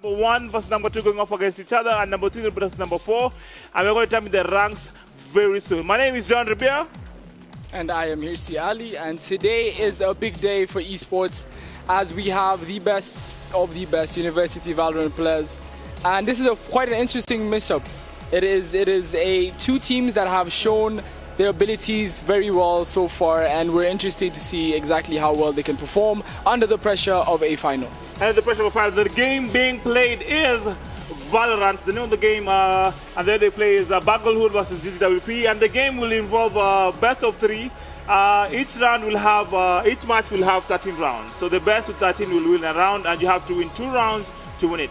number 1 versus number 2 going off against each other, and number 3 versus number 4. And we're going to determine the ranks very soon. My name is John Ribier. And I am Hirsi Ali, and today is a big day for esports as we have the best of the best University Valorant players. And this is quite an interesting matchup. It is two teams that have shown their abilities very well so far, and we're interested to see exactly how well they can perform under the pressure of a final. Under the pressure of a final, the game being played is Valorant. The name of the game, and then they play is Bagelhood versus GGWP, and the game will involve best of 3. Each match will have 13 rounds. So the best of 13 will win a round, and you have to win 2 rounds to win it.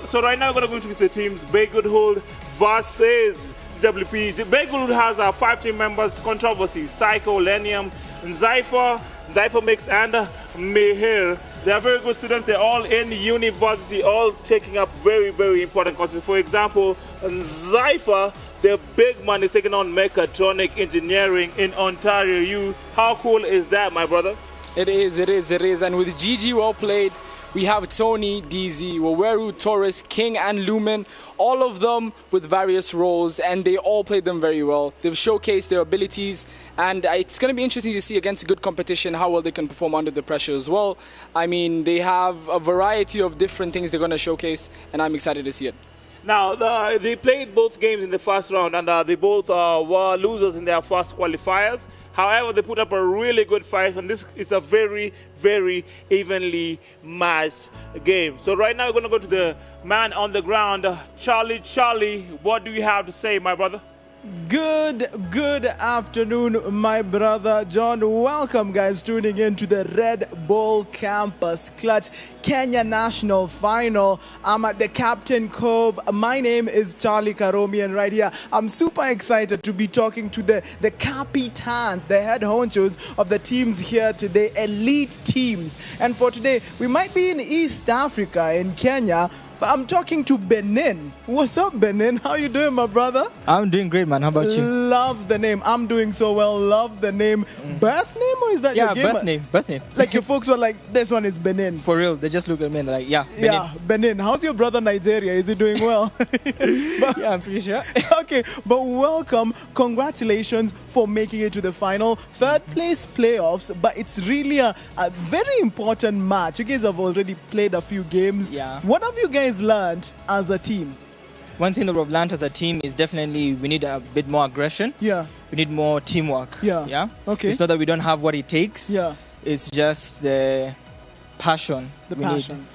So right now we're going to go into the teams. Bagelhood versus GGWP. Bagelhood has 5 team members: Controversy, Psycho, Lenium, Zypher Mix, and Mehir. They are very good students. They're all in university, all taking up very, very important courses. For example, Zypher, the big man, is taking on mechatronic engineering in Ontario. How cool is that, my brother? It is. And with GG well played, we have Tony, DZ, Waweru, Taurus, King, and Lumen, all of them with various roles, and they all played them very well. They've showcased their abilities, and it's going to be interesting to see against good competition how well they can perform under the pressure as well. I mean, they have a variety of different things they're going to showcase, and I'm excited to see it. Now, they played both games in the first round, and they both were losers in their first qualifiers. However, they put up a really good fight, and this is a very, very evenly matched game. So right now, we're going to go to the man on the ground, Charlie, what do you have to say, my brother? Good afternoon, my brother John. Welcome, guys, tuning in to the Red Bull Campus Clutch Kenya National Final. I'm at the Captain Cove. My name is Charlie Karomi, and right here, I'm super excited to be talking to the capitans, the head honchos of the teams here today, elite teams. And for today, we might be in East Africa, in Kenya, but I'm talking to Benin. What's up, Benin? How you doing, my brother? I'm doing great, man. How about you? Love the name. I'm doing so well. Love the name. Birth name, or is that your game? Yeah, birth name. Like your folks were like, this one is Benin. For real, they just look at me and they're like, yeah, Benin. Yeah, Benin. How's your brother Nigeria? Is he doing well? Yeah, I'm pretty sure. Okay, but welcome. Congratulations for making it to the final. 3rd place playoffs, but it's really a very important match. You guys have already played a few games. Yeah. What have you guys learned as a team? One thing that we've learned as a team is definitely we need a bit more aggression. Yeah. We need more teamwork. Yeah. Yeah. Okay. It's not that we don't have what it takes. Yeah. It's just the passion. The we passion. need.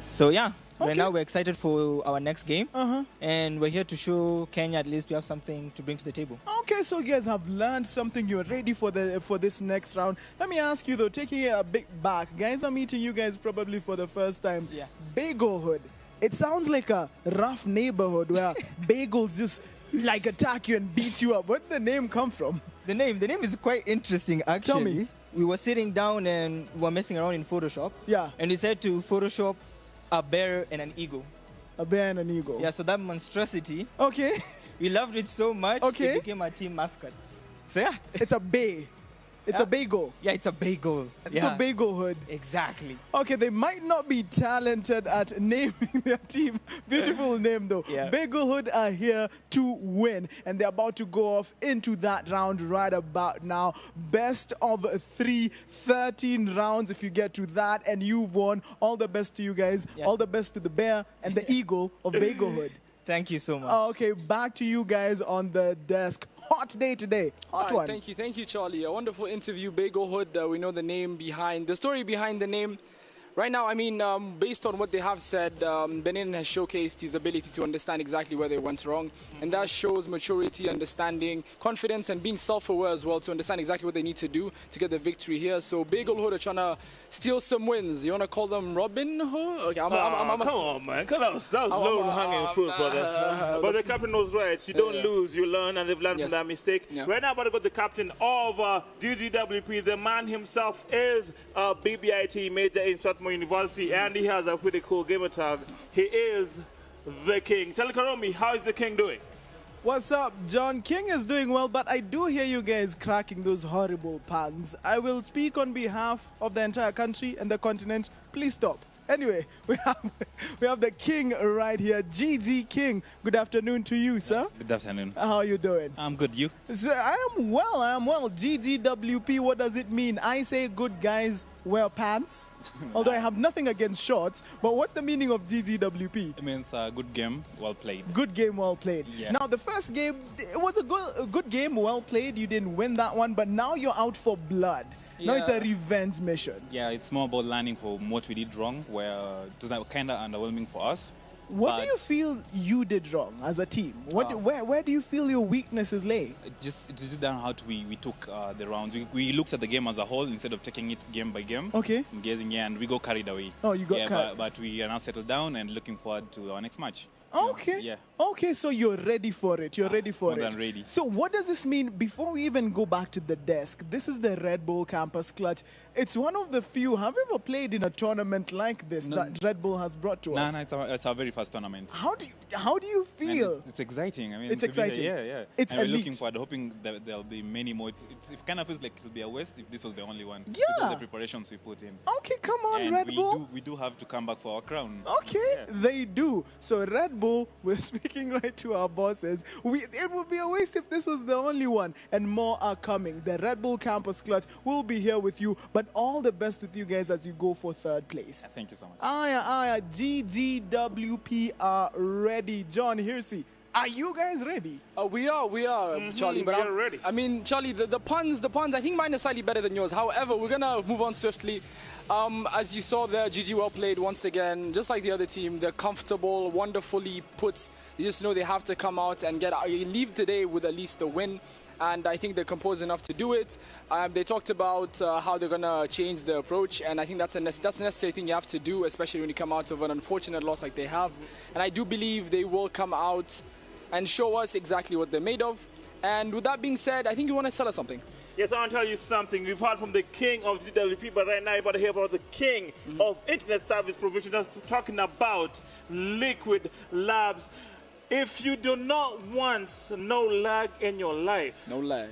So yeah. Okay. Right now we're excited for our next game. Uh-huh. And we're here to show Kenya at least we have something to bring to the table. Okay, so you guys have learned something. You're ready for this next round. Let me ask you though, taking it a bit back, guys are meeting you guys probably for the first time. Yeah. Bagelhood. It sounds like a rough neighborhood where bagels just like attack you and beat you up. Where did the name come from? The name is quite interesting, actually. Tell me. We were sitting down and we were messing around in Photoshop. Yeah. And we said to Photoshop a bear and an eagle. A bear and an eagle. Yeah, so that monstrosity, Okay. we loved it so much, Okay. it became our team mascot. So yeah. It's a bay. It's Yeah. a bagel. Yeah, it's a bagel. It's a bagelhood. Exactly. Okay, they might not be talented at naming their team. Beautiful name though. Yeah. Bagelhood are here to win, and they're about to go off into that round right about now. Best of 3, 13 rounds if you get to that, and you've won. All the best to you guys. Yeah. All the best to the bear and the eagle of Bagelhood. Thank you so much. Okay, back to you guys on the desk. Hot day today. Hot one. Thank you, Charlie. A wonderful interview, Bagelhood. We know the name behind the story behind the name. Right now, I mean, based on what they have said, Benin has showcased his ability to understand exactly where they went wrong. And that shows maturity, understanding, confidence, and being self-aware as well to understand exactly what they need to do to get the victory here. So Bagelhood are trying to steal some wins. You want to call them Robin Hood? Okay, come on, man. That was low-hanging fruit, brother. But the captain was right. You don't lose, you learn, and they've learned from that mistake. Yeah. Right now, I'm about to go to the captain of GGWP. The man himself is a BBIT major in Strathmore University, and he has a pretty cool gamer tag. He is the king. Charlie Karomi, how is the king doing? What's up, John? King is doing well, but I do hear you guys cracking those horrible puns. I will speak on behalf of the entire country and the continent. Please stop. Anyway, we have the king right here, GG King. Good afternoon to you, sir. Good afternoon. How are you doing? I'm good. You? So I am well. GGWP, what does it mean? I say good guys wear pants. Although I have nothing against shorts, but what's the meaning of GGWP? It means good game, well played. Good game, well played. Yeah. Now, the first game, it was a good game, well played. You didn't win that one, but now you're out for blood. Now it's a Yeah. revenge mission. Yeah, it's more about learning from what we did wrong, where it was kind of underwhelming for us. What do But you feel you did wrong as a team? Where do you feel your weaknesses lay? It just down how we took the rounds. We looked at the game as a whole instead of taking it game by game. Okay. Engaging, yeah, and we got carried away. Oh, you got yeah, carried. but we are now settled down and looking forward to our next match. Okay. Yeah. Okay, so you're ready for it. You're ready for more it. than ready. So what does this mean? Before we even go back to the desk, this is the Red Bull Campus Clutch. It's one of the few. Have you ever played in a tournament like this that Red Bull has brought to us? No, it's our very first tournament. How do you And feel? it's exciting. I mean, It's to be there, exciting. yeah. It's and we're elite. looking forward, hoping that there'll be many more. It kind of feels like it'll be a waste if this was the only one. Yeah. Because of the preparations we put in. Okay, come on, And Red we Bull. we do have to come back for our crown. Okay, Yeah. they do. So Red Bull, we're speaking right to our bosses. It would be a waste if this was the only one, and more are coming. The Red Bull Campus Clutch will be here with you, but all the best with you guys as you go for third place. Thank you so much. Aya, GGWP are ready. John Hersey, are you guys ready? We are, Charlie. But we are ready. I mean, Charlie, the puns. I think mine are slightly better than yours. However, we're gonna move on swiftly. As you saw there, GG well played once again. Just like the other team, they're comfortable, wonderfully put. You just know they have to come out and leave today with at least a win. And I think they're composed enough to do it. They talked about how they're gonna change the approach, and I think that's a necessary thing you have to do, especially when you come out of an unfortunate loss like they have. And I do believe they will come out and show us exactly what they're made of. And with that being said, I think you want to tell us something. Yes, I want to tell you something. We've heard from the king of GWP, but right now you're about to hear about the king of internet service provision. That's talking about Liquid Labs. If you do not want no lag in your life, No lie.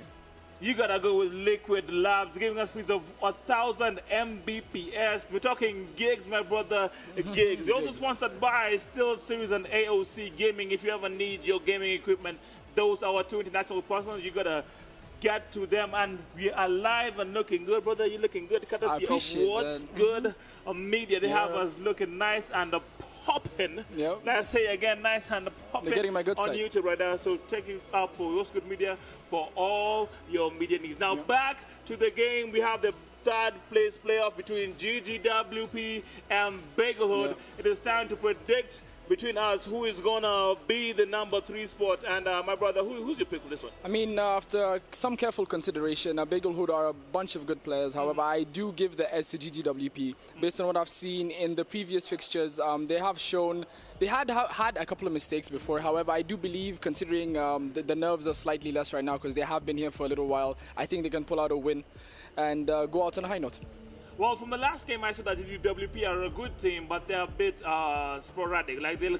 you gotta go with Liquid Labs, giving us speeds of 1,000 Mbps. We're talking gigs, my brother, gigs. We're also sponsored by Steel Series and AOC Gaming. If you ever need your gaming equipment, those are our two international partners. You gotta get to them, and we are live and looking good, brother. You're looking good. Courtesy of appreciate What's that. Good Media. They have Yeah. us looking nice and popping. Yep. Let's say again, nice and popping. They're getting my good on side. YouTube right now. So check it out for What's Good Media for all your media needs. Now back to the game. We have the third place playoff between GGWP and Bagelhood. Yeah. It is time to predict between us who is gonna be the number 3 spot. And my brother, who's your pick for this one? I mean, after some careful consideration, Bagelhood are a bunch of good players. However, I do give the edge to GGWP. Based on what I've seen in the previous fixtures, they have shown they had a couple of mistakes before. However, I do believe, considering the nerves are slightly less right now because they have been here for a little while, I think they can pull out a win and go out on a high note. Well, from the last game, I said that GGWP are a good team, but they're a bit sporadic. Like they'll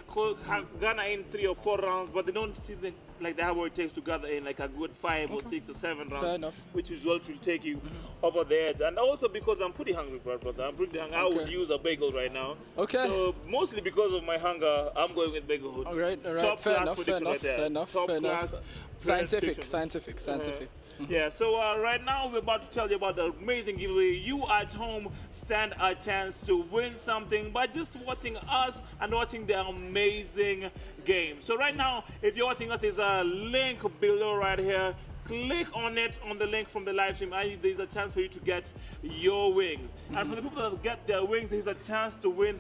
gather in 3 or 4 rounds, but they don't see like they have what it takes to gather in like a good 5 or 6 or 7 rounds, Fair enough. which is what will take you over the edge. And also because I'm pretty hungry, brother. I'm pretty hungry. I would Okay. use a bagel right now. Okay. So mostly because of my hunger, I'm going with Bagelhood. All right. Top Fair class enough. prediction right there. Fair enough. Top Fair class enough. prediction. Scientific. Yeah, so right now we're about to tell you about the amazing giveaway. You at home stand a chance to win something by just watching us and watching the amazing game. So right now, if you're watching us, there's a link below right here. Click on it, on the link from the live stream, and there's a chance for you to get your wings. And for the people that get their wings, there's a chance to win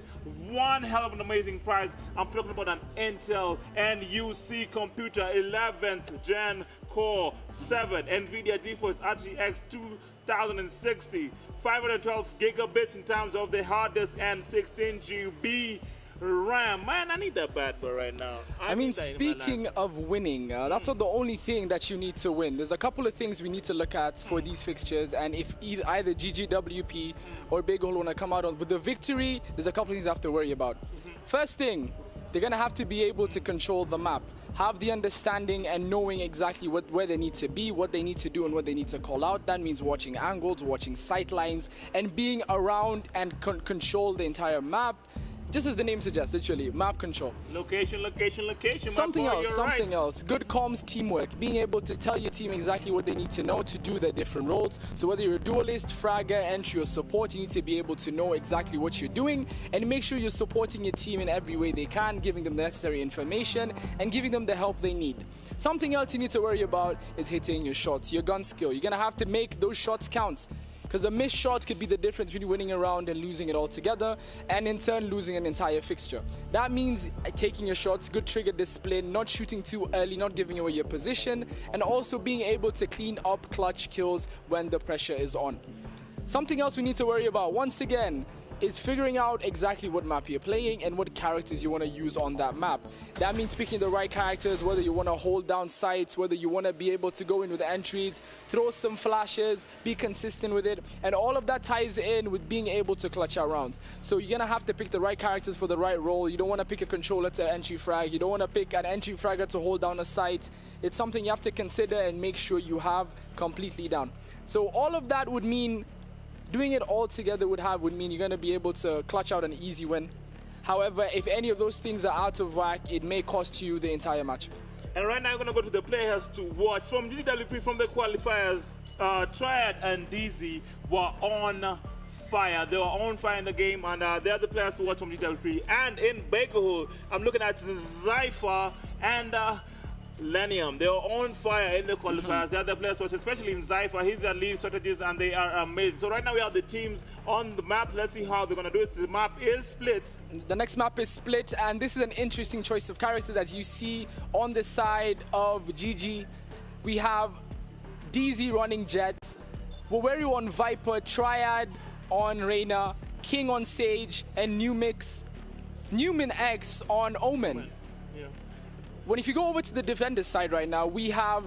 one hell of an amazing prize. I'm talking about an Intel NUC computer, 11th Gen Core 7, NVIDIA GeForce RTX 2060, 512 gigabits in terms of the hard disk, and 16 GB RAM. Man, I need that bad boy right now. I mean, need that in my life. speaking of winning, that's not the only thing that you need to win. There's a couple of things we need to look at for these fixtures, and if either GGWP or Bagelhood want to come out with the victory, there's a couple of things you have to worry about. First thing, they're going to have to be able to control the map. have the understanding and knowing exactly where they need to be, what they need to do, and what they need to call out. That means watching angles, watching sight lines, and being around and control the entire map. Just as the name suggests, literally, map control. Location, location, location. Something my boy, else, you're something right. else. Good comms teamwork. Being able to tell your team exactly what they need to know to do their different roles. So whether you're a duelist, fragger, entry, or support, you need to be able to know exactly what you're doing and make sure you're supporting your team in every way they can, giving them the necessary information and giving them the help they need. Something else you need to worry about is hitting your shots, your gun skill. You're going to have to make those shots count. Because a missed shot could be the difference between winning a round and losing it altogether, and in turn losing an entire fixture. That means taking your shots, good trigger discipline, not shooting too early, not giving away your position, and also being able to clean up clutch kills when the pressure is on. Something else we need to worry about, once again, is figuring out exactly what map you're playing and what characters you want to use on that map. That means picking the right characters, whether you want to hold down sights, whether you want to be able to go in with entries, throw some flashes, be consistent with it, and all of that ties in with being able to clutch out rounds. So you're going to have to pick the right characters for the right role. You don't want to pick a controller to entry frag. You don't want to pick an entry fragger to hold down a sight. It's something you have to consider and make sure you have completely down. So all of that would mean doing it all together would mean you're going to be able to clutch out an easy win. However, if any of those things are out of whack, it may cost you the entire match. And right now, we're going to go to the players to watch. From GWP, from the qualifiers, Triad and DZ were on fire. They were on fire in the game, and they're the players to watch from GWP. And in Bakerhood, I'm looking at Zypher and Lenium. They were on fire in the qualifiers. They're the players to watch, especially in Zypher. He's their lead strategist, and they are amazing. So right now we have the teams on the map. Let's see how they're going to do it. The map is split. The next map is split, and this is an interesting choice of characters. As you see on the side of GG, we have DZ running Jet, Waweru on Viper, Triad on Reyna, King on Sage, and Newman X on Omen. If you go over to the defender side right now, we have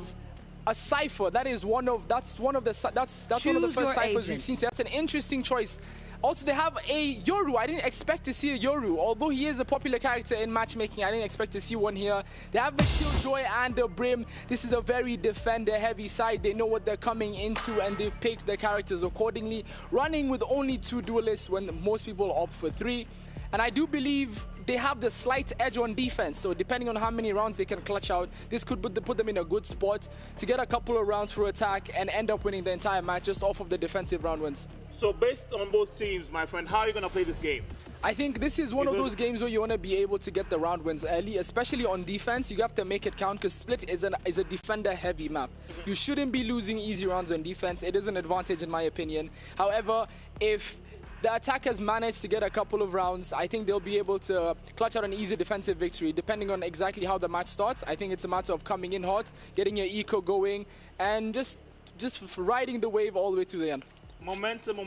a Cypher. That's one of the first Cyphers we've seen. So that's an interesting choice. Also, they have a Yoru. I didn't expect to see a Yoru. Although he is a popular character in matchmaking, I didn't expect to see one here. They have a Killjoy and a Brim. This is a very defender-heavy side. They know what they're coming into, and they've picked their characters accordingly, running with only 2 duelists when most people opt for 3. And I do believe they have the slight edge on defense. So depending on how many rounds they can clutch out, this could put them in a good spot to get a couple of rounds for attack and end up winning the entire match just off of the defensive round wins. So based on both teams, my friend, how are you going to play this game? I think this is one of those games where you want to be able to get the round wins early, especially on defense. You have to make it count because Split is a defender-heavy map. You shouldn't be losing easy rounds on defense. It is an advantage in my opinion. However, if the attackers manage to get a couple of rounds, I think they'll be able to clutch out an easy defensive victory, depending on exactly how the match starts. I think it's a matter of coming in hot, getting your eco going, and just riding the wave all the way to the end. Momentum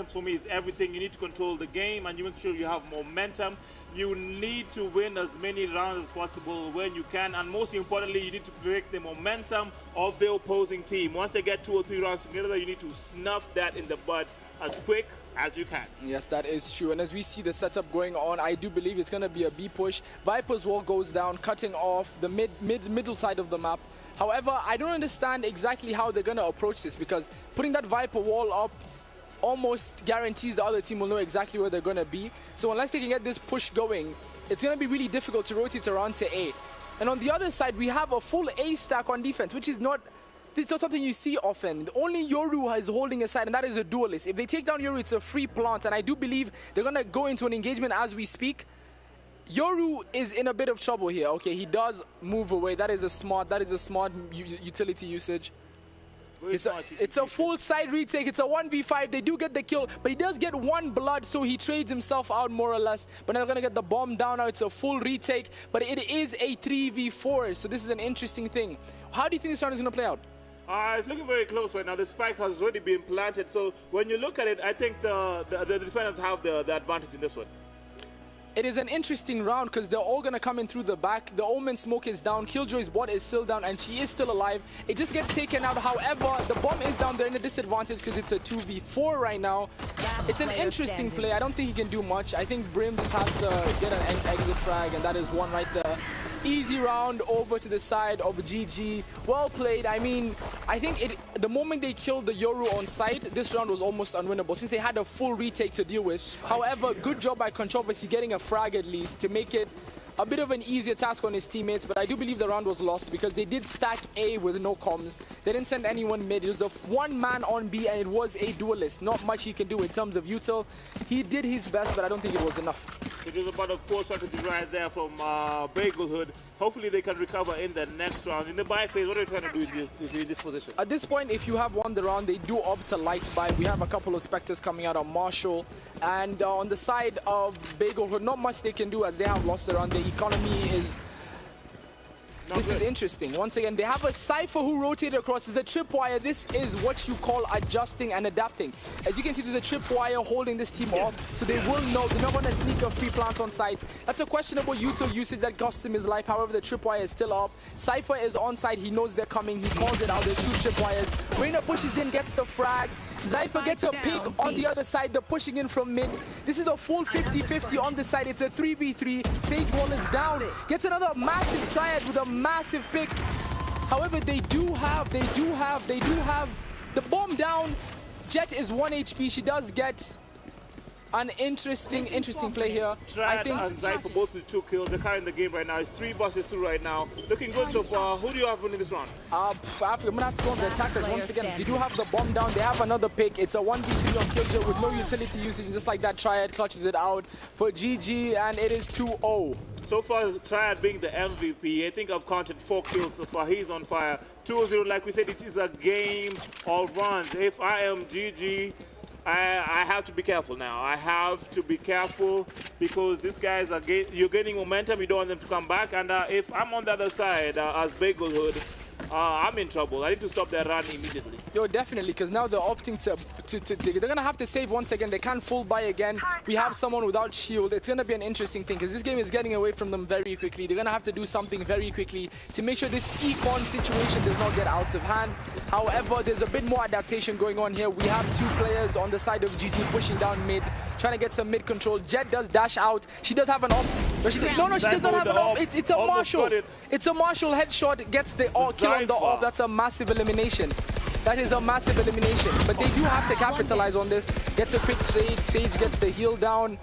for me is everything. You need to control the game and you make sure you have momentum. You need to win as many rounds as possible when you can, and most importantly, you need to break the momentum of the opposing team. Once they get 2 or 3 rounds together, you need to snuff that in the bud as quick as you can. Yes, that is true. And as we see the setup going on, I do believe it's going to be a B push. Viper's wall goes down, cutting off the middle side of the map. However, I don't understand exactly how they're going to approach this, because putting that Viper wall up almost guarantees the other team will know exactly where they're going to be. So unless they can get this push going, it's going to be really difficult to rotate around to A. And on the other side, we have a full A stack on defense, which is not... This is not something you see often. Only Yoru is holding a side, and that is a duelist. If they take down Yoru, it's a free plant, and I do believe they're going to go into an engagement as we speak. Yoru is in a bit of trouble here. Okay, he does move away. That is a smart utility usage. It's a full side retake. It's a 1v5. They do get the kill, but he does get 1 blood, so he trades himself out more or less. But now they're going to get the bomb down. Now it's a full retake, but it is a 3v4, so this is an interesting thing. How do you think this round is going to play out? It's looking very close right now. The spike has already been planted, so when you look at it, I think the defenders have the advantage in this one. It is an interesting round because they're all going to come in through the back. The Omen smoke is down. Killjoy's bot is still down, and she is still alive. It just gets taken out. However, the bomb is down. They're in a disadvantage because it's a 2v4 right now. It's an interesting play. I don't think he can do much. I think Brim just has to get an exit frag, and that is one right there. easy round over to the side of GG. Well played. I mean, I think the moment they killed the Yoru on site, this round was almost unwinnable since they had a full retake to deal with. However, good job by Controversy getting a frag at least to make it a bit of an easier task on his teammates, but I do believe the round was lost because they did stack A with no comms. They didn't send anyone mid. It was a one man on B and it was a duelist. Not much he can do in terms of util. He did his best, but I don't think it was enough. It was about a poor strategy right there from Bagelhood. Hopefully they can recover in the next round. In the buy phase, what are you trying to do in this position? At this point, if you have won the round, they do opt to light buy. We have a couple of Spectres coming out on Marshall. And on the side of Bagelhood, not much they can do as they have lost the round. The economy is... This is interesting. Once again, they have a Cypher who rotated across. There's a tripwire. This is what you call adjusting and adapting. As you can see, there's a tripwire holding this team off, so they will know they're not going to sneak a free plant on site. That's a questionable util usage that cost him his life. However, the tripwire is still up. Cypher is on site. He knows they're coming. He calls it out. There's two tripwires. Reina pushes in, gets the frag. Cypher gets a pick on the other side. They're pushing in from mid. This is a full 50-50 on the side. It's a 3v3. Sage Wall is down. Gets another massive triad with a massive pick. However, they do have the bomb down. Jet is 1 HP. She does get an interesting play here. Triad and Zypher both with 2 kills. They're carrying the game right now. It's 3 versus 2 right now. Looking good so far. Who do you have winning this round? I'm gonna have to go on the attackers once again. They do have the bomb down. They have another pick. It's a 1v3 on Killjoy with no utility usage. And just like that, Triad clutches it out for GG, and it is 2-0. So far, Triad being the MVP, I think I've counted 4 kills so far. He's on fire. 2-0, like we said, it is a game of runs. If I am GG, I have to be careful now. I have to be careful because these guys are you're getting momentum. You don't want them to come back. And if I'm on the other side as Bagelhood, I'm in trouble. I need to stop their run immediately. Yo, definitely, because now they're opting they're going to have to save once again. They can't full buy again. We have someone without shield. It's going to be an interesting thing because this game is getting away from them very quickly. They're going to have to do something very quickly to make sure this econ situation does not get out of hand. However, there's a bit more adaptation going on here. We have 2 players on the side of GG pushing down mid, trying to get some mid control. Jet does dash out. She does have an op. No, she does not have an op. It's a Marshall. It's a Marshall headshot. Gets the kill on the op. That's a massive elimination. That is a massive elimination. But they do have to capitalize on this. Gets a quick trade. Sage gets the heal down.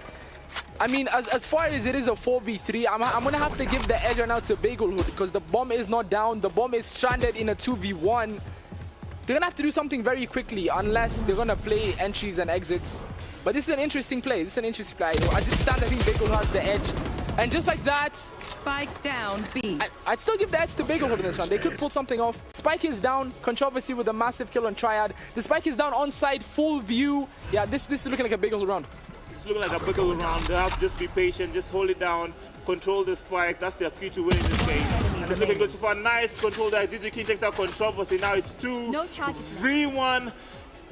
I mean, as far as it is a 4v3, I'm going to have to give the edge right now to Bagelhood because the bomb is not down. The bomb is stranded in a 2v1. They're going to have to do something very quickly unless they're going to play entries and exits. But this is an interesting play. As it stands, I think Bagelhood has the edge. And just like that, Spike down B. I'd still give the edge to Bagelhood in this one. They could pull something off. Spike is down. Controversy with a massive kill on Triad. The Spike is down on side, full view. Yeah, this is looking like a Bagelhood round. It's looking like a Bagelhood round. They have to just be patient, just hold it down, control the Spike. That's their key to winning this game. And it's looking good so far. Nice control there. GG King takes out Controversy. Now it's 2-3-1.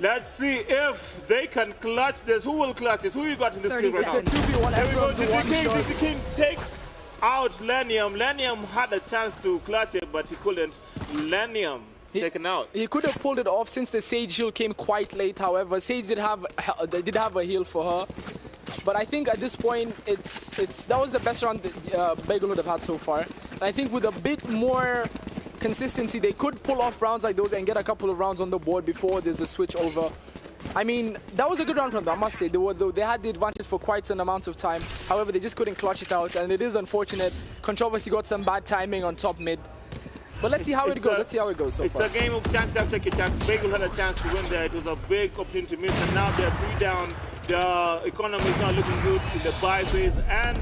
Let's see if they can clutch this. Who will clutch this? Who you got in this team right now? It's a 2v1. Here we go. GG King takes out Lenium. Lenium had a chance to clutch it, but he couldn't. Lenium taken out. He could have pulled it off since the Sage heal came quite late. However, Sage did have a heal for her. But I think at this point, that was the best round Bagelhood have had so far. And I think with a bit more consistency, they could pull off rounds like those and get a couple of rounds on the board before there's a switch over. I mean, that was a good round from them, I must say. They had the advantage for quite an amount of time. However, they just couldn't clutch it out, and it is unfortunate. Controversy got some bad timing on top mid. But let's see how it goes. Let's see how it goes so far. It's a game of chance after chance. Bagel had a chance to win there. It was a big opportunity to miss, and now they're 3 down. The economy is not looking good in the buy phase, and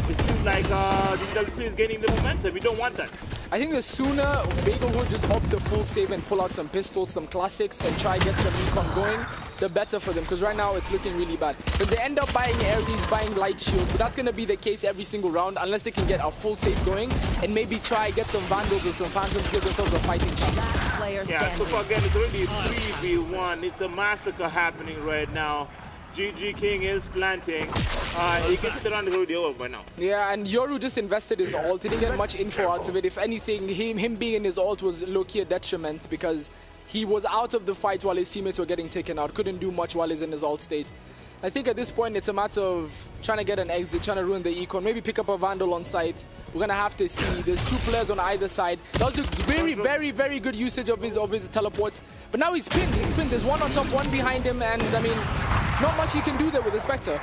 it seems like DWP is gaining the momentum. We don't want that. I think the sooner Bagelhood just opt the full save and pull out some pistols, some classics, and try get some recon going, the better for them. Because right now it's looking really bad. If they end up buying Ares, buying light shield, but that's going to be the case every single round unless they can get a full save going and maybe try get some vandals or some phantoms to give themselves a fighting chance. Yeah, so far again, it's already 3v1. It's a massacre happening right now. GG King is planting. He gets it around, is already over by now. Yeah, and Yoru just invested his ult. He didn't get much info out of it. If anything, him being in his ult was low-key a detriment because he was out of the fight while his teammates were getting taken out. Couldn't do much while he's in his ult state. I think at this point it's a matter of trying to get an exit, trying to ruin the econ, maybe pick up a Vandal on site. We're gonna have to see. There's 2 players on either side. That was a very, very, very good usage of his teleports. But now he's pinned. There's 1 on top, 1 behind him, and I mean, not much he can do there with the Spectre.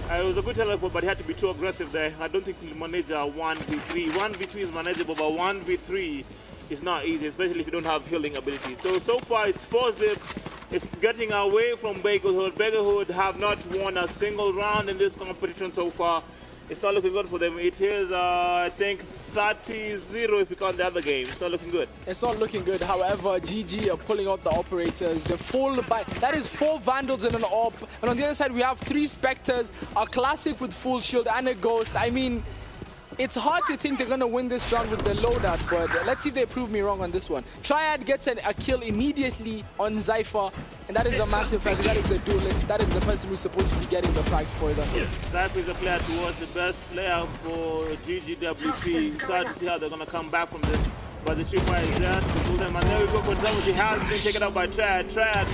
It was a good teleport, but he had to be too aggressive there. I don't think he'll manage a 1v3. 1v3 is manageable, but 1v3 is not easy, especially if you don't have healing ability. So far it's 4-zip. It's getting away from Bagelhood. Bagelhood have not won a single round in this competition so far. It's not looking good for them. It is, I think, 30-0 if you count the other game. It's not looking good. It's not looking good. However, GG are pulling out the operators. The full buy. That is 4 Vandals and an AWP. And on the other side, we have 3 Spectres, a Classic with full shield and a Ghost. I mean, it's hard to think they're going to win this round with the loadout, but let's see if they prove me wrong on this one. Triad gets a kill immediately on Zypher, and that is a massive flag. That is the duelist. That is the person who's supposed to be getting the flags for them. Yeah. Zypher is a player towards the best player for GGWP. Excited to see how they're going to come back from this. But the Chief is there to pull them. And there we go for Double. He has been taken out by Triad. Triad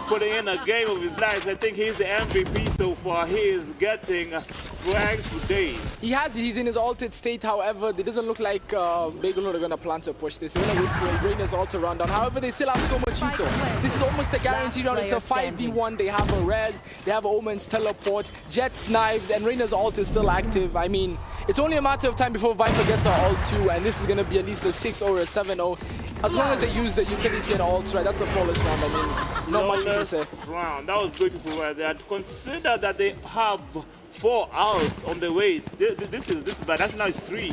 putting in a game of his life. I think he's the MVP so far. He is getting frags today. He's in his altered state, however, it doesn't look like Bagelhood are going to plan to push this. They're going to wait for Raina's ult to run down. However, they still have so much util. This is almost a guaranteed round. It's a 5v1. They have a res, they have Omen's teleport, Jet's knives, and Raina's ult is still active. I mean, it's only a matter of time before Viper gets her ult too, and this is going to be at least a 6-0 or a 7-0. As long as they use the utility and ult, right? That's a flawless round. I mean, not much to say. Round. That was beautiful right there. Consider that they have 4 outs on the way. This is bad. That's now 3.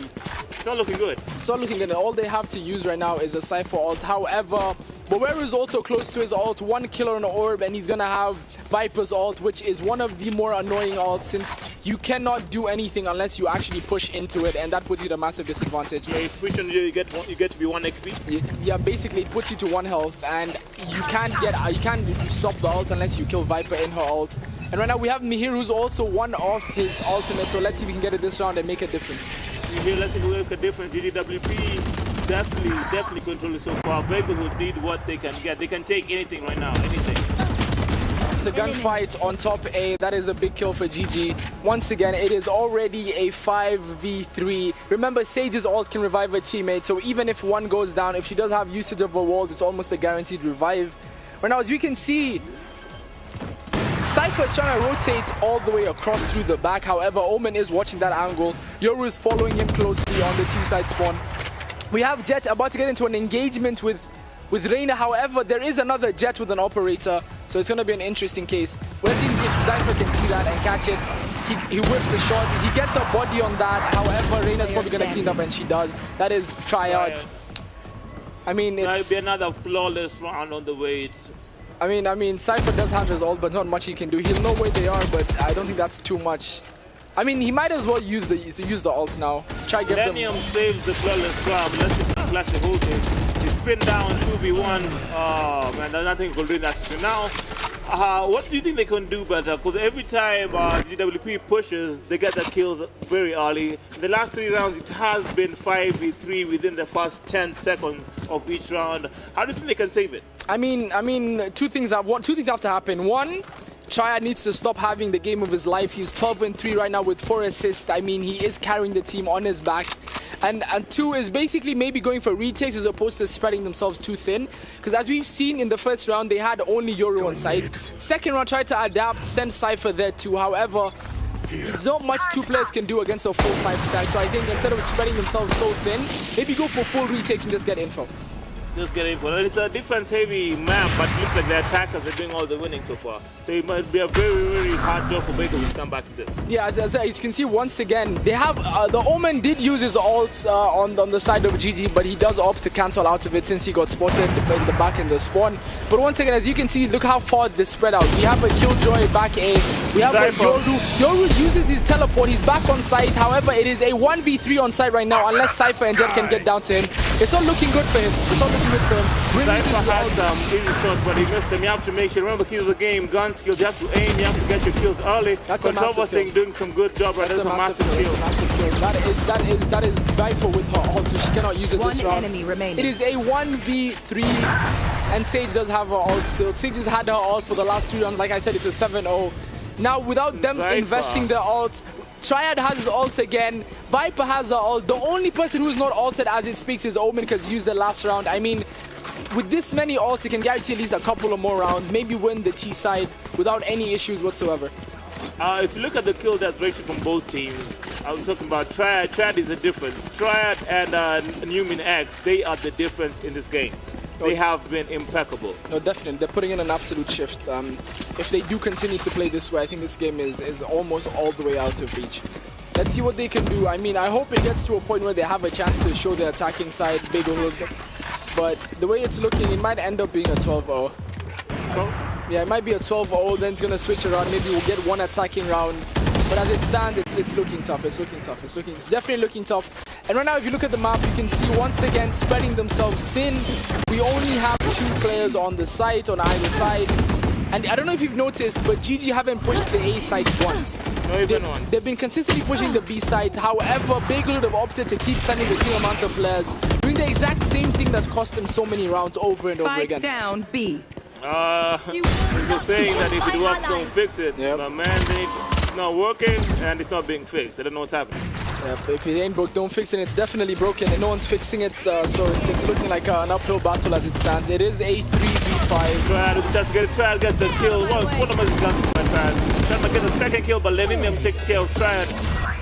It's not looking good. It's not looking good. All they have to use right now is a Cypher ult. However, Boweru is also close to his ult. 1 killer on an orb, and he's gonna have Viper's ult, which is one of the more annoying ults since you cannot do anything unless you actually push into it, and that puts you at a massive disadvantage. Yeah, if you push on you get to be 1 XP. Yeah, basically it puts you to 1 health, and you can't stop the ult unless you kill Viper in her ult. And right now we have Mihir, who's also 1 off his ultimate, so let's see if we can get it this round and make a difference. Here, let's see if we make a difference. GGWP definitely control it so far. Bagelhood need what they can get. They can take anything right now, anything. It's a gunfight on top A. That is a big kill for GG. Once again, it is already a 5v3. Remember, Sage's ult can revive a teammate, so even if 1 goes down, if she does have usage of a wall, it's almost a guaranteed revive. Right now, as we can see, Cypher is trying to rotate all the way across through the back. However, Omen is watching that angle. Yoru is following him closely on the T-side spawn. We have Jet about to get into an engagement with Reina. However, there is another Jet with an operator, so it's going to be an interesting case. Let's see if Cypher can see that and catch it. He whips the shot. He gets a body on that. However, Reina's probably going to clean up, and she does. That is Triad. I mean, it's... Might be another flawless round on the way. I mean, Cypher does have his ult, but not much he can do. He'll know where they are, but I don't think that's too much. I mean, he might as well use the ult now. Try get them. Millennium saves the flawless round. Let's see the classic whole game. He's pinned down 2v1. Oh man, there's nothing we can do in that situation. Now, what do you think they can do better? Because every time GWP pushes, they get the kills very early. In the last 3 rounds, it has been 5v3 within the first 10 seconds of each round. How do you think they can save it? I mean, two things have to happen. One, Triad needs to stop having the game of his life. He's 12-3 right now with 4 assists. I mean, he is carrying the team on his back. And 2 is basically maybe going for retakes as opposed to spreading themselves too thin. Because as we've seen in the first round, they had only Yoru on side. Second round, tried to adapt, send Cypher there too. However, there's not much 2 players can do against a 4-5 stack. So I think instead of spreading themselves so thin, maybe go for full retakes and just get info. Just get info. It's a defense-heavy map, but it looks like the attackers are doing all the winning so far. So it might be a very, very hard job for Bagelhood to come back to this. Yeah, as you can see, once again, they have the Omen did use his ults on the side of GG, but he does opt to cancel out of it since he got spotted in the back in the spawn. But once again, as you can see, look how far this spread out. We have a Killjoy back A. We have a Yoru. Yoru uses his teleport. He's back on site. However, it is a 1v3 on site right now, unless Cypher and Jet can get down to him. It's not looking good for him. It's not looking good for him. Cypher had easy shots, but he missed them. You have to make sure. Remember, keys of the game, gun skills. You have to aim. You have to get your kills early. That's a massive kill. Doing some good job. Right, that's a massive kill. That is Viper with her ult, so she cannot use it this round. Enemy remaining. It is a 1v3, and Sage does have her ult still. Sage has had her ult for the last 3 rounds. Like I said, it's a 7-0. Now, without them Viper. investing their ult, Triad has his ult again. Viper has the ult. The only person who's not ulted as it speaks is Omen because he used the last round. I mean, with this many ults, he can guarantee at least a couple of more rounds, maybe win the T side without any issues whatsoever. If you look at the kill death ratio from both teams, I was talking about Triad. Triad is the difference. Triad and Newman X, they are the difference in this game. They have been impeccable. No, definitely. They're putting in an absolute shift. If they do continue to play this way, I think this game is almost all the way out of reach. Let's see what they can do. I mean, I hope it gets to a point where they have a chance to show their attacking side, big hood. But the way it's looking, it might end up being a 12-0. Yeah, it might be a 12-0, then it's going to switch around. Maybe we'll get one attacking round. But as it stands, it's looking tough. It's definitely looking tough. And right now, if you look at the map, you can see once again spreading themselves thin. We only have 2 players on the site, on either side. And I don't know if you've noticed, but GG haven't pushed the A side once. Not even once. They've been consistently pushing the B side. However, Big Hood have opted to keep sending the same amount of players, doing the exact same thing that's cost them so many rounds over and over again. Spike down B. You're saying that if it works, don't fix it. Yep. But man, it's not working and it's not being fixed. I don't know what's happening. Yeah, if it ain't broke, don't fix it. It's definitely broken and no one's fixing it. So it's looking like an uphill battle as it stands. It is a 3v5. Triad is just get Triad gets a kill. One of them is got my Triad. Trying to get a second kill, but Leninium takes care of Triad.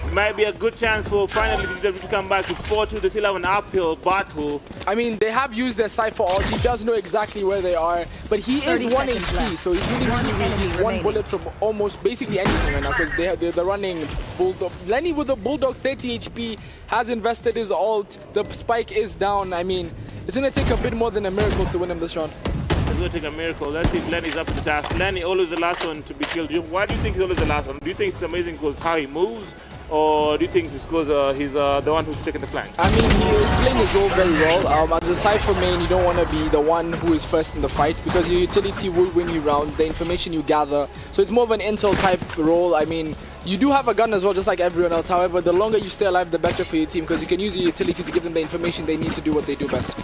It might be a good chance for finally to come back to 4-2. They still have an uphill battle. I mean, they have used their Cypher ult. He does know exactly where they are, but he is 1 HP, so he's really weak. He's 1 bullet from almost basically anything right now because they're running Bulldog. Lenny with the Bulldog 30 HP has invested his ult. The spike is down. I mean, it's going to take a bit more than a miracle to win him this round. It's going to take a miracle. Let's see if Lenny's up to the task. Lenny always the last one to be killed. Why do you think he's always the last one? Do you think it's amazing because how he moves? Or do you think it's because he's the one who's taking the flank? I mean, he is playing his role very well. As a Cypher main, you don't want to be the one who is first in the fight because your utility will win you rounds, the information you gather. So it's more of an intel type role. I mean, you do have a gun as well, just like everyone else. However, the longer you stay alive, the better for your team because you can use your utility to give them the information they need to do what they do best.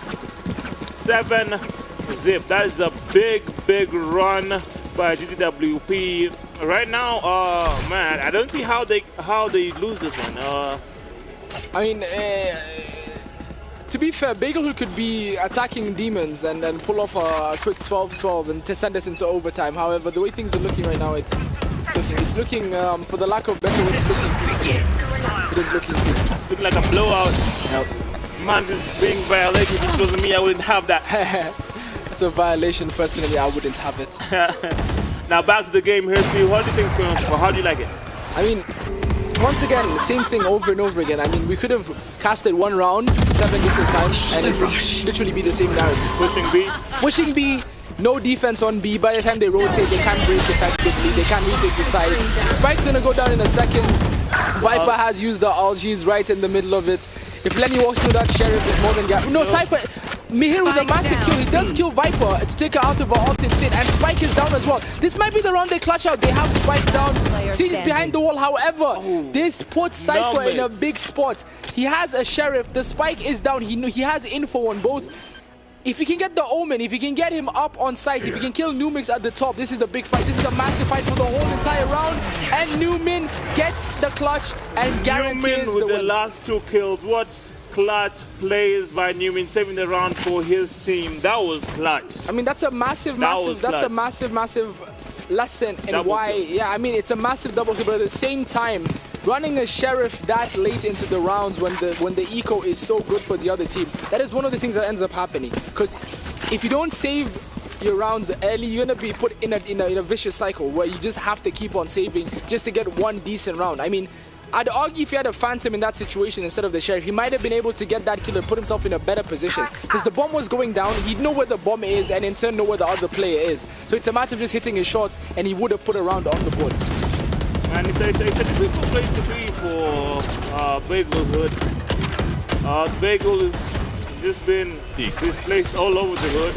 7-zip. That is a big run by GTWP. Right now, man, I don't see how they lose this one. I mean, to be fair, Bagelhood could be attacking demons and then pull off a quick 12-12 and to send us into overtime. However, the way things are looking right now, it's looking for the lack of better words, it's looking good. It is looking good. It's looking like a blowout. Yep. Man, just being violated. If it wasn't me, I wouldn't have that. It's a violation. Personally, I wouldn't have it. Now back to the game here, see what do you think is going on? How do you like it? I mean, once again, the same thing over and over again. I mean, we could have casted one round 7 different times and it would literally be the same narrative. Pushing B? Pushing B, no defense on B. By the time they rotate, they can't break effectively. They can't retake the side. Spike's gonna go down in a second. Viper has used the ult. She's right in the middle of it. If Lenny walks through that, Sheriff is more than gap. No, Cypher. Mihir with a massive kill. He does kill Viper to take her out of her ultimate state, and Spike is down as well. This might be the round they clutch out. They have Spike down. Siege behind the wall. However, this puts Cypher in a big spot. He has a Sheriff. The Spike is down. He has info on both. If he can get the Omen, if he can get him up on site, if he can kill Numix at the top, this is a big fight. This is a massive fight for the whole entire round. And Newman gets the clutch and guarantees Newman with the the win. last 2 kills. What clutch plays by Newman, saving the round for his team. That was clutch. I mean, that's a massive lesson in Double why. kill. Yeah, I mean, it's a massive double kill, but at the same time, running a Sheriff that late into the rounds when the eco is so good for the other team, that is one of the things that ends up happening. Because if you don't save your rounds early, you're gonna be put in a vicious cycle where you just have to keep on saving just to get one decent round. I mean, I'd argue if he had a Phantom in that situation instead of the Sheriff, he might have been able to get that kill and put himself in a better position. Because the bomb was going down, he'd know where the bomb is and in turn know where the other player is. So it's a matter of just hitting his shots and he would have put a round on the board. And it's a difficult place to be for Bagelhood. Bagel has just been displaced all over the hood.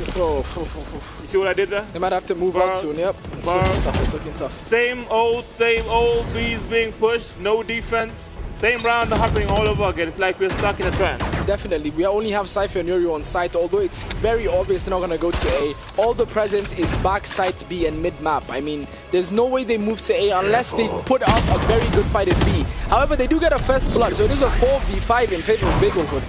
You see what I did there? They might have to move out soon, yep. It's looking tough, it's looking tough. Same old, B's being pushed, no defense. Same round happening all over again. It's like we're stuck in a trance. Definitely. We only have Cypher and Yuri on site, although it's very obvious they're not going to go to A. All the presence is back site B and mid map. I mean, there's no way they move to A unless they put up a very good fight in B. However, they do get a first blood, so it is a 4v5 in favor of Bagelhood.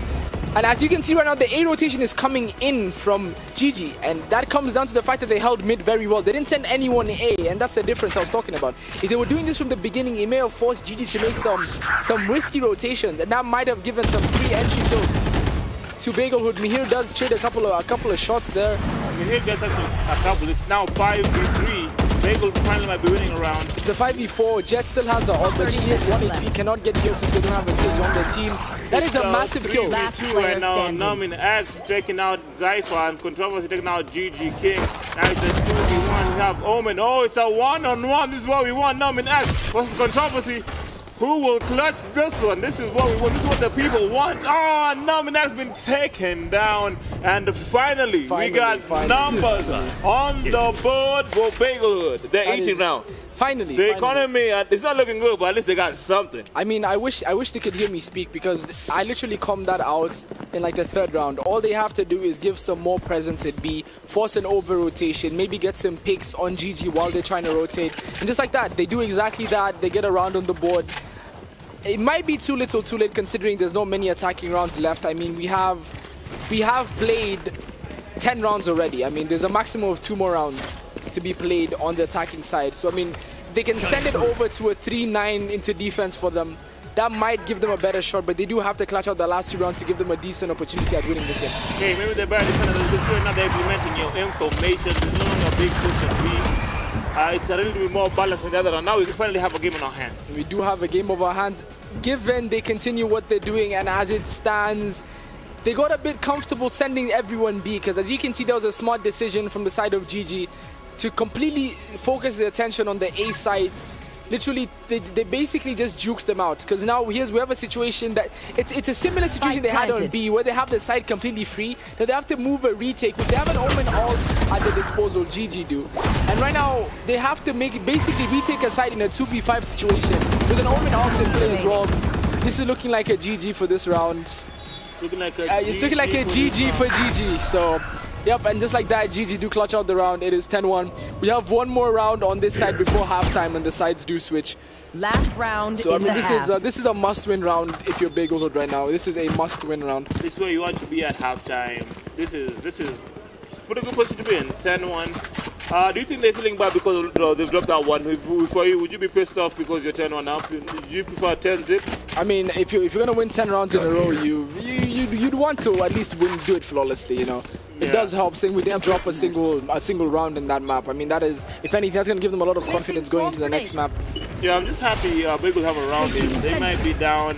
And as you can see right now, the A rotation is coming in from GG, and that comes down to the fact that they held mid very well. They didn't send anyone A, and that's the difference I was talking about. If they were doing this from the beginning, it may have forced GG to make some risky rotations, and that might have given some free entry kills to Bagelhood. Mihir does trade a couple of shots there. Mihir gets actually a couple. It's now 5v3. Bagel finally might be winning a round. It's a 5v4. Jet still has a ult, but she is 1 HP, cannot get killed since they don't have a Sage on their team. That is a massive kill. 3v2 right now. Numin X taking out Zypher and Controversy taking out GG King. Now it's a 2v1. We have Omen. Oh, it's a one-on-one. This is what we want. Numin X versus Controversy. Who will clutch this one? This is what we want. This is what the people want. Oh, Numin has been taken down. And finally we got numbers on the board for Bagelhood. They're eating now. Finally. The economy, it's not looking good, but at least they got something. I mean, I wish they could hear me speak, because I literally calmed that out in like the third round. All they have to do is give some more presence at B, force an over-rotation, maybe get some picks on GG while they're trying to rotate. And just like that, they do exactly that. They get a round on the board. It might be too little too late considering there's not many attacking rounds left. I mean, we have played 10 rounds already. I mean, there's a maximum of 2 more rounds to be played on the attacking side. So, I mean, they can send it over to a 3-9 into defense for them. That might give them a better shot, but they do have to clutch out the last 2 rounds to give them a decent opportunity at winning this game. Okay, maybe they're better defenders. They're not implementing your information. There's no longer a big push at B. It's a little bit more balanced than the other round. Now we finally have a game on our hands. We do have a game of our hands, given they continue what they're doing, and as it stands, they got a bit comfortable sending everyone B, because as you can see, there was a smart decision from the side of GG to completely focus their attention on the A side. Literally, they basically just juked them out, because now we have a situation that it's a similar situation they had on B, where they have the side completely free, that they have to move a retake, but they have an Omen ult at their disposal, GG do. And right now, they have to basically retake a side in a 2v5 situation with an Omen ult in play as well. This is looking like a GG for this round. It's looking like a GG for GG, so... Yep, and just like that, GG do clutch out the round. It is 10-1. We have 1 more round on this side before halftime, and the sides do switch. Last round. So I mean, this is a must-win round if you're Bagelhood right now. This is a must-win round. This is where you want to be at halftime. This is pretty good position to be in. 10-1. Do you think they're feeling bad because they've dropped that one? For you, would you be pissed off because you're 10-1 up? Do you prefer 10-zip? I mean, if you're gonna win 10 rounds in a row, you'd want to at least do it flawlessly, you know. It does help saying we didn't drop a single round in that map. I mean, that is, if anything, that's gonna give them a lot of confidence going into the next map. Yeah, I'm just happy Bagelhood have a round in. They might be down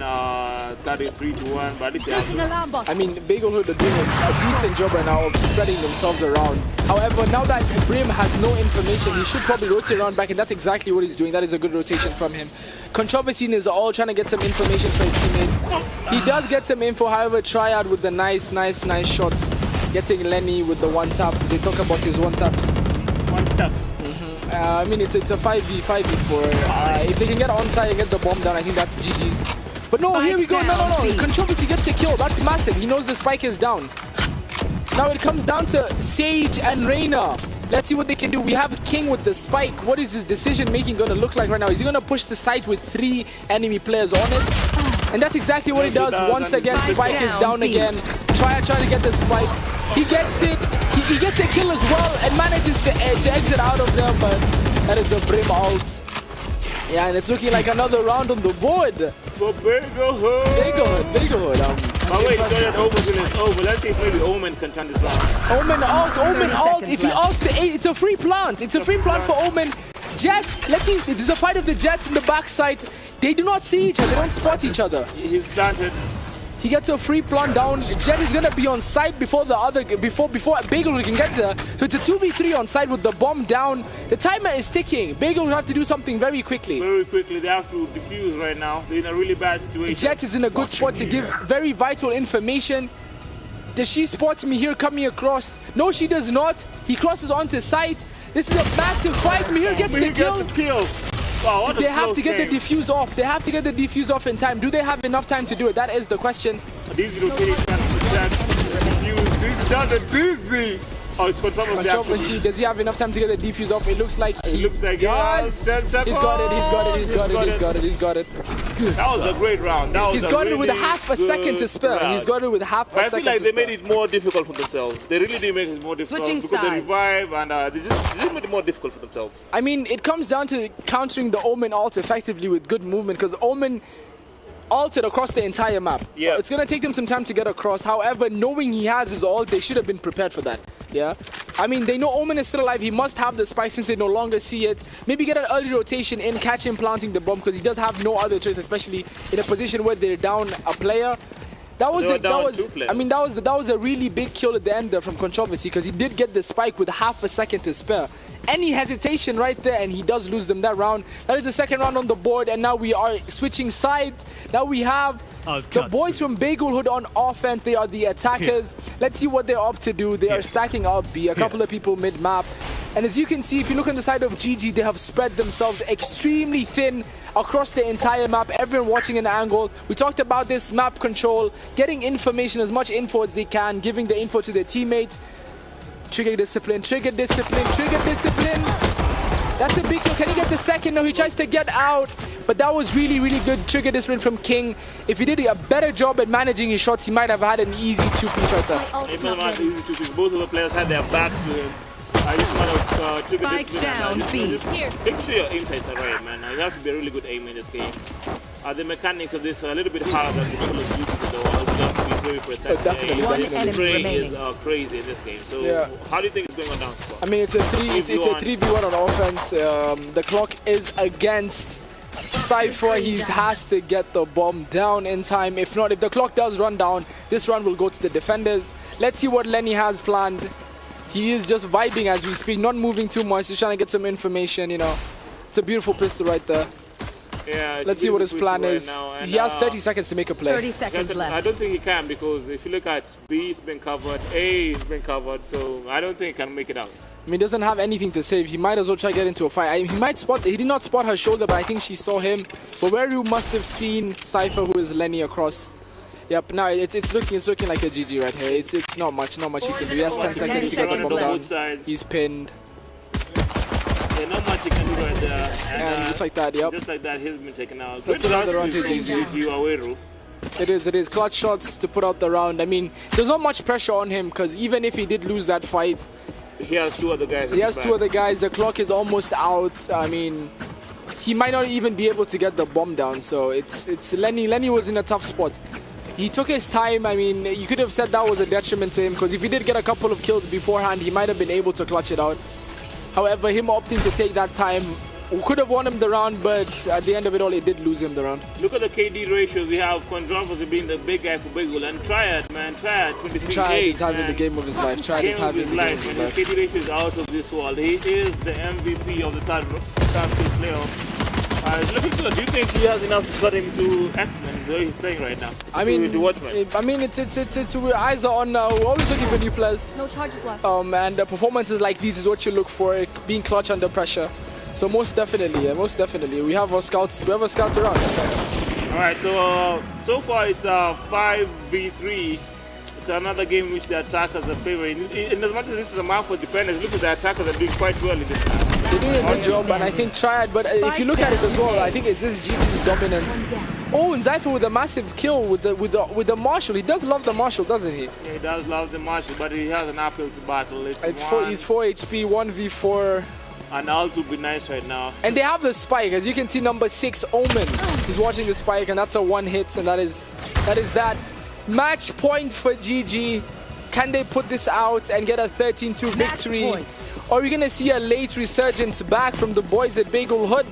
33-1, but at least they have I mean, Bagelhood are doing a decent job right now of spreading themselves around. However, now that Brim has no information, he should probably rotate around back, and that's exactly what he's doing. That is a good rotation from him. Controversy is all trying to get some information for his teammates. He does get some info, however, Triad with the nice shots. Getting Lenny with the one-tap. They talk about his one-taps. One-taps. I mean, it's a 5v4. If they can get onside and get the bomb down, I think that's GG's. But no, here we go. No. Controversy gets a kill. That's massive. He knows the spike is down. Now it comes down to Sage and Reyna. Let's see what they can do. We have King with the spike. What is his decision-making going to look like right now? Is he going to push the site with 3 enemy players on it? And that's exactly what he does. Once again, spike is down again. Trying to get the spike. He gets it. He gets a kill as well and manages to exit out of there, but that is a Brim ult. Yeah, and it's looking like another round on the board. For Bagelhood. Bagelhood. But wait, it's over. Let's see if maybe Omen can turn this round. Omen ult. If he ults the 8, it's a free plant. It's a free plant for Omen. Jets, let's see. There's a fight of the Jets in the backside. They do not see each other. They don't spot each other. He's planted. He gets a free plant down. Jet is gonna be on site before Bagelhood can get there. So it's a 2v3 on site with the bomb down. The timer is ticking. Bagelhood will have to do something very quickly. They have to defuse right now. They're in a really bad situation. Jet is in a good spot to give very vital information. Does she spot Mihir coming across? No, she does not. He crosses onto site. This is a massive fight. Mihir gets the kill. Wow, what a They have close to get game. the defuse off. They have to get the defuse off in time. Do they have enough time to do it? That is the question. These rotating This does it dizzy. Oh, it's controversy. Controversy. Does he have enough time to get the defuse off? It looks like he looks like does. 10 seconds. He's got it. He's got it. He's got it. He's got it. He's got it. That was a great round. That was He's a got it with really half a second to good spare. round. He's got it with half a But I second feel like to they spare. made it more difficult for themselves. They really did make it more difficult Switching because they sides. revive and they just made it more difficult for themselves. I mean, it comes down to countering the Omen ult effectively with good movement because Omen ulted across the entire map. Yeah. It's going to take them some time to get across. However, knowing he has his ult, they should have been prepared for that. Yeah. I mean, they know Omen is still alive. He must have the spike since they no longer see it. Maybe get an early rotation in, catch him planting the bomb because he does have no other choice, especially in a position where they're down a player. That was that was a really big kill at the end there from Controversy because he did get the spike with half a second to spare. Any hesitation right there and he does lose them that round. That is the second round on the board and now we are switching sides. Now we have the boys from Bagelhood on offense. They are the attackers. Let's see what they're up to do. They are stacking up B, a couple of people mid-map. And as you can see, if you look on the side of GG, they have spread themselves extremely thin across the entire map. Everyone watching an angle. We talked about this map control, getting information, as much info as they can, giving the info to their teammates. Trigger discipline, trigger discipline, trigger discipline. That's a big kill. Can he get the second? No, he tries to get out. But that was really, really good trigger discipline from King. If he did a better job at managing his shots, he might have had an easy two-piece right there. It was not easy to see. Both of the players had their backs to him. I just want to trigger Spike discipline down, and B. make sure your aim sights are right, man. You have to be a really good aim in this game. The mechanics of this are a little bit harder than the Call of Duty though. You have to be very precise. Definitely, One definitely. enemy Spray remaining. is crazy in this game. So Yeah. how do you think it's going on down score? I mean, it's a 3v1 on offense. The clock is against Cypher. He has to get the bomb down in time. If not, if the clock does run down, this run will go to the defenders. Let's see what Lenny has planned. He is just vibing as we speak, not moving too much. He's trying to get some information, you know. It's a beautiful pistol right there. Yeah, Let's see what his plan is. Now. He has 30 seconds to make a play. 30 seconds I left. don't think he can because if you look at B, it's been covered, A, it's been covered, so I don't think he can make it out. I mean, he doesn't have anything to save. He might as well try to get into a fight. He might spot. He did not spot her shoulder, but I think she saw him. But where you must have seen Cypher, who is Lenny, across. Yep. Now it's looking like a GG right here. It's not much he can do. He has 10 seconds to get the bomb down. Both sides. He's pinned. Yeah, not much he can do right there. And just like that, yep. Just like that, he's been taken out. That's another round to GG. Aweru. It is. Clutch shots to put out the round. I mean, there's not much pressure on him because even if he did lose that fight, He has two other guys. he has two other guys. The clock is almost out. I mean, he might not even be able to get the bomb down. So it's Lenny. Lenny was in a tough spot. He took his time. I mean, you could have said that was a detriment to him because if he did get a couple of kills beforehand, he might have been able to clutch it out. However, him opting to take that time could have won him the round, but at the end of it all, it did lose him the round. Look at the KD ratios. We have Controversy being the big guy for Bigul and Triad, man. Triad, 23 Triad Ks, is having man. the game of his life. Triad Game is of having his the game life, of his man. life. His KD ratio is out of this world. He is the MVP of the third playoff. Looking good. Do you think he has enough to cut him to X-Men the way he's playing right now? I mean, to Watchmen? we're eyes are on. We're always looking for new players. No charges left. And performances like these is what you look for, being clutch under pressure. So most definitely, we have our scouts. We have our scouts around. All right. So far it's 5v3. It's another game in which the attackers are favoring. In as much as this is a map for defenders, look at the attackers are doing quite well in this map. They did a good job, and I think Triad. But if you look at it as well, I think it's just GG's dominance. Oh, and Zypher with a massive kill with the Marshall. He does love the Marshall, doesn't he? Yeah, he does love the Marshal, but he has an uphill to battle. He's 4 HP, 1v4. And ult would be nice right now. And they have the spike, as you can see. Number 6, Omen. He's watching the spike, and that's a one hit, and that is that. Match point for GG. Can they put this out and get a 13-2 victory? Or are we going to see a late resurgence back from the boys at Bagel Hood?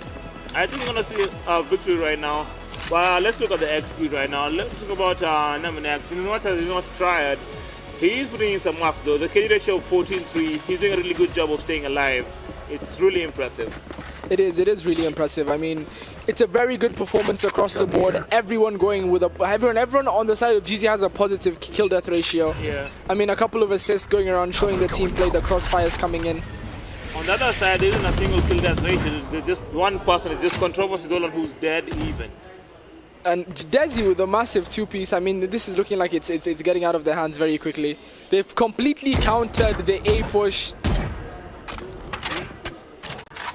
I think we're going to see a victory right now. But let's look at the XP right now. Let's talk about Namanex. You know what? He's not tried. He's putting in some work though. The KD ratio of 14-3. He's doing a really good job of staying alive. It's really impressive. It is really impressive. I mean, it's a very good performance across the board. Everyone going with everyone on the side of GZ has a positive kill death ratio. Yeah. I mean, a couple of assists going around showing the team play, the crossfires coming in. On the other side, there isn't a single kill death ratio. There's just one person. It's just controversy Dolan who's dead even. And Desi with a massive two-piece. I mean, this is looking like it's getting out of their hands very quickly. They've completely countered the A push.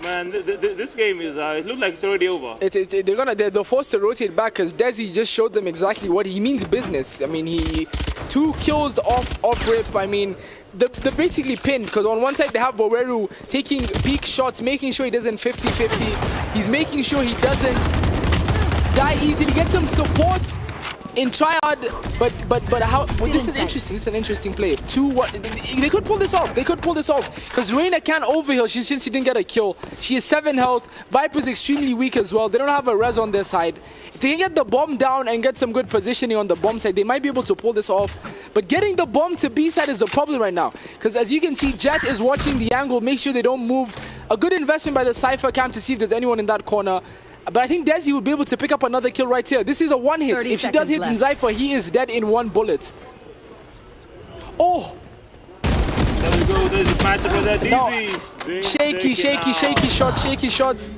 Man, this game is, it looks like it's already over. They're forced to rotate back because Desi just showed them exactly what he means business. I mean, he 2 kills off rip. I mean, they're basically pinned because on one side they have Boweru taking peak shots, making sure he doesn't 50-50. He's making sure he doesn't die easily, get some support in triad, but how? Well, this is interesting. This is an interesting play. They could pull this off. They could pull this off because Reina can't overheal since she didn't get a kill. She has 7 health. Viper's extremely weak as well. They don't have a res on their side. If they can get the bomb down and get some good positioning on the bomb side, they might be able to pull this off. But getting the bomb to B side is a problem right now because as you can see, Jet is watching the angle, make sure they don't move. A good investment by the Cypher camp to see if there's anyone in that corner. But I think Desi would be able to pick up another kill right here. This is a one hit. If she does hit Zypher, he is dead in 1 bullet. Oh! There we go. There's a match for that. No. Shaky shots.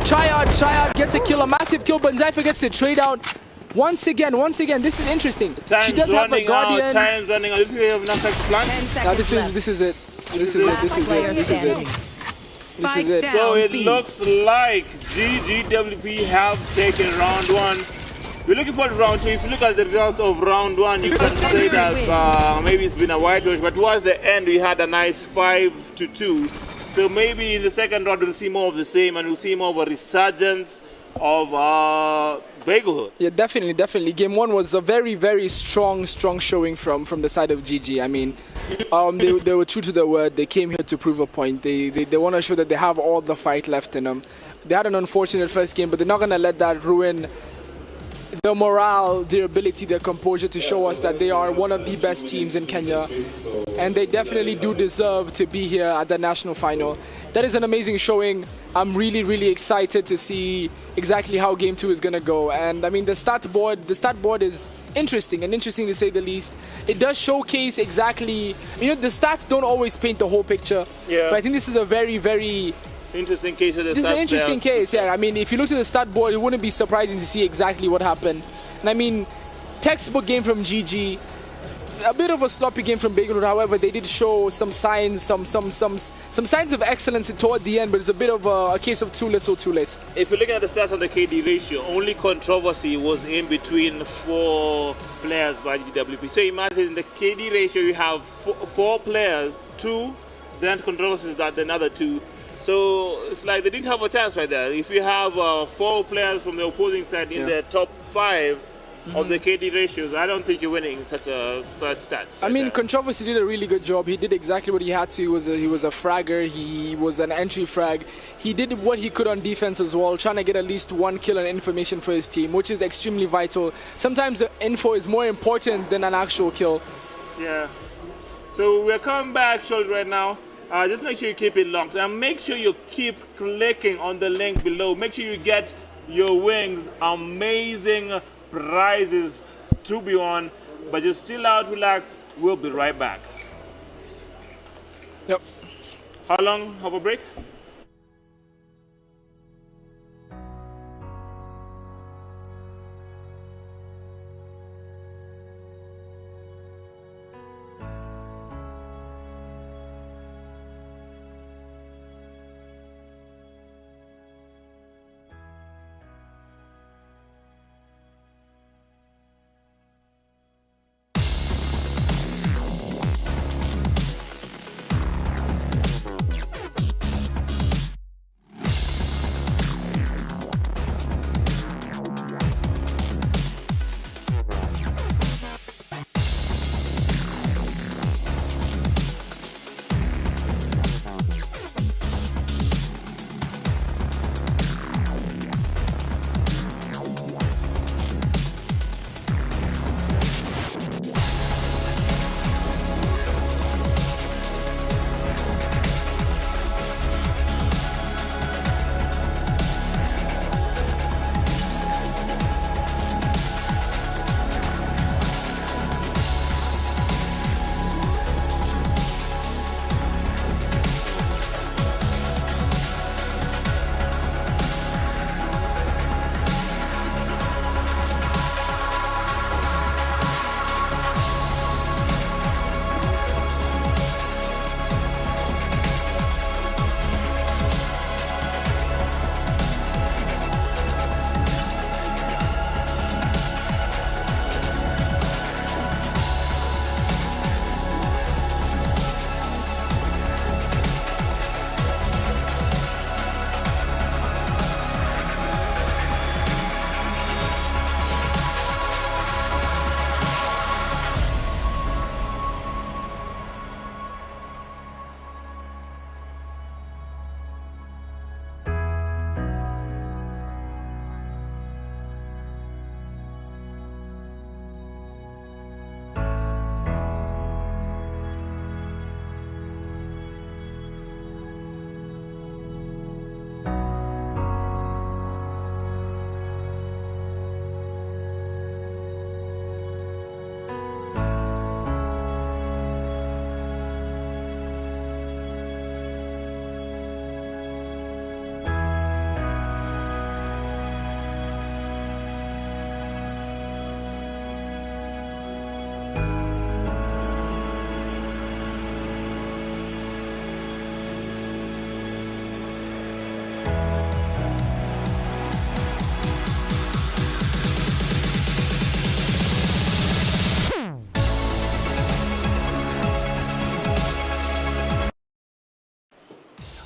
Triad gets a kill, a massive kill, but Zypher gets the trade out. Once again, this is interesting. She does have a Guardian. Time's running out. Do you have enough time to plan? Now this is it. This is it. So it looks like GGWP have taken round 1. We're looking for round 2. If you look at the results of round 1, you can say that maybe it's been a whitewash, but towards the end we had a nice 5-2. So maybe in the second round we'll see more of the same, and we'll see more of a resurgence of Bagelhood. Yeah, definitely. Game 1 was a very, very strong showing from the side of GG. I mean, they were true to their word. They came here to prove a point. They want to show that they have all the fight left in them. They had an unfortunate first game, but they're not going to let that ruin their morale, their ability, their composure to show us that they are one of the best teams in Kenya. And they definitely do deserve to be here at the national final. That is an amazing showing. I'm really excited to see exactly how game 2 is going to go. And I mean, the stat board is interesting to say the least. It does showcase exactly, the stats don't always paint the whole picture. Yeah. But I think this is a very interesting case. This is an interesting case, yeah. I mean, if you look at the stat board, it wouldn't be surprising to see exactly what happened. And I mean, textbook game from GG. A bit of a sloppy game from Bagelhood, however, they did show some signs, some signs of excellence toward the end, but it's a bit of a case of too little, too late. If you're looking at the stats on the KD ratio, only controversy was in between 4 players by GWP. So imagine in the KD ratio you have 4 players, 2, then controversy is that another 2. So it's like they didn't have a chance right there. If you have 4 players from the opposing side in the top 5 of the KD ratios, I don't think you're winning such stats. I mean, Controversy did a really good job. He did exactly what he had to. He was a fragger. He was an entry frag. He did what he could on defense as well, trying to get at least 1 kill and information for his team, which is extremely vital. Sometimes the info is more important than an actual kill. Yeah. So we're coming back short right now. Just make sure you keep it locked. And make sure you keep clicking on the link below. Make sure you get your wings. Amazing prizes to be on, but just chill out, relax. We'll be right back. Yep. How long of a break?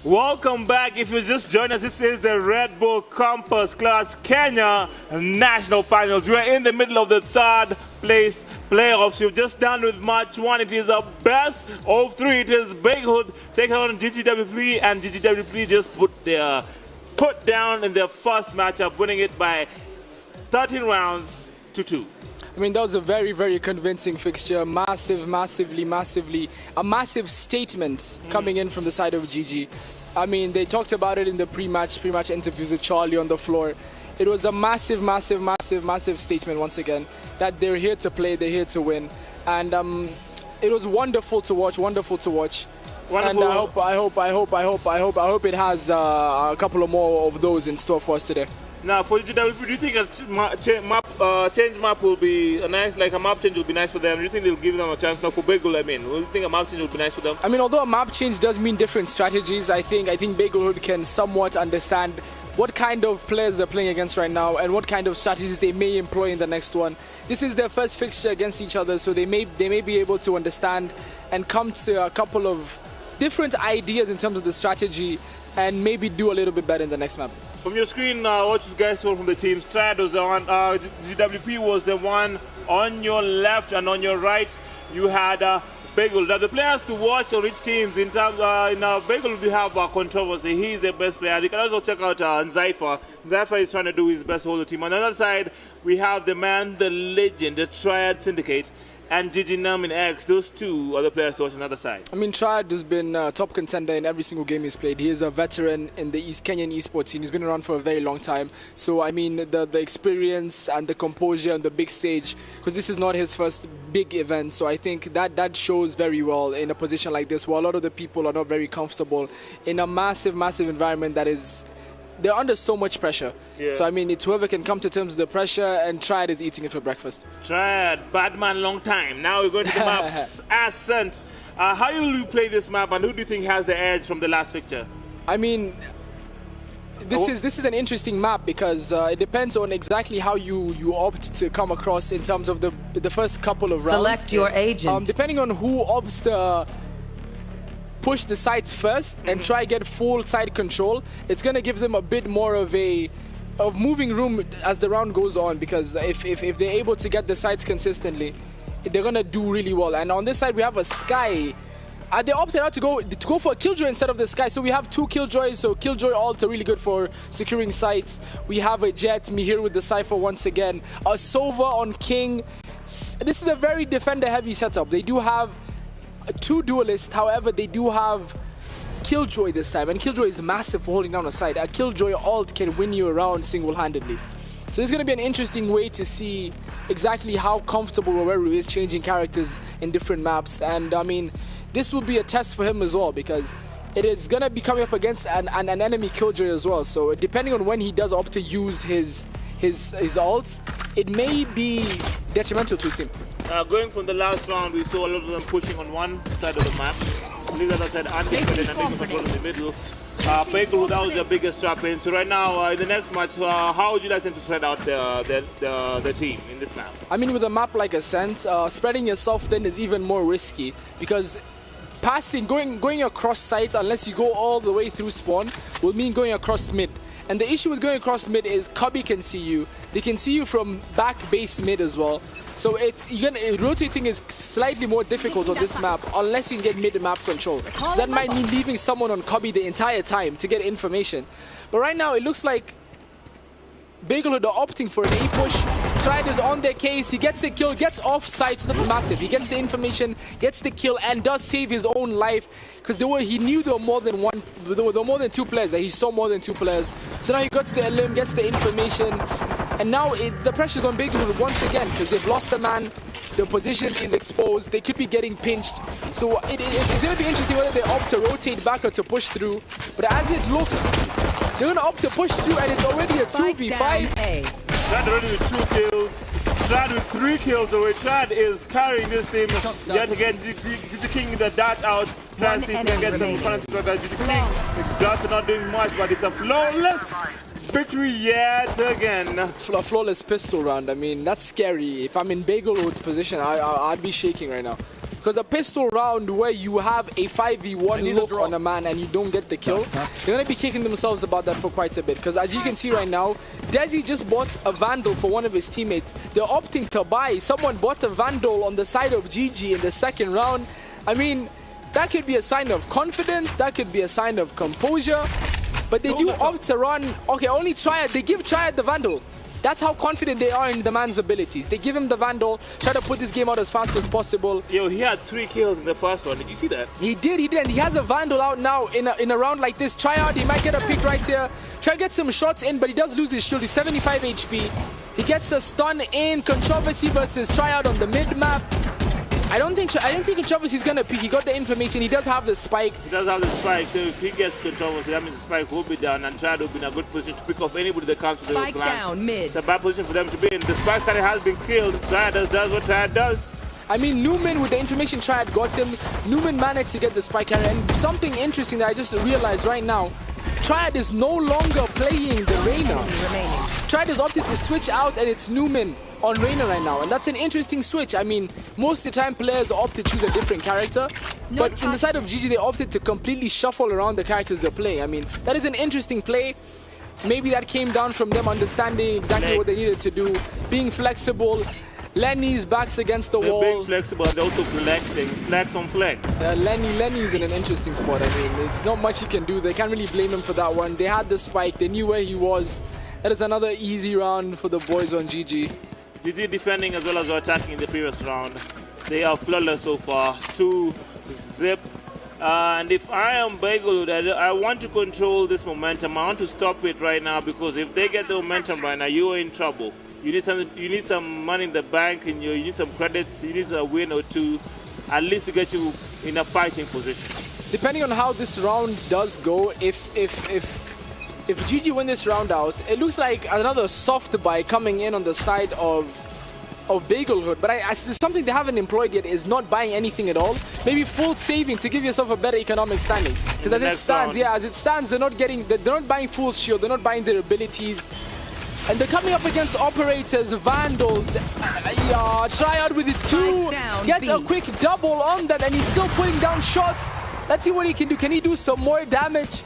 Welcome back. If you just joined us, this is the Red Bull Campus Clash Kenya National Finals. We are in the middle of the third place playoffs. You've just done with match one. It is a best of three. It is Big Hood taking on GGWP, and GGWP just put their foot down in their first matchup, winning it by 13 rounds to 2. I mean, that was a very, very convincing fixture. Massive statement coming in from the side of GG. I mean, they talked about it in the pre-match interviews with Charlie on the floor. It was a massive statement once again that they're here to play, they're here to win, and it was wonderful to watch. Wonderful. And I hope it has a couple of more of those in store for us today. Now, for GGWP, do you think a change map will be nice, like a map change will be nice for them? Do you think they'll give them a chance? Now, for Bagel, I mean, do you think a map change will be nice for them? I mean, although a map change does mean different strategies, I think Bagelhood can somewhat understand what kind of players they're playing against right now and what kind of strategies they may employ in the next one. This is their first fixture against each other, so they may be able to understand and come to a couple of different ideas in terms of the strategy and maybe do a little bit better in the next map. From your screen, what you guys saw from the teams, Strad was the one, GWP was the one on your left, and on your right you had Bagel. Now the players to watch on each teams in terms in Bagel we have controversy. He's the best player. You can also check out Nzaifa. Nzaifa is trying to do his best to hold the team. On the other side, we have the man, the legend, the Triad Syndicate, and Gigi Nam in X. Those two are the players to watch on the other side. I mean, Triad has been top contender in every single game he's played. He is a veteran in the Kenyan esports scene. He's been around for a very long time. So, I mean, the experience and the composure on the big stage, because this is not his first big event. So I think that shows very well in a position like this where a lot of the people are not very comfortable in a massive environment that is... They're under so much pressure. Yeah. So, I mean, it's whoever can come to terms with the pressure, and Triad is eating it for breakfast. Triad, bad man, long time. Now we're going to the maps. Ascent. How will you play this map, and who do you think has the edge from the last fixture? I mean, this is an interesting map because it depends on exactly how you opt to come across in terms of the first couple of rounds. Select your agent. Depending on who opts to push the sides first and try get full side control, it's going to give them a bit more of moving room as the round goes on, because if they're able to get the sides consistently, they're going to do really well. And on this side we have a Sky. They opted out to go for a Killjoy instead of the Sky, so we have two Killjoys. So Killjoy ult are really good for securing sites. We have a Jet, Mihir with the Cypher once again, a Sova on King. This is a very defender heavy setup. They do have two duelists, however they do have Killjoy this time, and Killjoy is massive for holding down a side. A Killjoy ult can win you around single-handedly. So it's going to be an interesting way to see exactly how comfortable Waweru is changing characters in different maps. And I mean, this will be a test for him as well, because it is going to be coming up against an enemy Killjoy as well. So depending on when he does opt to use his ults, it may be detrimental to his team. Going from the last round, we saw a lot of them pushing on one side of the map. Leave that aside, undefended and making control in the middle. Bagel, that was their biggest trap in. So right now, in the next match, how would you like them to spread out the team in this map? I mean, with a map like Ascent, spreading yourself then is even more risky, because going across sites, unless you go all the way through spawn, will mean going across mid. And the issue with going across mid is Cubby can see you. They can see you from back base mid as well. So rotating is slightly more difficult on this map unless you can get mid map control. So that might mean leaving someone on Cubby the entire time to get information. But right now it looks like Bagelhood are opting for an A push. Triad is on their case. He gets the kill, gets off site, so that's massive. He gets the information, gets the kill, and does save his own life, because he knew there were more than two players. He saw more than two players. So now he gets the elim, gets the information, and now the pressure is on Bagelhood once again, because they've lost a man. Their position is exposed. They could be getting pinched. So it's going to be interesting whether they opt to rotate back or to push through. But as it looks, they're going to opt to push through, and it's already a 2v5. Trad already with 2 kills. Trad with 3 kills away. Trad is carrying this team yet again. GG King the dart out. Trad sees can get some fun. GG King just not doing much, but it's a flawless victory yet again. It's a flawless pistol round. I mean, that's scary. If I'm in Bagelhood's position, I'd be shaking right now. Because a pistol round where you have a 5v1 look on a man and you don't get the kill, they're going to be kicking themselves about that for quite a bit. Because as you can see right now, Desi just bought a Vandal for one of his teammates. They're opting to buy. Someone bought a Vandal on the side of GG in the second round. I mean, that could be a sign of confidence. That could be a sign of composure. But they do opt to run. Okay, only Triad. They give Triad the Vandal. That's how confident they are in the man's abilities. They give him the Vandal, try to put this game out as fast as possible. Yo, he had 3 kills in the first one. Did you see that? He did. And he has a Vandal out now in a round like this. Triad, he might get a pick right here. Try to get some shots in, but he does lose his shield. He's 75 HP. He gets a stun in. Controversy versus Triad on the mid-map. I don't think Controversy is going to pick. He got the information. He does have the spike. He does have the spike, so if he gets Controversy, that means the spike will be down and Triad will be in a good position to pick off anybody that comes to the Spike glance. down mid. It's a bad position for them to be in. The spike that has been killed. Triad does what Triad does. I mean, Newman, with the information Triad got him, Newman managed to get the spike carry. And something interesting that I just realized right now, Triad is no longer playing the Reyna. Triad has opted to switch out and it's Newman on Reyna right now. And that's an interesting switch. I mean, most of the time players opt to choose a different character. But in the side of GG, they opted to completely shuffle around the characters they play. I mean, that is an interesting play. Maybe that came down from them understanding exactly what they needed to do, being flexible. Lenny's backs against the wall. They're being flexible and also flexing. Flex on flex. Lenny's in an interesting spot. I mean, it's not much he can do. They can't really blame him for that one. They had the spike. They knew where he was. That is another easy round for the boys on GG. GG defending as well as attacking in the previous round. They are flawless so far. 2-0. And if I am Bagel, I want to control this momentum. I want to stop it right now because if they get the momentum right now, you are in trouble. You need some money in the bank, and you need some credits. You need a win or two, at least to get you in a fighting position. Depending on how this round does go, if GG win this round out, it looks like another soft buy coming in on the side of Bagelhood. But there's something they haven't employed yet is not buying anything at all. Maybe full saving to give yourself a better economic standing. Because as it stands, they're not buying full shield. They're not buying their abilities. And they're coming up against operators, Vandals. Triad with it too. Gets a quick double on that, and he's still putting down shots. Let's see what he can do. Can he do some more damage?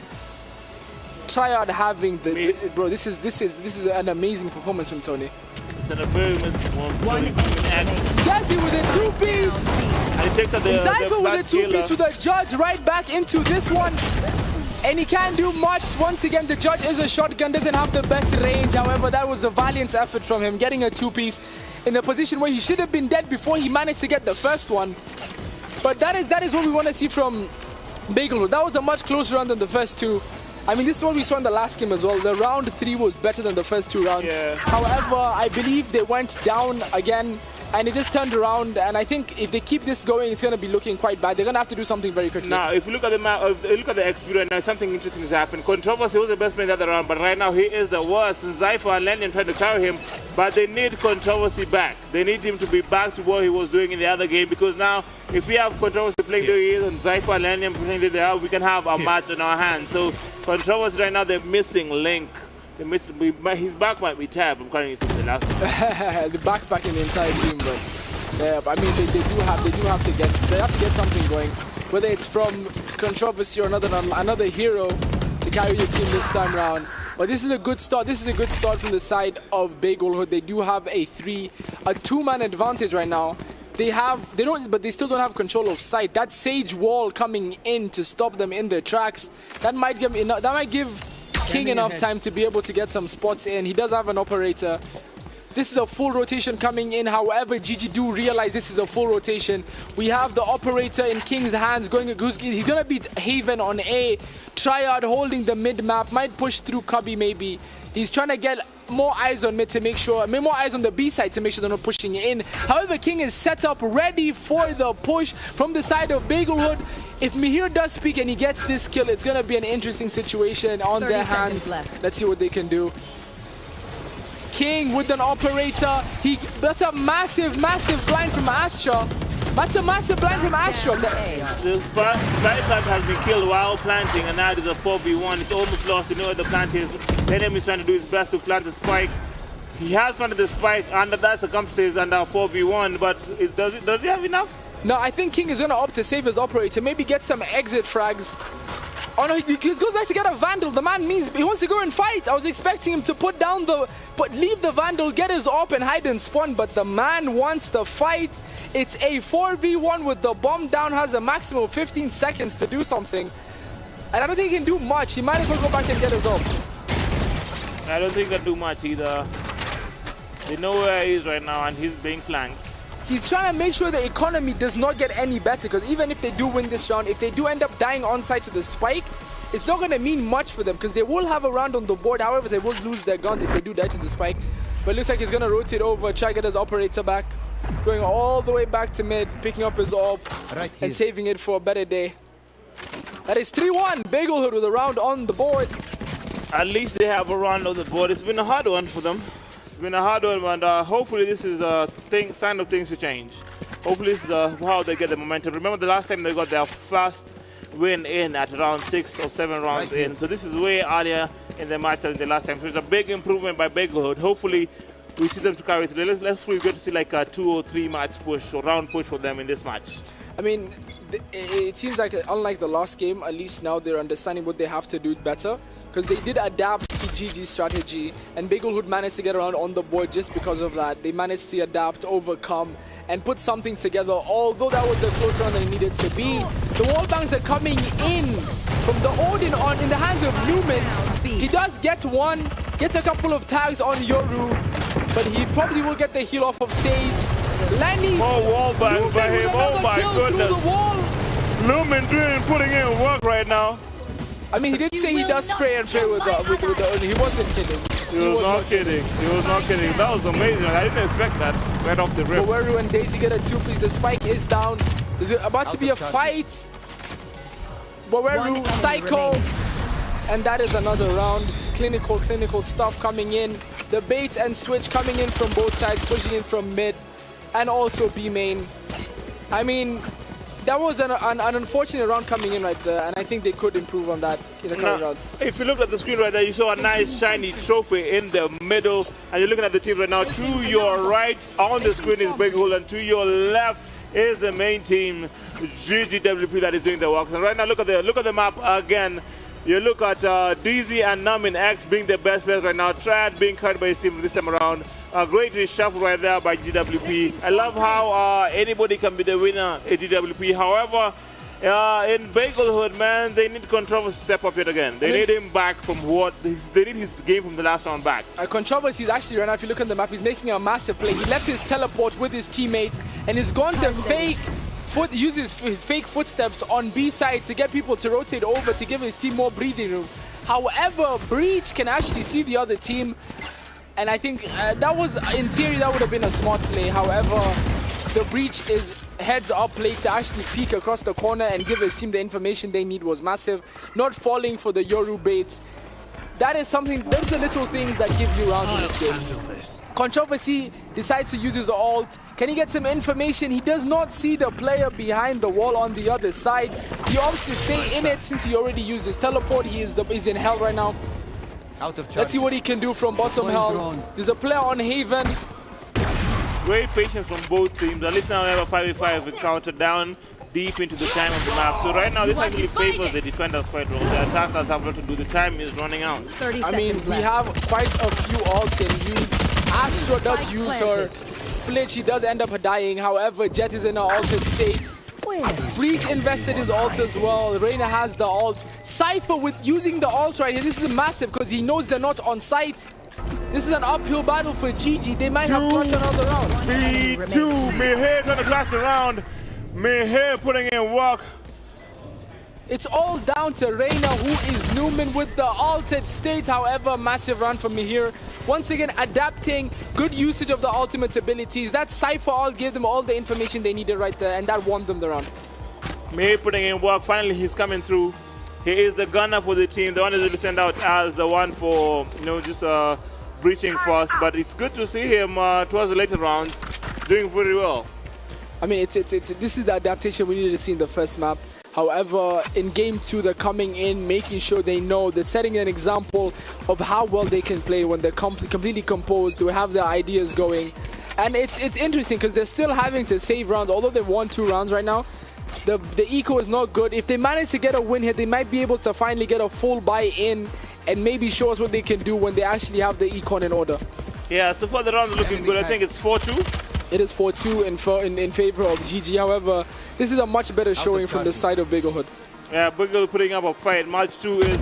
Triad having the bro. This is an amazing performance from Tony. It's an improvement. Desi with a 2-piece. And he takes out the Zypher with a 2-piece with a judge right back into this one. And he can't do much. Once again, the judge is a shotgun, doesn't have the best range. However, that was a valiant effort from him, getting a 2-piece in a position where he should have been dead before he managed to get the first one. But that is what we want to see from Bagelhood. That was a much closer round than the first two. I mean, this is what we saw in the last game as well. The round 3 was better than the first 2 rounds. Yeah. However, I believe they went down again. And it just turned around, and I think if they keep this going, it's going to be looking quite bad. They're going to have to do something very quickly. Now, if you look at the map, if you look at the XP right now, something interesting has happened. Controversy was the best player in the other round, but right now he is the worst. And Zypher and Lennon trying to carry him, but they need Controversy back. They need him to be back to what he was doing in the other game, because now, if we have Controversy playing the way he is, and Zypher and Lennon playing the way they are, we can have a match on our hands. So, Controversy right now, they're missing Link. His back might be tired from carrying him in the last one. The back in the entire team, but yeah, I mean they have to get something going, whether it's from Controversy or another hero to carry the team this time round. But this is a good start. This is a good start from the side of Bagelhood. They do have a 2-man advantage right now. But they still don't have control of sight. That Sage wall coming in to stop them in their tracks. That might give King enough time to be able to get some spots in. He does have an operator. This is a full rotation coming in. However, GG do realize this is a full rotation. We have the operator in King's hands going. He's gonna beat Haven on A. Triad holding the mid map. Might push through Cubby maybe. He's trying to get more eyes on mid to make sure, more eyes on the B side to make sure they're not pushing in. However, King is set up ready for the push from the side of Bagelhood. If Mihir does speak and he gets this kill, it's gonna be an interesting situation on their hands. Let's see what they can do. King with an operator. That's a massive blind from Astra. That's a massive blind from Astra. The plant has been killed while planting, and now it is a 4v1. It's almost lost. You know where the plant is. The enemy is trying to do his best to plant the spike. He has planted the spike under that circumstances under 4v1, but does he have enough? No, I think King is going to opt to save his operator, maybe get some exit frags. Oh no, he goes back to get a Vandal. The man means he wants to go and fight. I was expecting him to leave the Vandal, get his op and hide and spawn, but the man wants to fight. It's a 4v1 with the bomb down, has a maximum of 15 seconds to do something. And I don't think he can do much. He might as well go back and get his op. I don't think they'll do much either. They know where he is right now and he's being flanked. He's trying to make sure the economy does not get any better, because even if they do win this round, if they do end up dying on site to the spike, it's not going to mean much for them, because they will have a round on the board. However, they will lose their guns if they do die to the spike. But it looks like he's going to rotate over, try to get his operator back, going all the way back to mid, picking up his op and saving it for a better day. That is 3-1. Bagelhood with a round on the board. At least they have a round on the board. It's been a hard one for them. It's been a hard one, and hopefully this is a sign of things to change. Hopefully this is how they get the momentum. Remember the last time they got their first win in at around 6 or 7 rounds in. So this is way earlier in the match than the last time. So it's a big improvement by Bagelhood. Hopefully we see them to carry it. Let's get to see like a 2 or 3 match push or round push for them in this match. I mean, it seems like unlike the last game, at least now they're understanding what they have to do better, because they did adapt to GG's strategy, and Bagelhood managed to get around on the board just because of that. They managed to adapt, overcome, and put something together, although that was a closer round than it needed to be. The wall bangs are coming in from the Odin in the hands of Newman. He does get one, gets a couple of tags on Yoru, but he probably will get the heal off of Sage. Lenny, more wall bangs by him. Oh my goodness. Lumen putting in work right now. I mean, he did say he does spray and pray with the Odin. He wasn't kidding. He was not kidding. He was not kidding. That was amazing. I didn't expect that right off the rip. Boweru and Daisy get a 2-piece. The spike is down. There's about to be a fight. Boweru, Psycho. And that is another round. Clinical stuff coming in. The bait and switch coming in from both sides, pushing in from mid and also B main. I mean, that was an unfortunate round coming in right there, and I think they could improve on that in the coming rounds. If you look at the screen right there, you saw a nice shiny trophy in the middle, and you're looking at the team right now. To your right on the screen is Bagelhood, and to your left is the main team, GGWP, that is doing the work. And right now, look at the map again. You look at DZ and Namin X being the best players right now. Trad being carried by his team this time around. A great reshuffle right there by GWP. I love how anybody can be the winner at GWP. However, in Bagelhood, man, they need Controversy to step up yet again. They need him back from they need his game from the last round back. Controversy is actually right now, if you look at the map, he's making a massive play. He left his teleport with his teammate and is going to use his fake footsteps on B side to get people to rotate over to give his team more breathing room. However, Breach can actually see the other team, and I think that was, in theory, that would have been a smart play. However, the Breach is heads up play to actually peek across the corner and give his team the information they need was massive. Not falling for the Yoru bait. That is something, those are the little things that give you rounds in this game. Controversy decides to use his ult. Can he get some information? He does not see the player behind the wall on the other side. He opts to stay in it since he already used his teleport. He's in hell right now. Let's see what he can do from bottom hell. There's a player on Haven. Great patience from both teams. At least now we have a 5v5 encounter down deep into the time of the map. So right now this actually favors the defenders quite well. The attackers have a lot to do. The time is running out. I mean, we have quite a few ults in use. Astro does use her split. She does end up dying. However, Jet is in an altered state. Breach invested his ult as well. Reyna has the ult. Cypher with using the ult right here. This is massive because he knows they're not on site. This is an uphill battle for GG. They might have clutched another round. B2. Mihir trying to clutch the round. Mihir putting in work. It's all down to Reyna, who is Newman with the altered state. However, massive run from Mihir. Once again, adapting, good usage of the ultimate abilities. That Cypher ult gave them all the information they needed right there, and that won them the round. Mihir putting in work. Finally, he's coming through. He is the gunner for the team. The one is really sent out as the one for, just breaching first. But it's good to see him towards the later rounds doing very well. I mean, this is the adaptation we needed to see in the first map. However, in game 2, they're coming in, making sure they know, they're setting an example of how well they can play when they're completely composed, they have their ideas going. And it's interesting because they're still having to save rounds, although they've won 2 rounds right now. The eco is not good. If they manage to get a win here, they might be able to finally get a full buy-in and maybe show us what they can do when they actually have the econ in order. Yeah, so far the round is looking good. I think it's 4-2. It is 4-2 in favor of GG. However, this is a much better showing from the side of Bigglehood. Yeah, Bigglehood putting up a fight. Match 2 is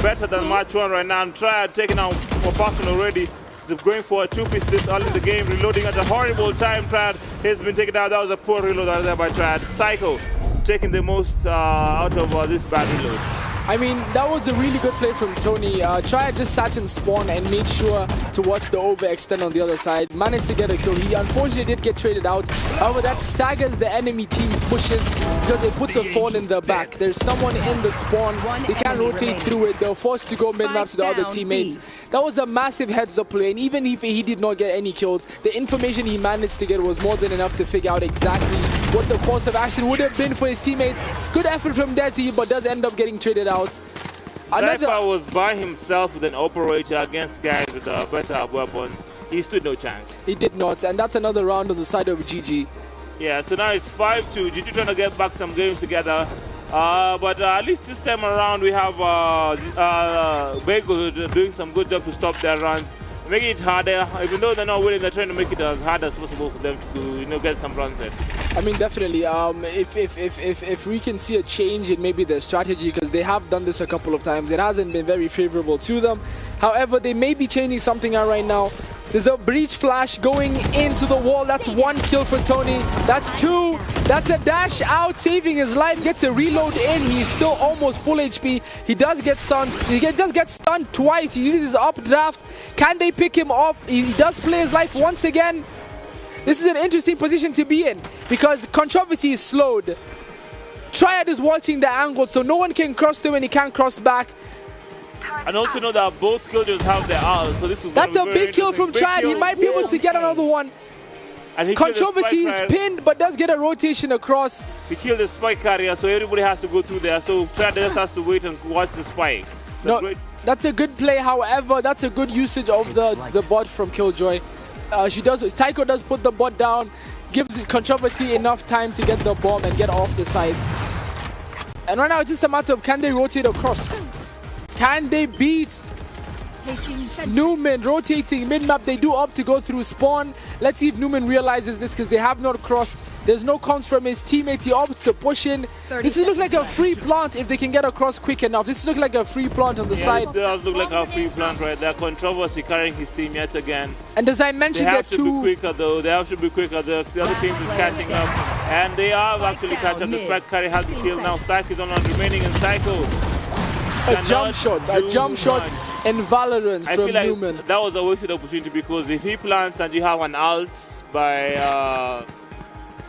better than match 1 right now. And Triad taking out Boston already. They're going for a 2-piece this early in the game, reloading at a horrible time. Triad has been taken out. That was a poor reload out there by Triad. Psycho taking the most out of this bad reload. I mean, that was a really good play from Tony. Triad just sat in spawn and made sure to watch the overextend on the other side. Managed to get a kill. He unfortunately did get traded out. However, that staggers the enemy team's pushes because it puts a thorn in their back. There's someone in the spawn. They can't rotate through it. They're forced to go mid-map to the other teammates. That was a massive heads-up play. And even if he did not get any kills, the information he managed to get was more than enough to figure out exactly what the course of action would have been for his teammates. Good effort from Desi, but does end up getting traded out. Sniper was by himself with an operator against guys with better weapons. He stood no chance. He did not, and that's another round on the side of GG. Yeah, so now it's 5-2. GG trying to get back some games together. But at least this time around we have Bagel doing some good job to stop their runs, making it harder. Even though they're not winning, they're trying to make it as hard as possible for them to get some runs in. I mean, definitely. If we can see a change in maybe their strategy, because they have done this a couple of times, it hasn't been very favorable to them. However, they may be changing something out right now. There's a breach flash going into the wall. That's 1 kill for Tony. That's 2. That's a dash out, saving his life. Gets a reload in. He's still almost full HP. He does get stunned. He does get stunned twice. He uses his updraft. Can they pick him up? He does play his life once again. This is an interesting position to be in because Controversy is slowed. Triad is watching the angle, so no one can cross through and he can't cross back. And also know that both killers have their ult, so this is That's a big kill from Triad. He might be able to get another one. And Controversy is pinned, but does get a rotation across. He killed the spike carrier, so everybody has to go through there. So Triad just has to wait and watch the spike. That's a good play. However, that's a good usage of the bot from Killjoy. Tycho does put the bot down, gives Controversy enough time to get the bomb and get off the sides. And right now it's just a matter of can they rotate across? Can they beat Newman rotating mid-map? They do opt to go through spawn. Let's see if Newman realizes this because they have not crossed. There's no comms from his teammates. He opts to push in. This looks like a free plant if they can get across quick enough. This looks like a free plant on the side. This does look like a free plant right there. Controversy carrying his team yet again. And as I mentioned, they have to be quicker though. They have to be quicker. The other team is catching up. And they are actually catching up. The spike carry has the kill now. Psycho is only remaining in Psycho. A jump shot in Valorant from feel like Newman. That was a wasted opportunity because if he plants and you have an ult by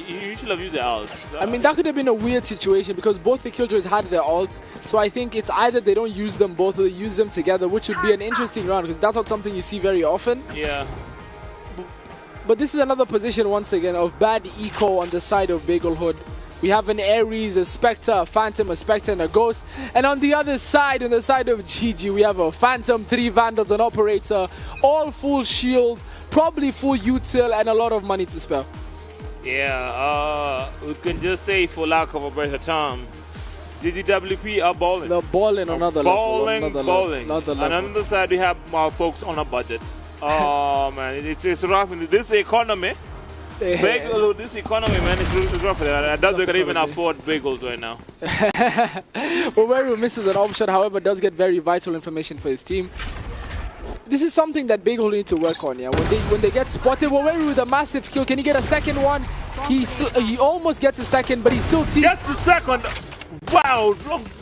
you should have used the ult. I mean, that could have been a weird situation because both the Killjoys had their ults. So I think it's either they don't use them both or they use them together, which would be an interesting round because that's not something you see very often. Yeah. But this is another position once again of bad eco on the side of Bagelhood. We have an Ares, a Spectre, a Phantom, a Spectre, and a Ghost. And on the other side, on the side of GG, we have a Phantom, 3 Vandals, an Operator, all full shield, probably full util, and a lot of money to spare. Yeah, we can just say, for lack of a better term, GGWP are balling. They're balling on another level. Balling. And on the other side, we have folks on a budget. Oh, man, it's rough in this economy. This economy, man, is rough. I don't think they can even afford bagels right now. Waweru misses an option, however, does get very vital information for his team. This is something that Bagel need to work on, yeah. When they get spotted, Waweru with a massive kill. Can he get a second one? He almost gets a second, but he still sees. Gets the second. Wow,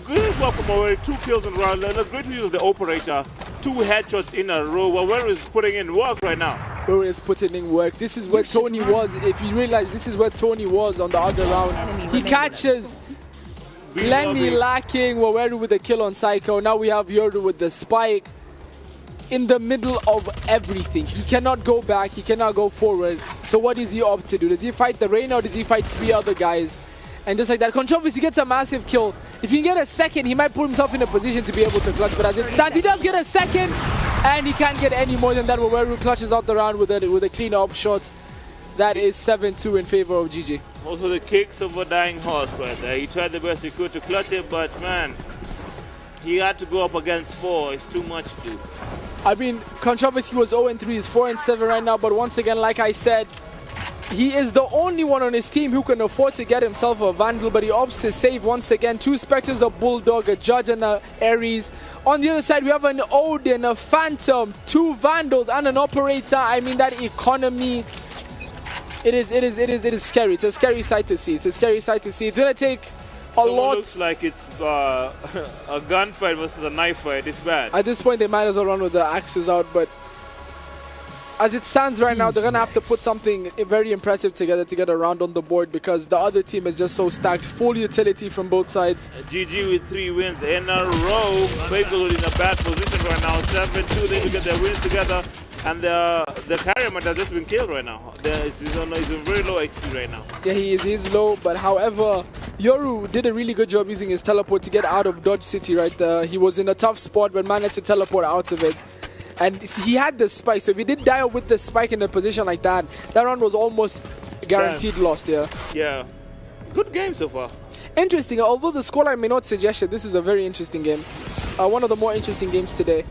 great work from Waweru. 2 kills in a row. Great use of the operator. 2 headshots in a row. Waweru is putting in work right now. Waweru is putting in work. This is where Tony was. If you realize, this is where Tony was on the other round. He catches Lenny lacking. Waweru with a kill on Psycho. Now we have Yoru with the spike. In the middle of everything. He cannot go back, he cannot go forward. So what does he opt to do? Does he fight the Reina or does he fight 3 other guys? And just like that, Controversy gets a massive kill. If he can get a second, he might put himself in a position to be able to clutch. But as it stands, he does get a second. And he can't get any more than that. Waweru clutches out the round with a clean up shot. That is 7-2 in favor of GG. Also the kicks of a dying horse right there. He tried the best he could to clutch it, but man, he had to go up against 4. It's too much to do. I mean, Controversy was 0-3, he's 4-7 right now, but once again, like I said, he is the only one on his team who can afford to get himself a Vandal, but he opts to save once again. 2 Spectres, a Bulldog, a Judge, and a Ares. On the other side, we have an Odin, a Phantom, 2 Vandals, and an Operator. I mean, that economy, it is scary. It's a scary sight to see. It's a scary sight to see. It's going to take a lot. Looks like it's a gunfight versus a knife fight. It's bad. At this point, they might as well run with the axes out, but as it stands right now, they're going to have to put something very impressive together to get a round on the board because the other team is just so stacked. Full utility from both sides. GG with 3 wins in a row. Bagel in a bad position right now. 7-2, they need to get their wins together. And the carrier has just been killed right now. He's on very low XP right now. Yeah, he is low, but however, Yoru did a really good job using his teleport to get out of Dodge City right there. He was in a tough spot, but managed to teleport out of it. And he had the spike, so if he did die with the spike in a position like that, that round was almost guaranteed lost, yeah. Yeah. Good game so far. Interesting, although the scoreline may not suggest it, this is a very interesting game. One of the more interesting games today.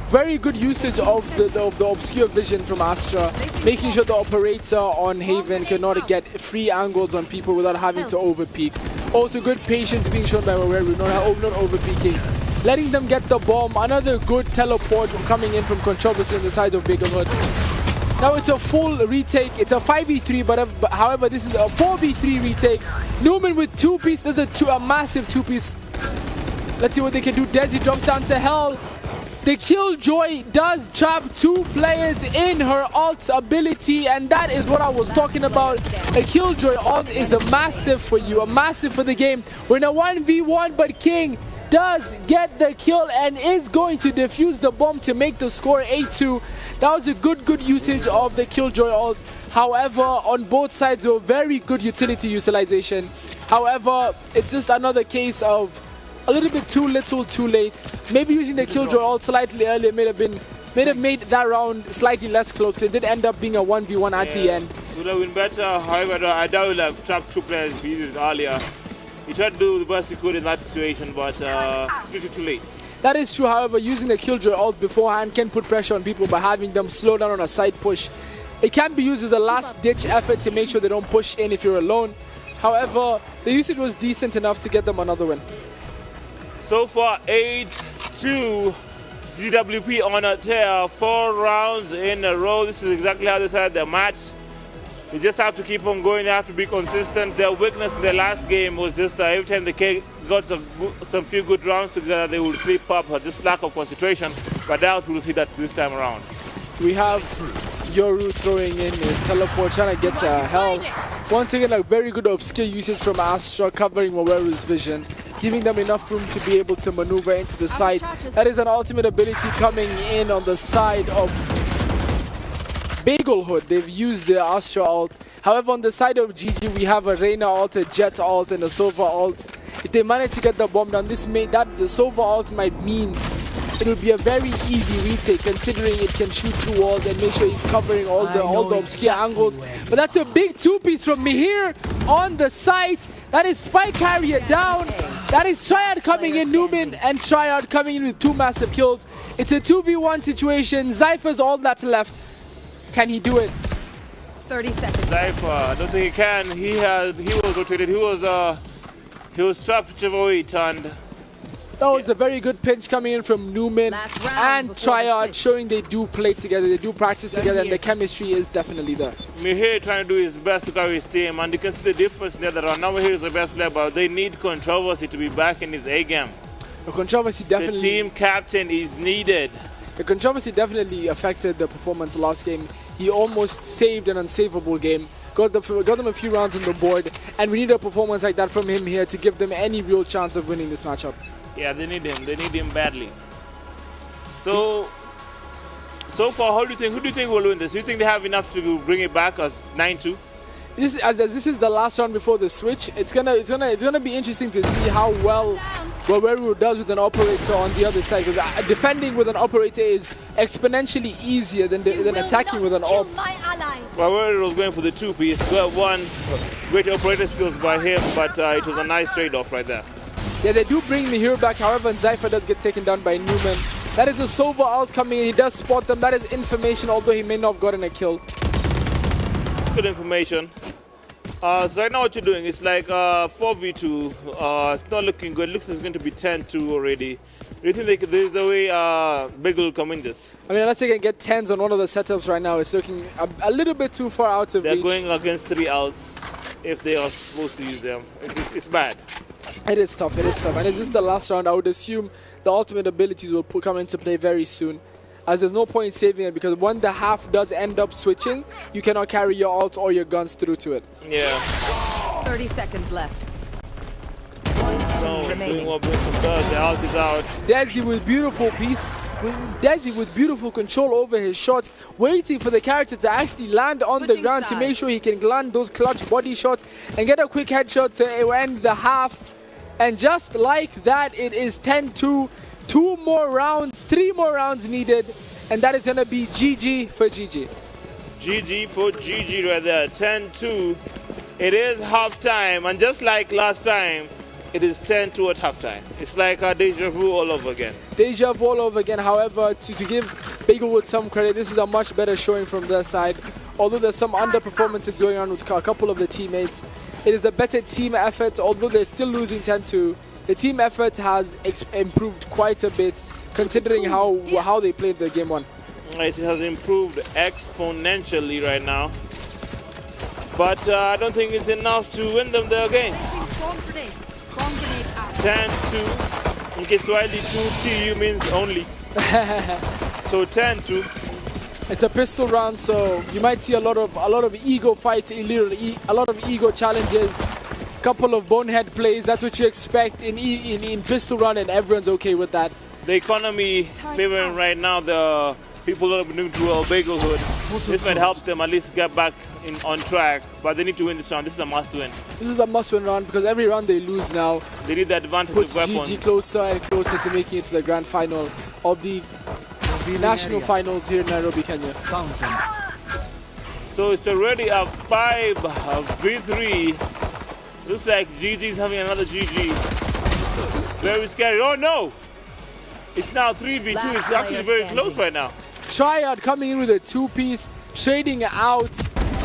Very good usage of the obscure vision from Astra, making sure the operator on Haven cannot get free angles on people without having to overpeak. Also good patience being shown by Waweru, not overpeaking. Letting them get the bomb. Another good teleport coming in from Controversy on the side of Bagel. Now it's a full retake. It's a 5v3, but however, this is a 4v3 retake. Newman with 2-piece. There's a massive 2-piece. Let's see what they can do. Desi drops down to hell. The Killjoy does trap 2 players in her ult ability, and that is what I was talking about. A Killjoy ult is a massive for you, a massive for the game. We're in a 1v1, but King does get the kill and is going to defuse the bomb to make the score 8-2. That was a good usage of the Killjoy ult. However, on both sides, there were very good utility utilization. However, it's just another case of a little bit too little, too late. Maybe using the Killjoy ult slightly earlier may have made that round slightly less close. It did end up being a 1v1 at the end. Would have been better. However, I doubt he'll have trapped 2 players if he used it earlier. He tried to do the best he could in that situation, but it's little too late. That is true. However, using the Killjoy ult beforehand can put pressure on people by having them slow down on a side push. It can be used as a last-ditch effort to make sure they don't push in if you're alone. However, the usage was decent enough to get them another win. So far, 8-2. GWP on a tear. 4 rounds in a row. This is exactly how they started their match. They just have to keep on going. They have to be consistent. Their weakness in their last game was just every time they got some few good rounds together, they would slip up. Just lack of concentration. But I doubt we'll see that this time around. We have Yoru throwing in his teleport, trying to get to hell. Once again, a very good obscure usage from Astra, covering Waweru's vision, giving them enough room to be able to maneuver into the side. That is an ultimate ability coming in on the side of Bagel Hood. They've used the Astra ult. However, on the side of GG, we have a Reyna ult, a Jet ult, and a Sova ult. If they manage to get the bomb down, the Sova ult might mean it would be a very easy retake, considering it can shoot through walls and make sure he's covering all the obscure angles. But that's a big 2-piece from Mihir on the site. That is Spike Carrier down. That is Triad coming in, Newman and Triad coming in with 2 massive kills. It's a 2v1 situation. Zypher's all that's left. Can he do it? 30 seconds. Zypher, I don't think he can. He was rotated. He was trapped whichever way he turned. That was a very good pinch coming in from Newman and Triad, showing they do play together, they do practice together, and the chemistry is definitely there. Mihir trying to do his best to carry his team, and you can see the difference in the other round. Now Mihir is the best player, but they need Controversy to be back in his A game. The Controversy definitely... The team captain is needed. The Controversy definitely affected the performance last game. He almost saved an unsavable game. Got them a few rounds on the board, and we need a performance like that from him here to give them any real chance of winning this matchup. Yeah, they need him. They need him badly. So far, who do you think will win this? Do you think they have enough to bring it back as 9-2? As this is the last round before the switch, it's gonna be interesting to see how well Waweru does with an operator on the other side. Because defending with an operator is exponentially easier than attacking with an op. Waweru was going for the two-piece. Well, one great operator skills by him, but it was a nice trade-off right there. Yeah, they do bring the hero back. However, Zypher does get taken down by Newman. That is a Sova ult coming in. He does spot them. That is information, although he may not have gotten a kill. Good information. So right now what you're doing is like 4v2. It's not looking good. Looks like it's going to be 10-2 already. Do you think there's a way Big will come in this? I mean, unless they can get 10s on one of the setups right now, it's looking a little bit too far out of reach. They're going against 3 outs if they are supposed to use them. It's bad. It is tough, it is tough. And is this the last round? I would assume the ultimate abilities will come into play very soon. As there's no point in saving it, because when the half does end up switching, you cannot carry your ult or your guns through to it. Yeah. 30 seconds left. So, doing what Brimstone does, the ult is out. Desi with beautiful piece. Desi with beautiful control over his shots, waiting for the character to actually land on the ground to make sure he can land those clutch body shots and get a quick headshot to end the half. And just like that, it is 10-2. 2 more rounds, 3 more rounds needed, and that is going to be GG for GG. GG for GG right there, 10-2. It is halftime, and just like last time, it is 10-2 at halftime. It's like a deja vu all over again. Deja vu all over again. However, to give Bagelwood some credit, this is a much better showing from their side. Although there's some underperformances going on with a couple of the teammates, it is a better team effort, although they're still losing 10-2. The team effort has improved quite a bit, considering how they played the game 1. It has improved exponentially right now. But I don't think it's enough to win them the game. 10-2. In Kiswahili, 2-TU means only. So 10-2. It's a pistol round, so you might see a lot of ego fights, a lot of ego challenges. Couple of bonehead plays. That's what you expect in pistol round, and everyone's okay with that. The economy favoring right now the people that have been doing to Bagelhood. This might help them at least get back on track, but they need to win this round. This is a must-win. This is a must-win round because every round they lose now they need the advantage puts of weapons. GG closer and closer to making it to the grand final of the national finals here in Nairobi, Kenya. So it's already a 5v3. Looks like GG's having another GG. Very scary. Oh no! It's now 3v2. It's actually very close right now. Triad coming in with a 2-piece, shading out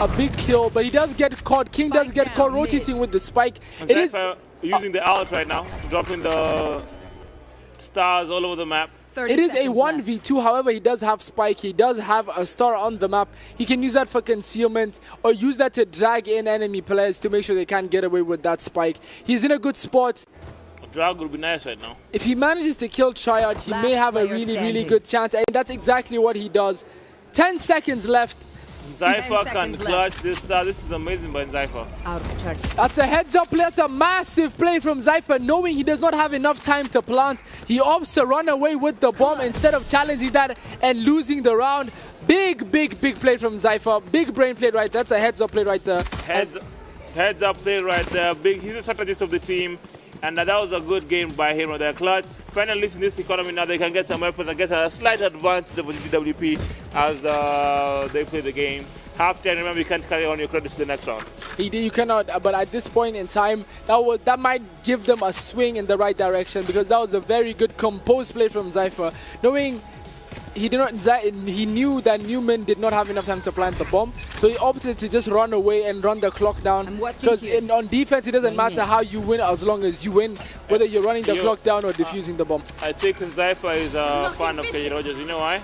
a big kill, but he does get caught. King does get caught rotating with the spike. It is using the ult right now, dropping the stars all over the map. It is a 1v2, however, he does have spike, he does have a star on the map. He can use that for concealment or use that to drag in enemy players to make sure they can't get away with that spike. He's in a good spot. A drag would be nice right now. If he manages to kill Triad, he may have a really good chance, and that's exactly what he does. 10 seconds left. Zypher can clutch this. This is amazing by Zypher. That's a heads-up play. That's a massive play from Zypher, knowing he does not have enough time to plant. He opts to run away with the bomb instead of challenging that and losing the round. Big play from Zypher. Big brain play right there. That's a heads-up play right there. Heads-up play right there. He's the strategist of the team. And that was a good game by him on their clutch. Finally, in this economy now, they can get some weapons and get a slight advantage over GWP as they play the game. Half-time, remember, you can't carry on your credits to the next round. You cannot, but at this point in time, that might give them a swing in the right direction, because that was a very good composed play from Zypher. Knowing he knew that Newman did not have enough time to plant the bomb, so he opted to just run away and run the clock down. Because on defense, it doesn't matter how you win as long as you win, whether you're running the clock down or defusing the bomb. I think Zypher is a fan of Kenny Rogers. You know why?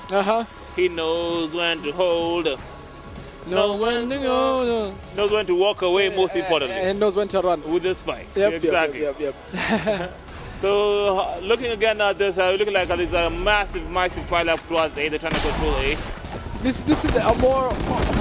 He knows when to hold. Knows when to go. Knows when to walk away, most importantly. And knows when to run. With the spike. Yep, exactly. Yep. So looking again at this, looking like there's a massive pile up towards A. They're trying to control A. This is a more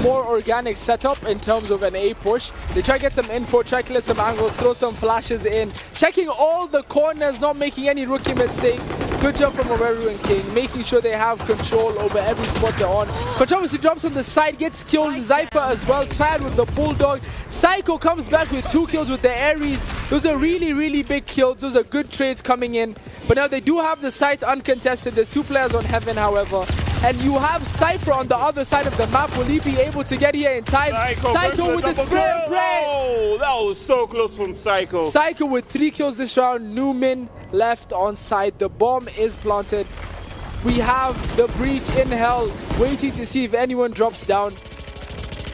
more organic setup in terms of an A push. They try to get some info, try to clear some angles, throw some flashes in, checking all the corners, not making any rookie mistakes. Good job from Oreru and King, making sure they have control over every spot they're on. Controversy drops on the side, gets killed. Zypher as well, tried with the Bulldog. Psycho comes back with 2 kills with the Ares. Those are really, really big kills. Those are good trades coming in. But now they do have the site uncontested. There's 2 players on Heaven, however. And you have Cypher on the other side of the map. Will he be able to get here in time? Psycho with the spray and pray. Oh, that was so close from Psycho. Psycho with 3 kills this round. Newman left on side. The bomb is planted. We have the breach in hell, waiting to see if anyone drops down.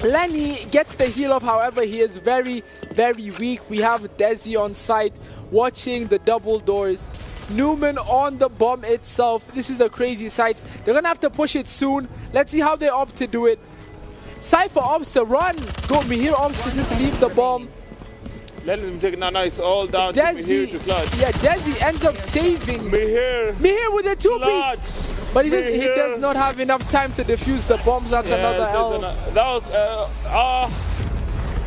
Lenny gets the heal off, however, he is very, very weak. We have Desi on site, watching the double doors. Newman on the bomb itself. This is a crazy sight. They're gonna have to push it soon. Let's see how they opt to do it. Cypher opts to run. Go, Mihir opts to just leave the bomb. Let him take it now. Now it's all down Desi, to Mihir to clutch. yeah, Desi ends up saving Mihir with a 2-piece. But he does not have enough time to defuse the bombs. That's another L. That was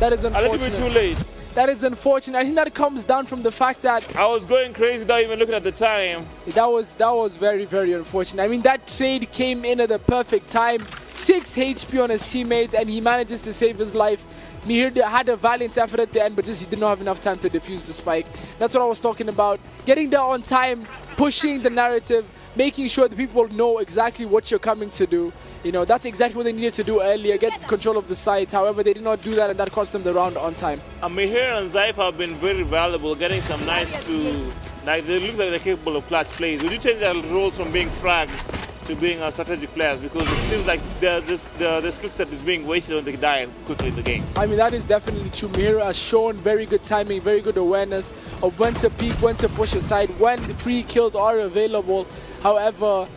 That is a little unfortunate. bit too late. That is unfortunate. I think that comes down from the fact that I was going crazy without even looking at the time. that was very, very unfortunate. I mean, that trade came in at the perfect time. 6 HP on his teammates, and he manages to save his life. Mihir had a valiant effort at the end, but just he did not have enough time to defuse the spike. That's what I was talking about. Getting there on time, pushing the narrative, making sure that people know exactly what you're coming to do. You know, that's exactly what they needed to do earlier, get control of the site. However, they did not do that, and that cost them the round on time. Mihir and Zypher have been very valuable, getting some nice to... Like, they look like they're capable of clutch plays. Would you change their roles from being frags to being strategic players? Because it seems like the skill set is being wasted when they die quickly in the game. I mean, that is definitely true. Mihir has shown very good timing, very good awareness of when to peek, when to push aside, when free kills are available. However,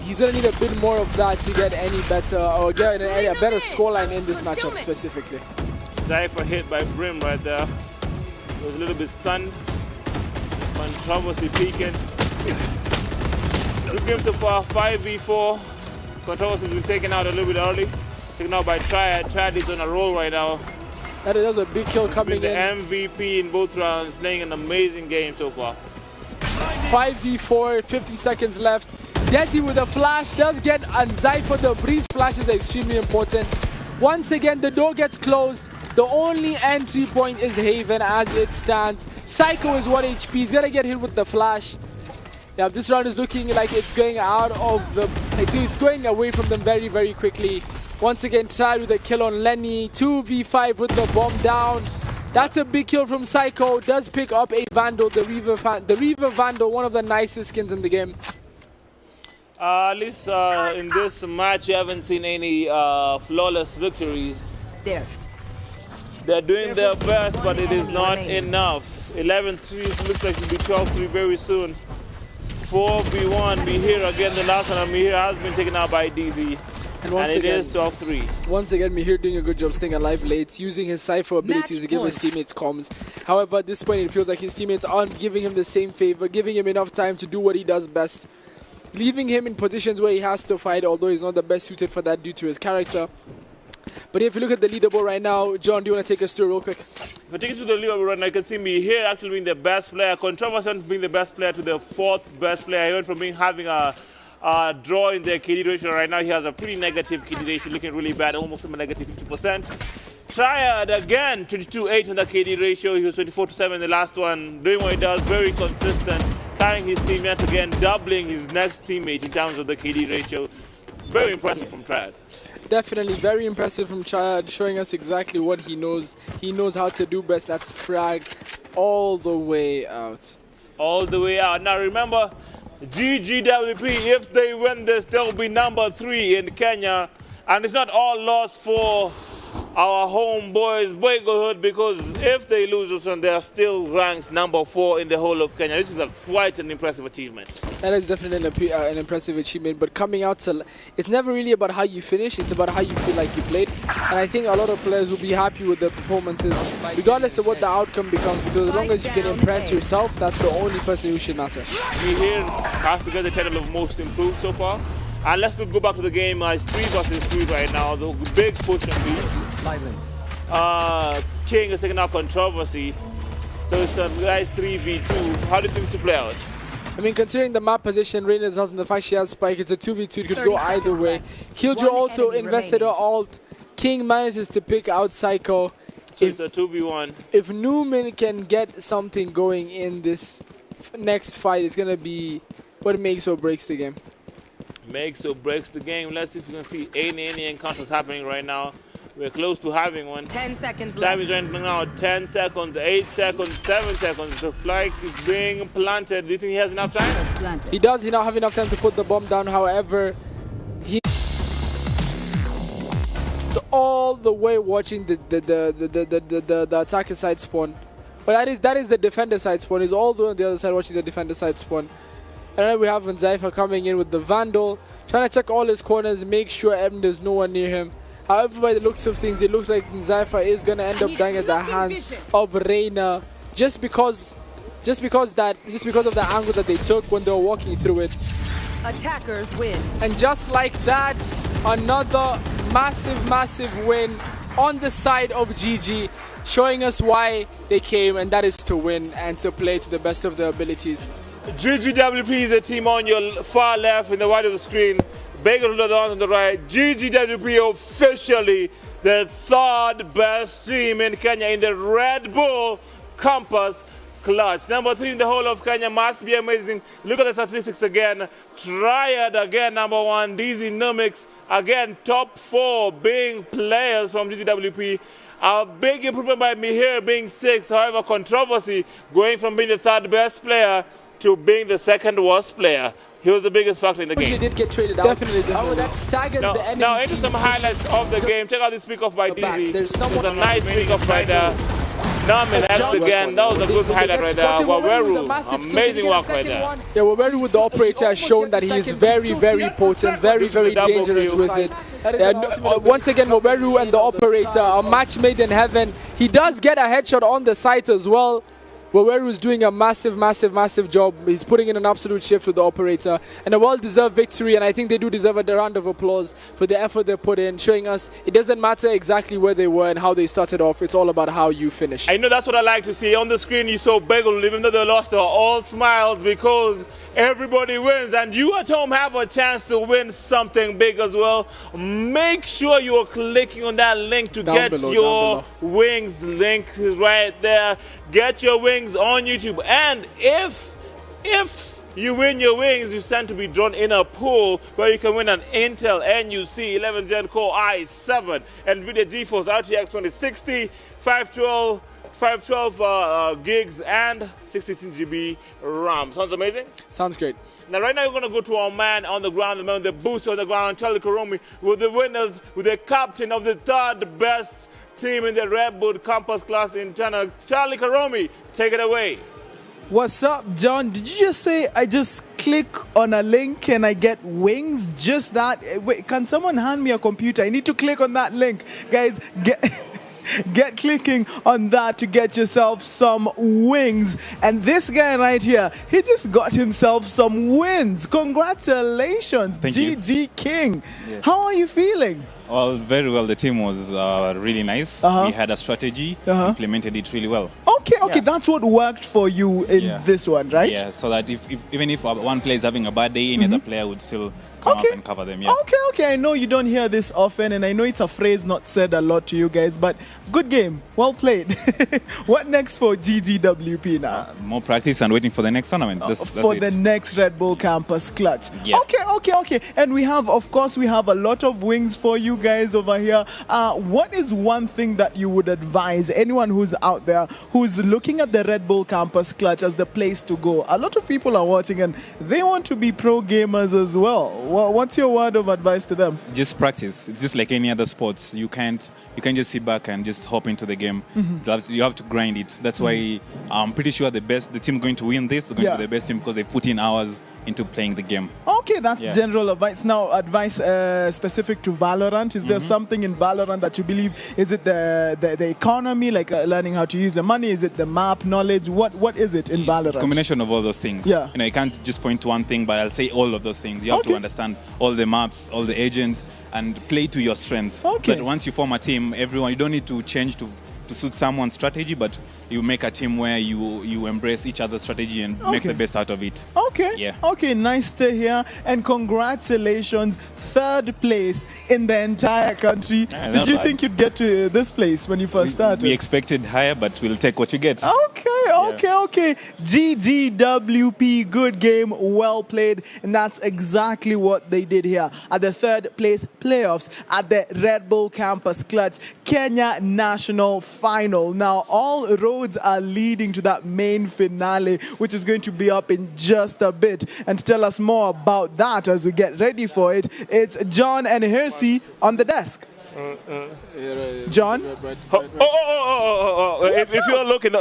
he's going to need a bit more of that to get any better, or get a better scoreline in this matchup specifically. Zypher hit by Brim right there. He was a little bit stunned. Controversy peeking. This game's for 5v4. Controversy has been taken out a little bit early. Taken out by Triad. Triad is on a roll right now. That was a big kill coming the in. MVP in both rounds, playing an amazing game so far. 5v4, 50 seconds left. Desi with a flash does get, and Zypher, the breach flash is extremely important. Once again, the door gets closed. The only entry point is Haven as it stands. Psycho is 1 HP. He's gonna get hit with the flash. Yeah, this round is looking like it's going out of the... It's going away from them very, very quickly. Once again, tried with a kill on Lenny. 2v5 with the bomb down. That's a big kill from Psycho. Does pick up a Vandal, the Reaver Vandal, one of the nicest skins in the game. At least in this match, you haven't seen any flawless victories. They're doing their best, but it is not enough. 11-3 looks like it'll be 12-3 very soon. 4v1, Mihir again, the last one, and Mihir has been taken out by DZ. And it is 12-3. Once again, Mihir doing a good job staying alive late, using his Cypher abilities to give his teammates comms. However, at this point, it feels like his teammates aren't giving him the same favor, giving him enough time to do what he does best, leaving him in positions where he has to fight, although he's not the best suited for that due to his character. But if you look at the leaderboard right now, John, do you want to take us through real quick? If I take you to the leaderboard right now, you can see me here actually being the best player. Controversy being the best player to the 4th best player. He went from having a draw in their KD ratio. Right now he has a pretty negative KD ratio, looking really bad, almost from a negative 50%. Triad again, 22-8 on the KD ratio. He was 24-7 in the last one, doing what he does, very consistent, carrying his team yet again, doubling his next teammate in terms of the KD ratio. Very impressive from Triad. Definitely very impressive from Triad, showing us exactly what he knows. He knows how to do best. That's frag all the way out. All the way out. Now remember, GGWP, if they win this, they'll be number 3 in Kenya. And it's not all lost for our homeboys, Boygohood, because if they lose this one, they are still ranked number 4 in the whole of Kenya, which is quite an impressive achievement. That is definitely an impressive achievement, but coming out to... It's never really about how you finish, it's about how you feel like you played. And I think a lot of players will be happy with their performances, regardless of what the outcome becomes, because as long as you can impress yourself, that's the only person who should matter. He here has to get the title of most improved so far. And let's go back to the game. It's 3 versus 3 right now. The big push on B. Silence. King is taking out controversy. So it's a nice 3v2. How do you think this will play out? I mean, considering the map position, Reina's out in the fact she has Spike, it's a 2v2. It could go either way. Killjoy also invested her ult. King manages to pick out Psycho. So it's a 2v1. If Newman can get something going in this next fight, it's going to be what makes or breaks the game. Makes or breaks the game. Let's see if we can see any encounters happening right now. We're close to having one. 10 seconds Time left. is running now. 10 seconds, 8 seconds, 7 seconds. The flag is being planted. Do you think he has enough time? Planted. He does not have enough time to put the bomb down. However, he all the way watching the attacker side spawn. But that is the defender side spawn. He's all the way on the other side watching the defender side spawn. And then we have Nzaifa coming in with the Vandal, trying to check all his corners, make sure there's no one near him. However, by the looks of things, it looks like Nzaifa is going to end up dying at the hands of Reina just because of the angle that they took when they were walking through it. Attackers win. And just like that, another massive win on the side of GG, showing us why they came, and that is to win and to play to the best of their abilities. GGWP is the team on your far left in the right of the screen. Bagel on the right. GGWP officially the 3rd best team in Kenya in the Red Bull Campus Clutch. Number 3 in the whole of Kenya must be amazing. Look at the statistics again. Triad again, number 1. DZ Numix again, top 4 being players from GGWP. A big improvement by Mihir being 6. However, controversy going from being the 3rd best player to being the 2nd worst player. He was the biggest factor in the game. He did get traded out. Definitely. Oh, that staggers the enemy. Now into some highlights of the game. Check out this pick off by DZ. There's a nice pick off right there. Namin helps again. That was a good highlight right there. Waweru, amazing work right there. Yeah, Waweru with the operator has shown that he is very potent, very dangerous with it. Once again, Waweru and the operator, a match made in heaven. He does get a headshot on the site as well. Waweru is doing a massive job. He's putting in an absolute shift with the operator, and a well-deserved victory, and I think they do deserve a round of applause for the effort they put in, showing us it doesn't matter exactly where they were and how they started off. It's all about how you finish. I know that's what I like to see. On the screen you saw Bagel, even though they lost, they were all smiles because everybody wins, and you at home have a chance to win something big as well. Make sure you are clicking on that link to get your wings. The link is right there. Get your wings on YouTube, and if you win your wings, you stand to be drawn in a pool where you can win an Intel NUC 11th Gen Core i7 NVIDIA GeForce RTX 2060 512 gigs and 16 GB RAM. Sounds amazing? Sounds great. Now right now we're going to go to our man on the ground, the man with the boost on the ground, Charlie Karomi, with the winners, with the captain of the 3rd best team in the Red Bull Campus class in China. Charlie Karomi, take it away. What's up, John? Did you just say I just click on a link and I get wings? Just that? Wait, can someone hand me a computer? I need to click on that link. Guys, get clicking on that to get yourself some wings. And this guy right here, he just got himself some wins. Congratulations, GG King. Yes. How are you feeling? Well, very well. The team was really nice. We had a strategy, implemented it really well. Okay, that's what worked for you in this one, right? Yeah, so that even if one player is having a bad day, any other player would still come up and cover them. Yeah. Okay. I know you don't hear this often, and I know it's a phrase not said a lot to you guys, but good game. Well played. What next for GGWP now? More practice and waiting for the next tournament. That's the next Red Bull Campus Clutch. Yeah. Okay. And we have a lot of wings for you guys over here. What is one thing that you would advise anyone who's out there who's looking at the Red Bull Campus Clutch as the place to go? A lot of people are watching and they want to be pro gamers as well. What's your word of advice to them? Just practice. It's just like any other sports. You can't just sit back and just hop into the game. You have to grind it. That's why I'm pretty sure the team going to win this is going to be the best team because they put in hours into playing the game. Okay, that's Yeah. general advice. Now, advice specific to Valorant. Is there something in Valorant that you believe? Is it the economy, like learning how to use the money? Is it the map knowledge? What is it in Valorant? It's a combination of all those things. Yeah. You know, I can't just point to one thing, but I'll say all of those things. You have Okay. to understand all the maps, all the agents, and play to your strengths. Okay. But once you form a team, everyone, you don't need to change to suit someone's strategy, but you make a team where you embrace each other's strategy and make Okay. the best out of it. Okay. Yeah. Okay, nice to hear. And congratulations, third place in the entire country. Yeah, Did not you bad. think you'd get to this place when you first started? We expected higher, but we'll take what you get. Okay. GGWP, good game, well played. And that's exactly what they did here at the third place playoffs at the Red Bull Campus Clutch Kenya National Final. Now, all roads are leading to that main finale, which is going to be up in just a bit. And to tell us more about that as we get ready for it, it's John and Hersey on the desk. John? If you're looking,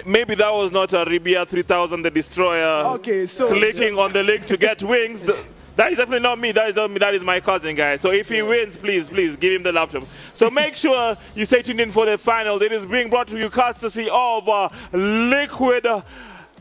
maybe that was not a Ribia 3000, the destroyer. Okay, so Clicking on the link to get wings. That is definitely not me. That is not me. That is my cousin, guys. So if he wins, please give him the laptop. So make sure you stay tuned in for the finals. It is being brought to you courtesy of Liquid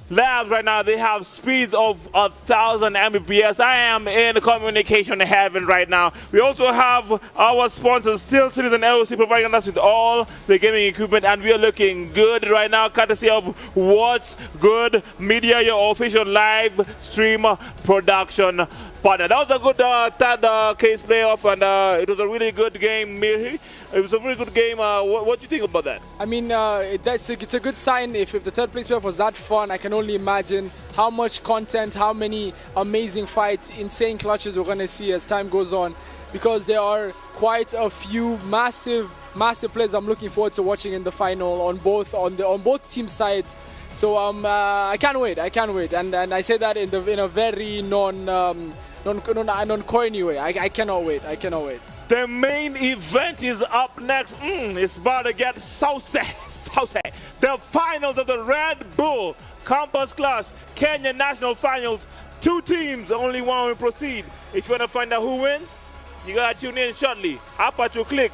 Labs. Right now they have speeds of 1,000 Mbps. I am in communication heaven right now. We also have our sponsors, Steel Citizen LLC, providing us with all the gaming equipment, and we are looking good right now, courtesy of What's Good Media, your official live stream production partner. That was a good third case playoff, and it was a really good game, Miri. It was a really good game. What do you think about that? I mean, it's a good sign. If the third place playoff was that fun, I can only imagine how much content, how many amazing fights, insane clutches we're going to see as time goes on, because there are quite a few massive players I'm looking forward to watching in the final on both team sides. So I can't wait, and I say that in a very non-corny way. I cannot wait. The main event is up next. It's about to get saucy. The finals of the Red Bull Campus Clash Kenya National Finals. 2 teams, only one will proceed. If you want to find out who wins, you gotta tune in shortly. Up at your click.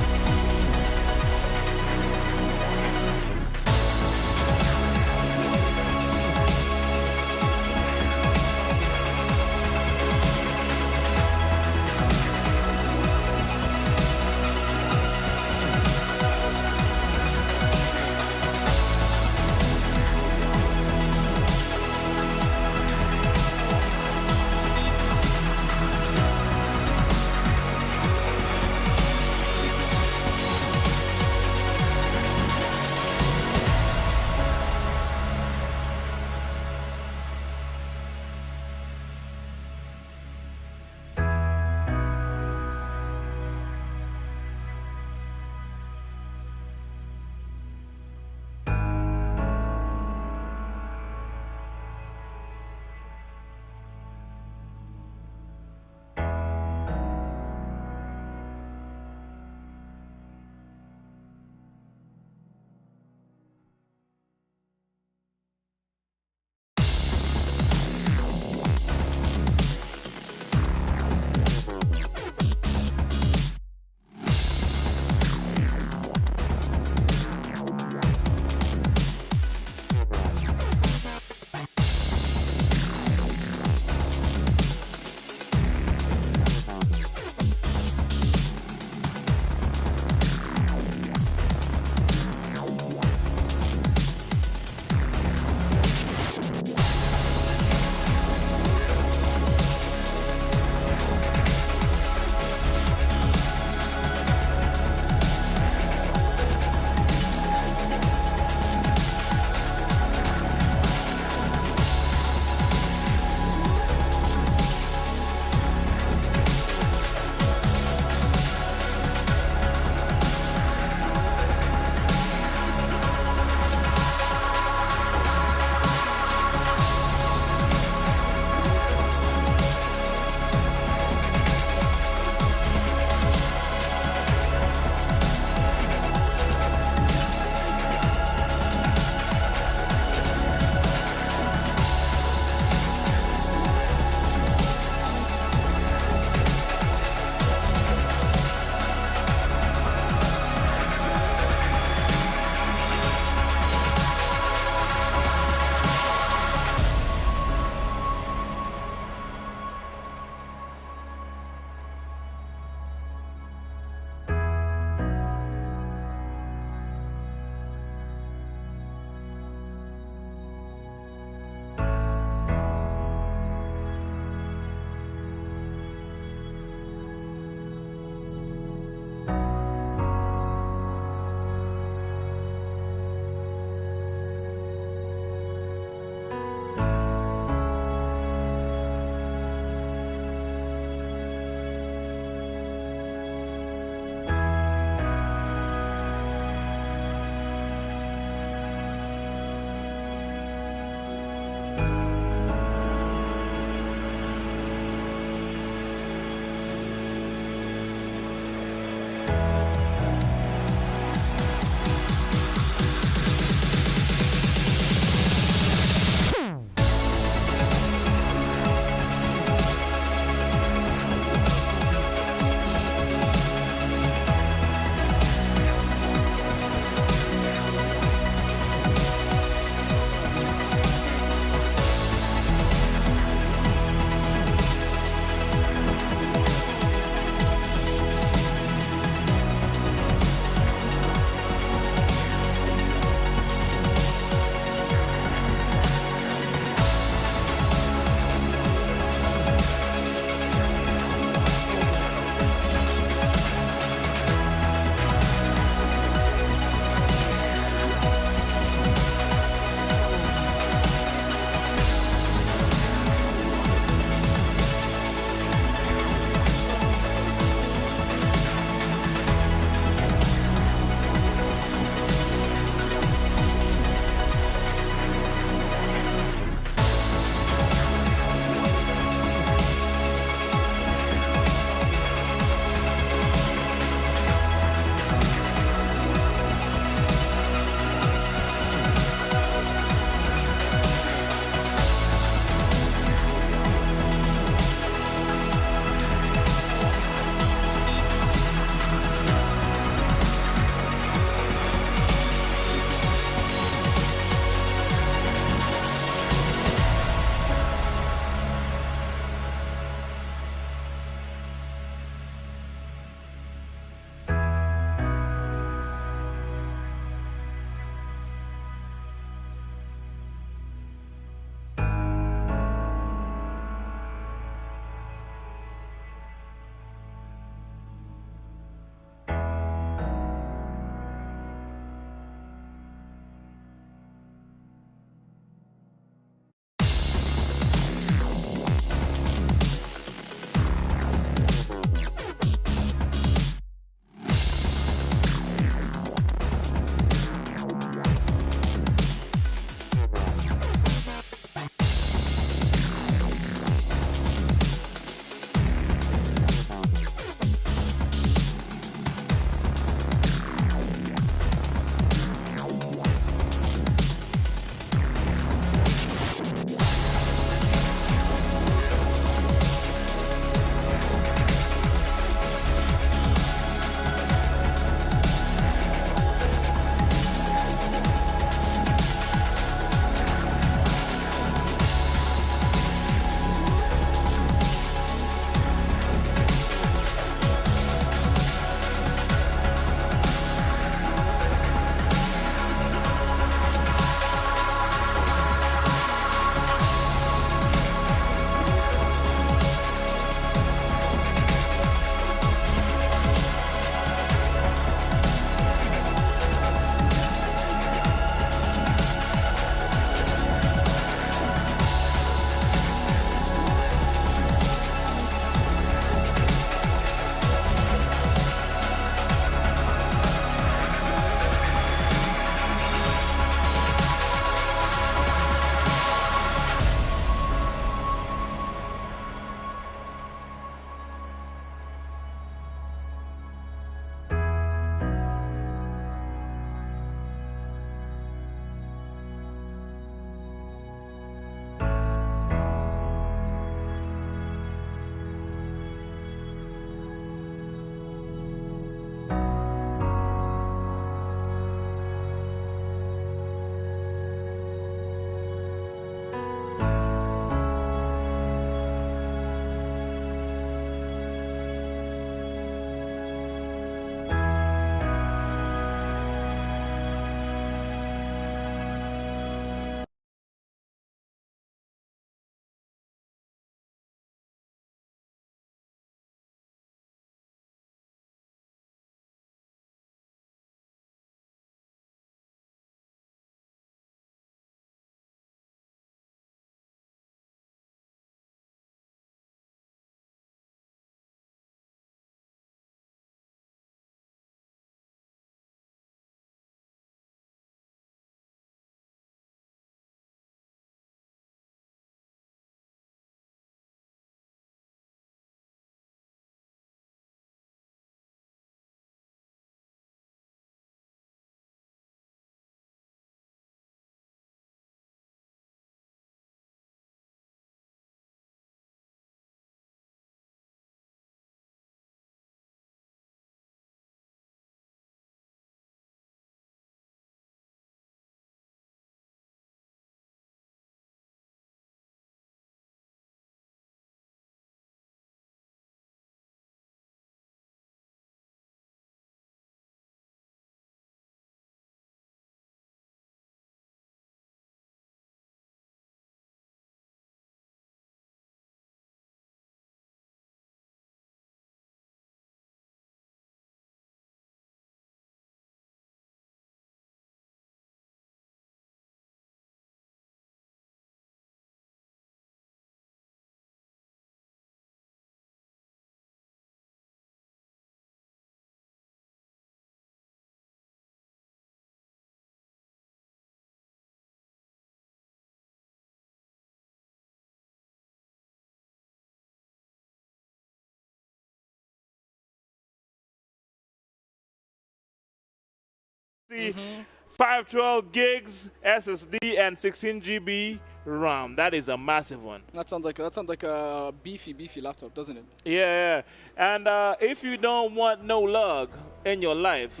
512 gigs SSD and 16 GB RAM. That is a massive one. That sounds like a beefy laptop, doesn't it? Yeah. And if you don't want no lug in your life,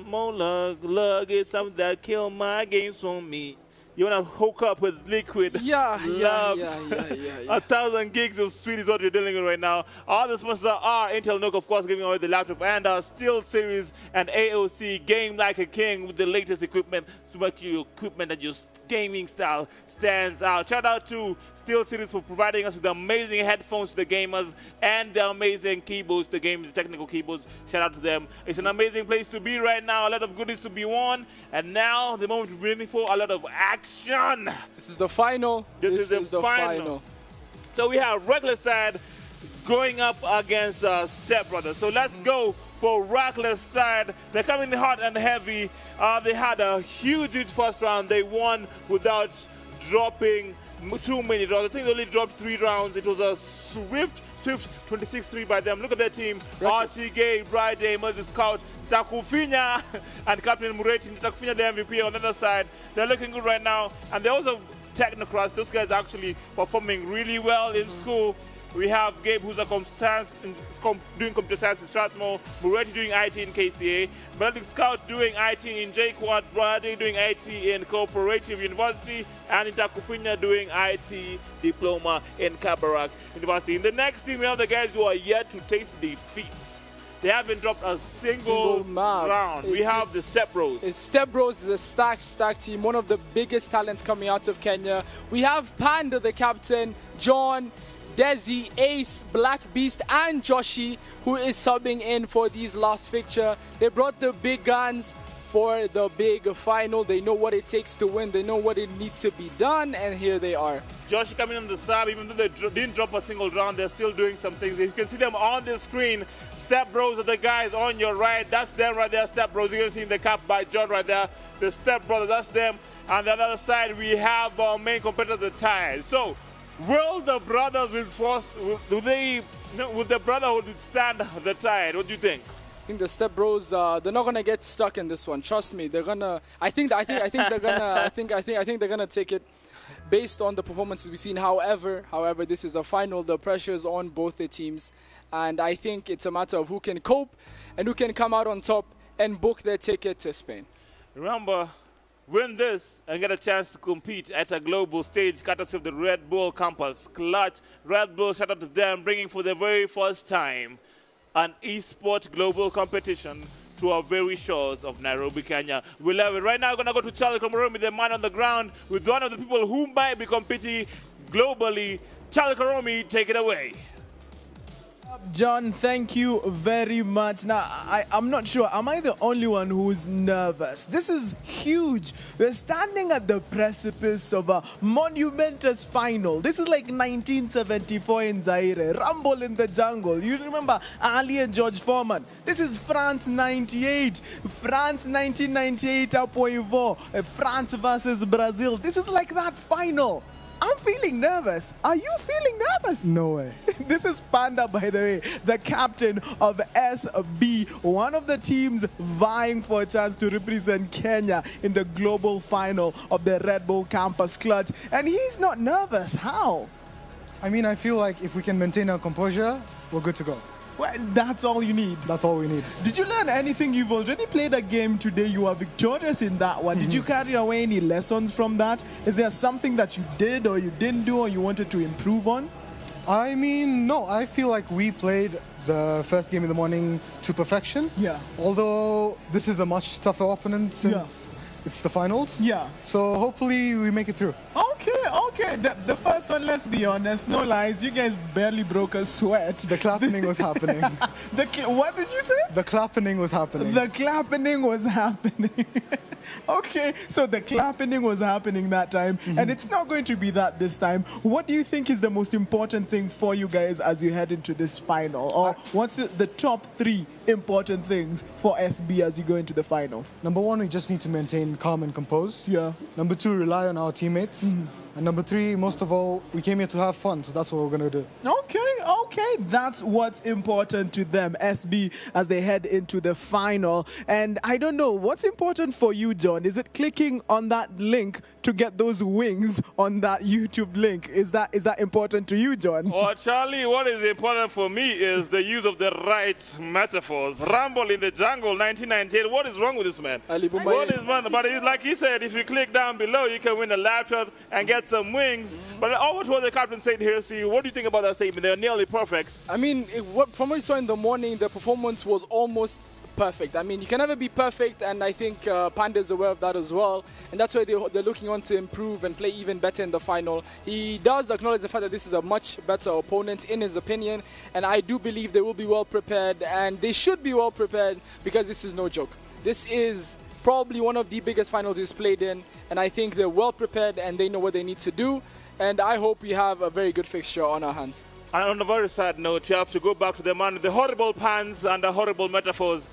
more lug is something that kill my games for me. You want to hook up with liquid Yeah. 1,000 gigs of speed is what you're dealing with right now. All the sponsors are Intel Nook, of course, giving away the laptop, and our Steel Series and AOC Game Like a King with the latest equipment to make your equipment and your gaming style stands out. Shout out to Steel Series for providing us with amazing headphones to the gamers and the amazing keyboards to the gamers, the technical keyboards. Shout out to them. It's an amazing place to be right now. A lot of goodies to be won. And now the moment we're waiting for, a lot of action. This is the final. This is the final. So we have Reckless Tide going up against Step Brothers. So let's go for Reckless Tide. They're coming in hot and heavy. They had a huge first round. They won without dropping too many rounds. I think they only dropped 3 rounds. It was a swift 26-3 by them. Look at their team. Archie Gay, Friday, Moses Scout, Takufinya, and Captain Mureti. Takufinya, the MVP on the other side. They're looking good right now. And they're also technocrats. Those guys are actually performing really well in school. We have Gabe, who's doing computer science in Strathmore, Mureti doing IT in KCA, Benedict Scout doing IT in JQuad, Brady doing IT in Cooperative University, and Takufinya doing IT diploma in Kabarak University. In the next team, we have the guys who are yet to taste defeat. They haven't dropped a single round. We have the Step Bros. Step Bros is a stacked team, one of the biggest talents coming out of Kenya. We have Panda, the captain, John, Desi, Ace, Black Beast, and Joshi, who is subbing in for these last fixture. They brought the big guns for the big final. They know what it takes to win. They know what it needs to be done, and here they are. Joshi coming on the sub, even though they didn't drop a single round, they're still doing some things. You can see them on the screen. Step Bros are the guys on your right. That's them right there, Step Bros. You can see in the cap by John right there. The Step Brothers, that's them. On the other side, we have our main competitor, the Tide. So, will the brothers would the brotherhood withstand the Tide? What do you think? I think the Step Bros, they're not gonna get stuck in this one. Trust me, they're gonna. I think they're gonna. I think they're gonna take it, based on the performances we've seen. However, this is the final. The pressure is on both the teams, and I think it's a matter of who can cope and who can come out on top and book their ticket to Spain. Remember, win this and get a chance to compete at a global stage, courtesy of the Red Bull Campus Clutch. Red Bull, shout out to them, bringing for the very first time an eSport global competition to our very shores of Nairobi, Kenya. We love it. Right now, we're going to go to Charlie Karomi, the man on the ground, with one of the people who might be competing globally. Charlie Karomi, take it away. John, thank you very much. Now, I'm not sure. Am I the only one who's nervous? This is huge. We're standing at the precipice of a monumentous final. This is like 1974 in Zaire. Rumble in the jungle. You remember Ali and George Foreman. This is France 98. France 1998 up Ivo. France versus Brazil. This is like that final. I'm feeling nervous. Are you feeling nervous? No way. This is Panda, by the way, the captain of SB, one of the teams vying for a chance to represent Kenya in the global final of the Red Bull Campus Clutch. And he's not nervous. How? I mean, I feel like if we can maintain our composure, we're good to go. Well, that's all you need. That's all we need. Did you learn anything? You've already played a game today. You are victorious in that one. Did you carry away any lessons from that? Is there something that you did or you didn't do or you wanted to improve on? I mean, no. I feel like we played the first game in the morning to perfection. Yeah. Although this is a much tougher opponent since it's the finals. Yeah. So hopefully we make it through. Okay. The first one, let's be honest, no lies, you guys barely broke a sweat. The clapping was happening. What did you say? The clapping was happening. The clapping was happening. Okay, so the clapping was happening that time, and it's not going to be that this time. What do you think is the most important thing for you guys as you head into this final? Or what's the top 3 important things for SB as you go into the final? Number 1, we just need to maintain calm and composed. Yeah. Number 2, rely on our teammates. And number 3, most of all, we came here to have fun, so that's what we're going to do. Okay. Okay, that's what's important to them, SB, as they head into the final. And I don't know, what's important for you, John? Is it clicking on that link to get those wings on that YouTube link? Is that important to you, John? Oh, Charlie, what is important for me is the use of the right metaphors. Rumble in the Jungle, 1998. What is wrong with this man? Ali Bumba. What is man? But like he said, if you click down below, you can win a laptop and get some wings. But what was the captain saying here, see? What do you think about that statement? They're nearly perfect. I mean, from what you saw in the morning, the performance was almost perfect. I mean, you can never be perfect, and I think Panda is aware of that as well. And that's why they're looking on to improve and play even better in the final. He does acknowledge the fact that this is a much better opponent, in his opinion. And I do believe they will be well prepared, and they should be well prepared, because this is no joke. This is probably one of the biggest finals he's played in, and I think they're well prepared and they know what they need to do. And I hope we have a very good fixture on our hands. And on a very sad note, you have to go back to the man with the horrible puns and the horrible metaphors.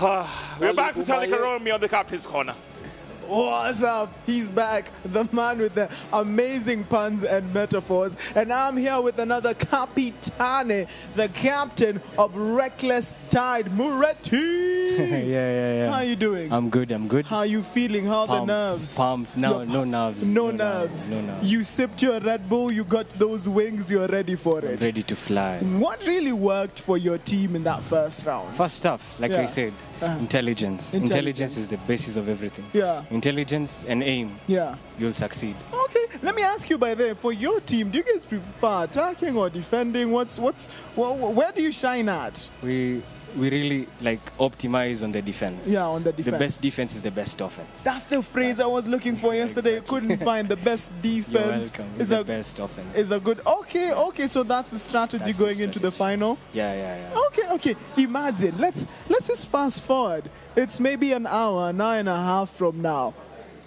We're back to Charlie Karomi on the captain's corner. What's up? He's back, the man with the amazing puns and metaphors. And I'm here with another Capitane, the captain of Reckless Tide, Muretti. Yeah. How are you doing? I'm good. How are you feeling? How are the nerves? Pumped. No nerves. No nerves. You sipped your Red Bull, you got those wings, you're ready for it. I'm ready to fly. What really worked for your team in that first round? First stuff, like I said, intelligence. Intelligence is the basis of everything. Yeah. Intelligence and aim. Yeah. You'll succeed. Okay, let me ask you by there, for your team, do you guys prefer attacking or defending? Where do you shine at? We really optimize on the defense. Yeah, on the defense. The best defense is the best offense. That's the phrase I was looking for yesterday. Exactly. Couldn't find the best defense. You're welcome. It's the best offense. Is a good. Okay. So that's the strategy going into the final. Yeah. Okay. Imagine. Let's just fast forward. It's maybe an hour and a half from now.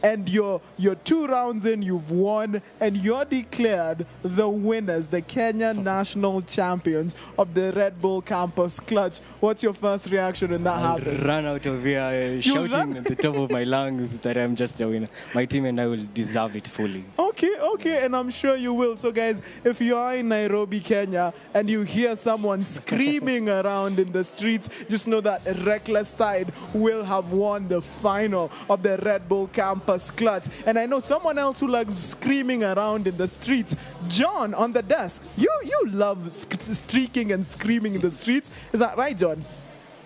And you're 2 rounds in, you've won, and you're declared the winners, the Kenyan national champions of the Red Bull Campus Clutch. What's your first reaction when that happens? Run out of here shouting at the top of my lungs that I'm just a winner. My team and I will deserve it fully. Okay, and I'm sure you will. So guys, if you are in Nairobi, Kenya, and you hear someone screaming around in the streets, just know that Reckless Tide will have won the final of the Red Bull Campus Clutch. And I know someone else who likes screaming around in the streets. John, on the desk, you love streaking and screaming in the streets. Is that right, John?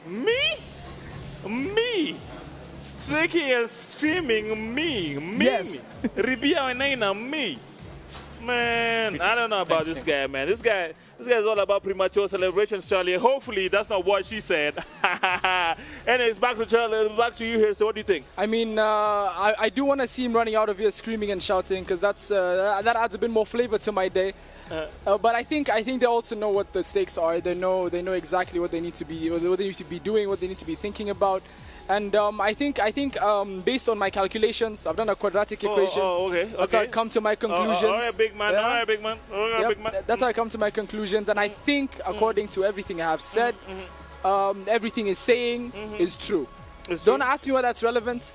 Me? Streaking and screaming, me. Yes. Ribia and me. Man, I don't know about this guy, man. This guy is all about premature celebrations, Charlie. Hopefully, that's not what she said. Anyways, back to Charlie. Back to you here. So, what do you think? I mean, I do want to see him running out of here screaming and shouting, because that adds a bit more flavor to my day. But I think they also know what the stakes are. They know exactly what they need to be doing, what they need to be thinking about. And I think based on my calculations, I've done a quadratic equation. Okay. That's how I come to my conclusions. All right, big man. Yeah. All right, big man. That's how I come to my conclusions. And I think, according to everything I have said, everything is saying is true. Don't ask me why that's relevant.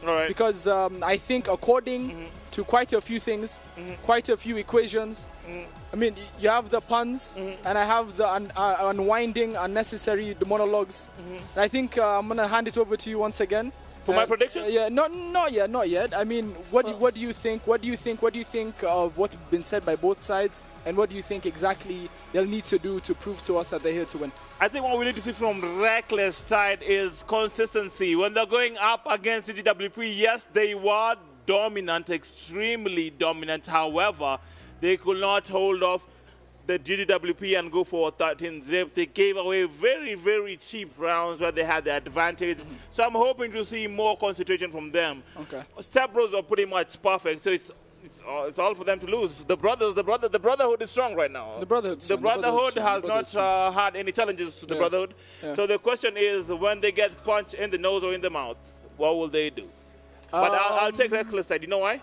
All right. Because I think according to quite a few things, quite a few equations, I mean, you have the puns, and I have the unwinding, unnecessary monologues. And I think I'm going to hand it over to you once again. For my prediction? Yeah, not yet. I mean, what do you think? What do you think of what's been said by both sides? And what do you think exactly they'll need to do to prove to us that they're here to win? I think what we need to see from Reckless Tide is consistency. When they're going up against GWP, yes, they were dominant, extremely dominant. However, they could not hold off the GWP and go for a 13-0. They gave away very, very cheap rounds where they had the advantage. So I'm hoping to see more concentration from them. Okay. Step Bros are pretty much perfect, so it's all for them to lose. The Brotherhood is strong right now. The Brotherhood has not had any challenges to the Brotherhood. Yeah. So the question is, when they get punched in the nose or in the mouth, what will they do? But I'll take Reckless Tide. You know why?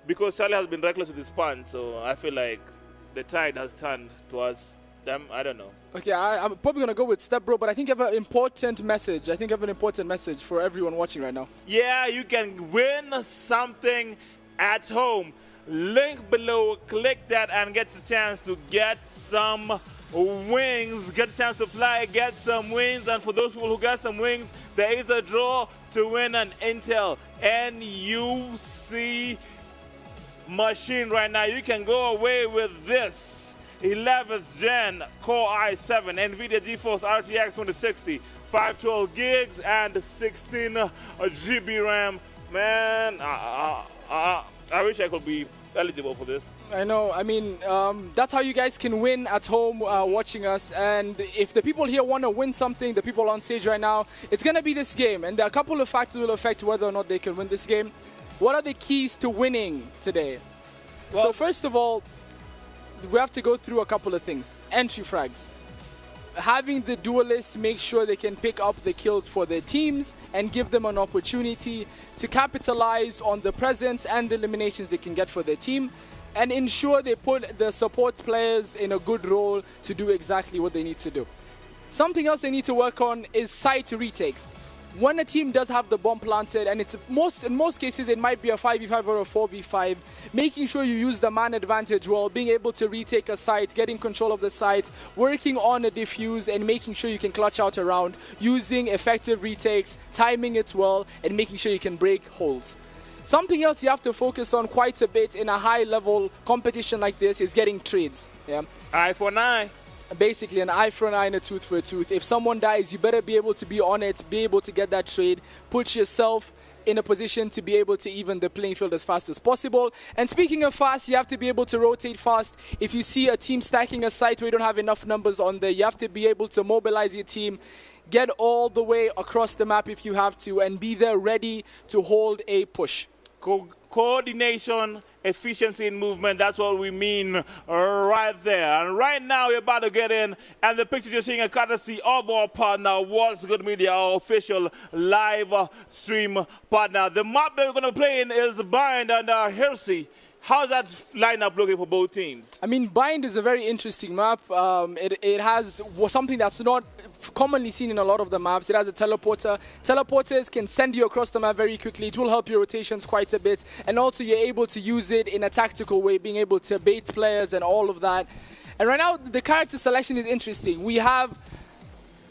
Because Charlie has been reckless with his puns, so I feel like the tide has turned towards them. I don't know. Okay, I'm probably going to go with Step Bro, but I think you have an important message. I think you have an important message for everyone watching right now. Yeah, you can win something at home. Link below, click that and get the chance to get some wings, get a chance to fly, get some wings. And for those people who got some wings, there is a draw to win an Intel NUC machine right now. You can go away with this 11th gen Core i7 NVIDIA GeForce RTX 2060, 512 gigs and 16 GB RAM. Man, I wish I could be eligible for this. I know. I mean, that's how you guys can win at home watching us. And if the people here want to win something, the people on stage right now, it's going to be this game. And there are a couple of factors will affect whether or not they can win this game. What are the keys to winning today? Well, so first of all, we have to go through a couple of things. Entry frags. Having the duelists make sure they can pick up the kills for their teams and give them an opportunity to capitalize on the presence and the eliminations they can get for their team, and ensure they put the support players in a good role to do exactly what they need to do. Something else they need to work on is site retakes. When a team does have the bomb planted, and in most cases it might be a 5v5 or a 4v5, making sure you use the man advantage well, being able to retake a site, getting control of the site, working on a defuse, and making sure you can clutch out a round, using effective retakes, timing it well, and making sure you can break holes. Something else you have to focus on quite a bit in a high-level competition like this is getting trades. Yeah? Eye for an eye. Basically an eye for an eye and a tooth for a tooth. If someone dies, you better be able to be on it, be able to get that trade, put yourself in a position to be able to even the playing field as fast as possible. And speaking of fast, you have to be able to rotate fast. If you see a team stacking a site where you don't have enough numbers on there, you have to be able to mobilize your team, get all the way across the map if you have to, and be there ready to hold a push. Coordination, efficiency in movement, that's what we mean right there. And right now we're about to get in, and the picture you're seeing a courtesy of our partner, What's Good Media, our official live stream partner. The map that we're going to play in is Bind and Hersey. How's that lineup looking for both teams? I mean, Bind is a very interesting map. It has something that's not commonly seen in a lot of the maps. It has a teleporter. Teleporters can send you across the map very quickly. It will help your rotations quite a bit. And also, you're able to use it in a tactical way, being able to bait players and all of that. And right now, the character selection is interesting. We have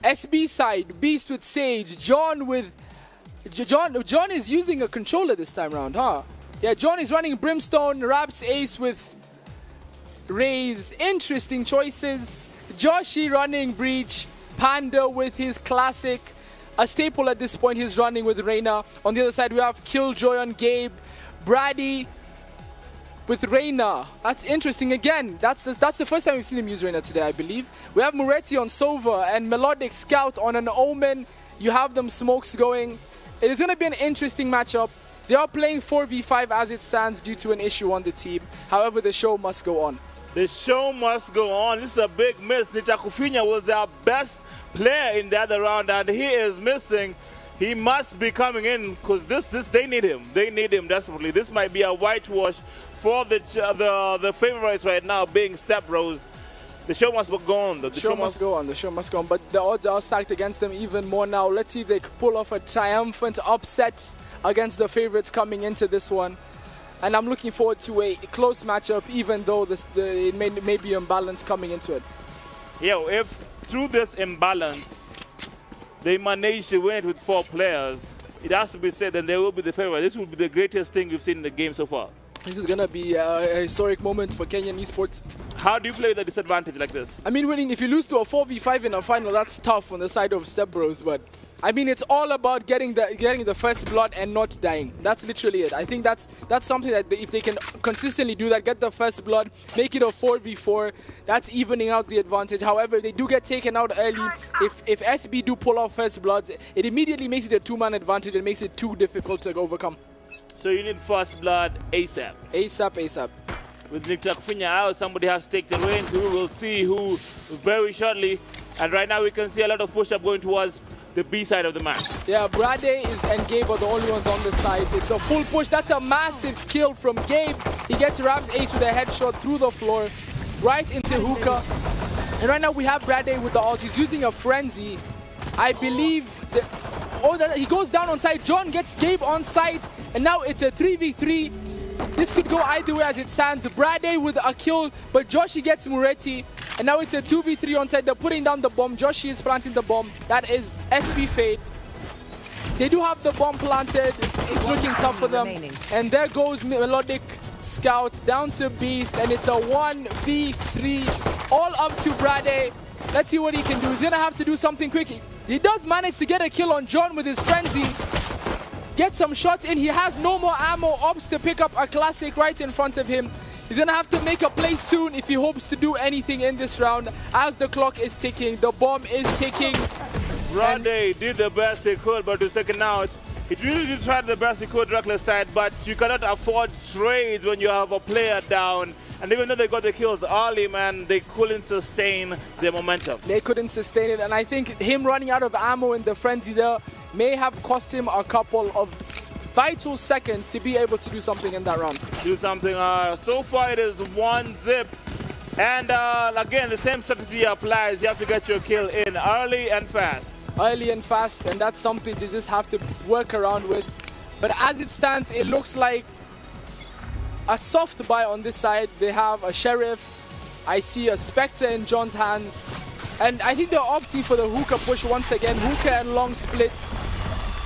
SB side, Beast with Sage, John with... John is using a controller this time around, huh? Yeah, John is running Brimstone, Raps Ace with Raze. Interesting choices. Joshi running Breach, Panda with his classic. A staple at this point, he's running with Reyna. On the other side, we have Killjoy on Gabe. Brady with Reyna. That's interesting again. That's the first time we've seen him use Reyna today, I believe. We have Moretti on Sova and Melodic Scout on an Omen. You have them smokes going. It is going to be an interesting matchup. They are playing 4v5 as it stands due to an issue on the team. However, the show must go on. The show must go on. This is a big miss. Nitakufinya was their best player in the other round, and he is missing. He must be coming in because they need him. They need him desperately. This might be a whitewash for the favorites right now, being Step Bros. The show must go on. The show must go on. The show must go on. But the odds are stacked against them even more now. Let's see if they pull off a triumphant upset against the favorites coming into this one. And I'm looking forward to a close matchup, even though it may be imbalance coming into it. Yeah, if through this imbalance they manage to win it with 4 players, it has to be said that they will be the favorite. This will be the greatest thing we've seen in the game so far. This is going to be a historic moment for Kenyan esports. How do you play with a disadvantage like this? I mean, if you lose to a 4v5 in a final, that's tough on the side of Step Bros, but I mean, it's all about getting the first blood and not dying. That's literally it. I think that's something that if they can consistently do that, get the first blood, make it a 4v4, that's evening out the advantage. However, they do get taken out early. If SB do pull off first blood, it immediately makes it a 2-man advantage and makes it too difficult to overcome. So you need first blood ASAP. ASAP. With Nitakufinya out, somebody has to take the reins. We will see who very shortly. And right now we can see a lot of push-up going towards the B side of the map. Yeah, Brade and Gabe are the only ones on the side. It's a full push. That's a massive kill from Gabe. He gets Raps Ace with a headshot through the floor, right into Hookah. And right now we have Brade with the ult. He's using a frenzy. I believe he goes down on site. John gets Gabe on site. And now it's a 3v3. This could go either way as it stands. Brade with a kill, but Joshi gets Muretti. And now it's a 2v3 on side. They're putting down the bomb. Joshi is planting the bomb. That is SP Fade. They do have the bomb planted. It's looking tough for them. And there goes Melodic Scout down to Beast. And it's a 1v3 all up to Brade. Let's see what he can do. He's going to have to do something quick. He does manage to get a kill on John with his frenzy. Get some shots in. He has no more ammo. Opts to pick up a classic right in front of him. He's going to have to make a play soon if he hopes to do anything in this round as the clock is ticking. The bomb is ticking. Brade did the best he could, but to second out, it really did try the best he could, Reckless side, but you cannot afford trades when you have a player down. And even though they got the kills early, man, they couldn't sustain their momentum. They couldn't sustain it, and I think him running out of ammo in the frenzy there may have cost him a couple of vital seconds to be able to do something in that round. Do something. So far it is 1-0. And again, the same strategy applies. You have to get your kill in early and fast. Early and fast, and that's something to just have to work around with. But as it stands, it looks like a soft buy on this side. They have a Sheriff. I see a Spectre in John's hands. And I think they're opting for the hookah push once again. Hookah and long split.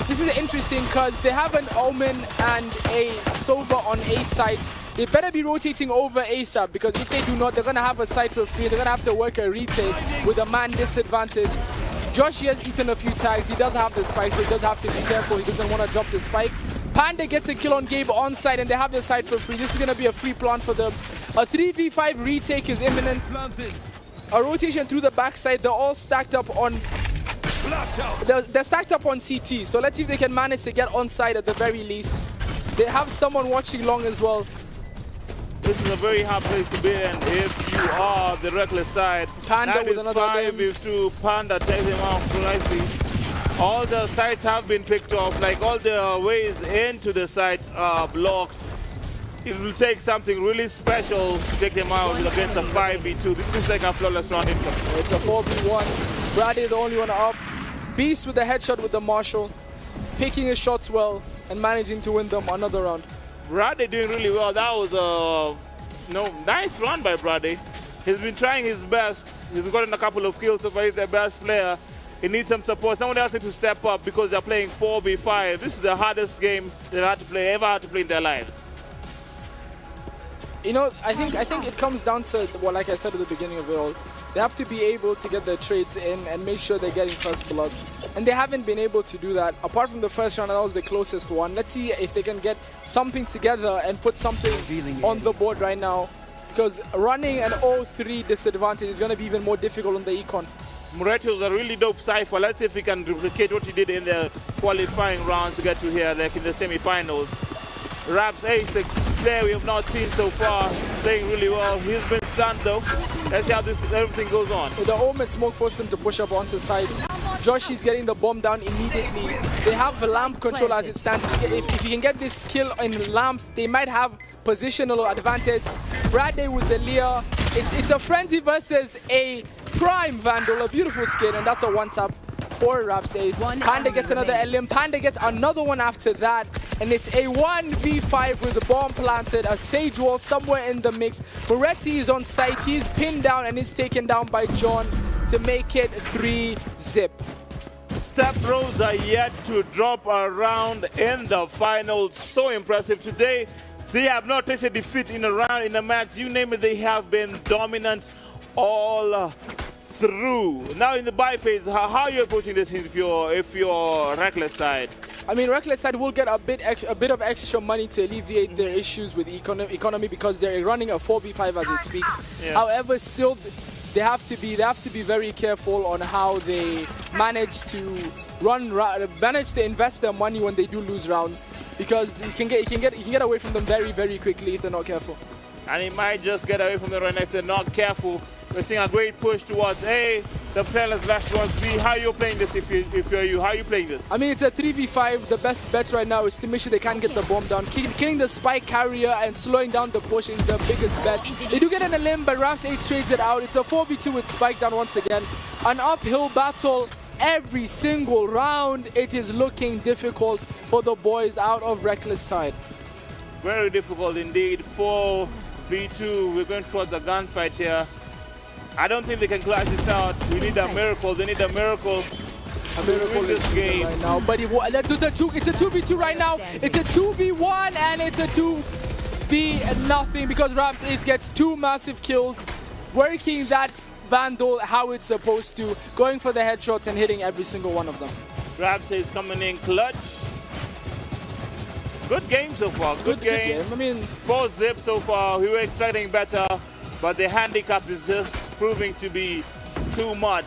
This is interesting because they have an Omen and a Sova on A site. They better be rotating over ASAP, because if they do not, they're going to have a site for free. They're going to have to work a retake with a man disadvantage. Joshi has eaten a few tags. He does have the spike, so he does have to be careful. He doesn't want to drop the spike. Panda gets a kill on Gabe on site, and they have the site for free. This is going to be a free plant for them. A 3v5 retake is imminent. A rotation through the backside. They're all stacked up on... They're stacked up on CT, so let's see if they can manage to get on site at the very least. They have someone watching long as well. This is a very hard place to be in if you are the Reckless side. Panda with another 5-2. Panda takes him off nicely. All the sites have been picked off, like all the ways into the site are blocked. It will take something really special to take him out against a 5v2. This is like a flawless round income. It's a 4v1. Brady the only one up. Beast with the headshot with the Marshall. Picking his shots well and managing to win them another round. Brady doing really well. That was a nice run by Brady. He's been trying his best. He's gotten a couple of kills so far. He's the best player. He needs some support. Someone else needs to step up because they're playing 4v5. This is the hardest game they've ever had to play in their lives. You know, I think it comes down to, well, like I said at the beginning of it all, they have to be able to get their trades in and make sure they're getting first blood. And they haven't been able to do that. Apart from the first round, that was the closest one. Let's see if they can get something together and put something on the board right now. Because running an 0-3 disadvantage is going to be even more difficult on the econ. Muretti was a really dope cypher. Let's see if he can replicate what he did in the qualifying rounds to get to here, like in the semi-finals. Raps Ace, the player we have not seen so far, playing really well. He's been stunned though. Let's see how everything goes on. The Omen smoke forced him to push up onto side. Joshi's getting the bomb down immediately. They have the lamp control as it stands. If you can get this kill in lamps, they might have positional advantage. Brady with the Lear. It's a frenzy versus a prime Vandal, a beautiful skin, and that's a one-tap for Raps Ace. Panda gets another LM. Panda gets another one after that. And it's a 1v5 with the bomb planted, a Sage Wall somewhere in the mix. Moretti is on site, he's pinned down and is taken down by John to make it 3-zip. Step Bros are yet to drop a round in the final. So impressive. Today, they have not tasted defeat in a round, in a match. You name it, they have been dominant all through. Now in the buy phase, how are you approaching this if you're Reckless side? I mean, Reckless side will get a bit of extra money to alleviate their issues with economy because they're running a 4v5 as it speaks. Yeah. However, still they have to be very careful on how they manage to invest their money when they do lose rounds, because you can get away from them very, very quickly if they're not careful. And he might just get away from them right now if they're not careful. We're seeing a great push towards A. The player has left towards B. How are you playing this if you're you? How are you playing this? I mean, it's a 3v5. The best bet right now is to make sure they can't get the bomb down. Killing the spike carrier and slowing down the push is the biggest bet. They do get an limb, but Raps 8 trades it out. It's a 4v2 with spike down once again. An uphill battle every single round. It is looking difficult for the boys out of Reckless side. Very difficult indeed. 4v2. We're going towards a gunfight here. I don't think they can clash this out. We need a miracle. They need a miracle. A miracle win this game right now. But it's a 2v2 right now. It's a 2v1 and it's a 2v0 because Raps Ace gets 2 massive kills, working that Vandal how it's supposed to, going for the headshots and hitting every single one of them. Raps Ace coming in clutch. Good game so far. Good game. I mean, 4-zip so far. We were expecting better, but the handicap is just proving to be too much.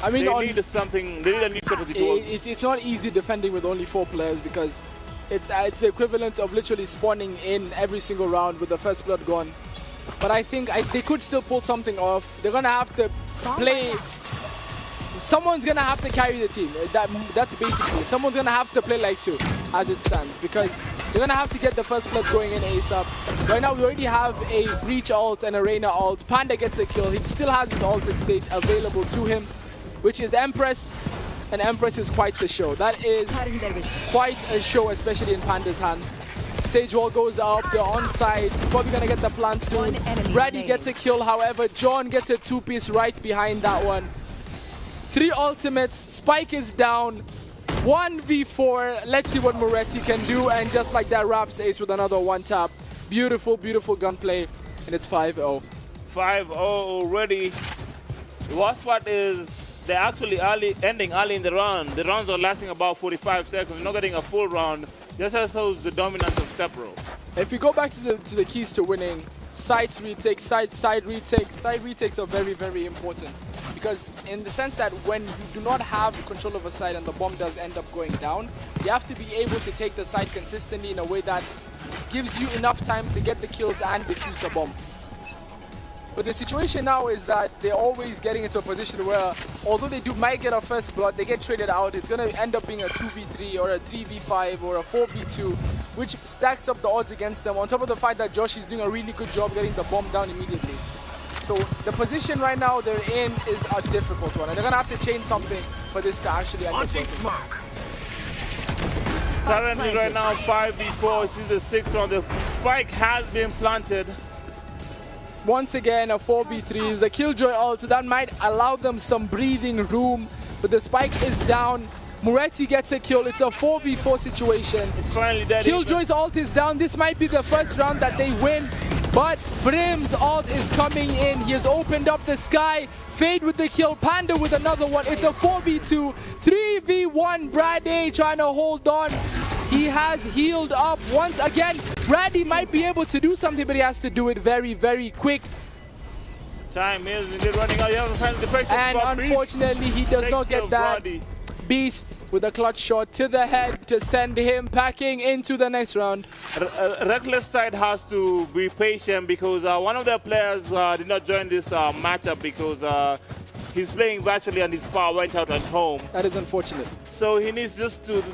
I mean, they need something. They need a new strategy to work. It's not easy defending with only 4 players because it's the equivalent of literally spawning in every single round with the first blood gone. But I think they could still pull something off. They're gonna have to play. Someone's gonna have to carry the team. That's basically it. Someone's gonna have to play like 2 as it stands because they're gonna have to get the first blood going in ASAP. Right now we already have a Breach ult and a Reyna ult. Panda gets a kill. He still has his ulted state available to him, which is Empress, and Empress is quite the show. That is quite a show, especially in Panda's hands. Sage wall goes up, they're on side, probably gonna get the plant soon. Brady gets a kill, however, John gets a 2-piece right behind that one. 3 ultimates, Spike is down, 1v4, let's see what Moretti can do, and just like that, Raps Ace with another 1-tap. Beautiful, beautiful gunplay, and it's 5-0. 5-0 already. The worst part is they're actually ending early in the round. The rounds are lasting about 45 seconds. We're not getting a full round. Just as shows the dominance of Step Row. If we go back to the keys to winning, side retakes, side retakes are very, very important. Because in the sense that when you do not have control of a side and the bomb does end up going down, you have to be able to take the side consistently in a way that gives you enough time to get the kills and defuse the bomb. But the situation now is that they're always getting into a position where, although they might get a first blood, they get traded out. It's going to end up being a 2v3 or a 3v5 or a 4v2, which stacks up the odds against them. On top of the fact that Josh is doing a really good job getting the bomb down immediately. So the position right now they're in is a difficult one, and they're going to have to change something for this to actually end up working. Currently right now 5v4, this is the 6th round. The spike has been planted. Once again, a 4v3, the Killjoy ult, that might allow them some breathing room, but the spike is down. Moretti gets a kill, it's a 4v4 situation. It's finally dead. Killjoy's ult is down, this might be the first round that they win, but Brim's ult is coming in. He has opened up the sky. Fade with the kill, Panda with another one. It's a 4v2, 3v1, Brady trying to hold on. He has healed up once again. Brady might be able to do something, but he has to do it very, very quick. Time is running out. You have to find the pressure. And unfortunately, he does not get that. Beast with a clutch shot to the head to send him packing into the next round. Reckless side has to be patient because one of their players did not join this matchup because he's playing virtually and his power went out at home. That is unfortunate. So he needs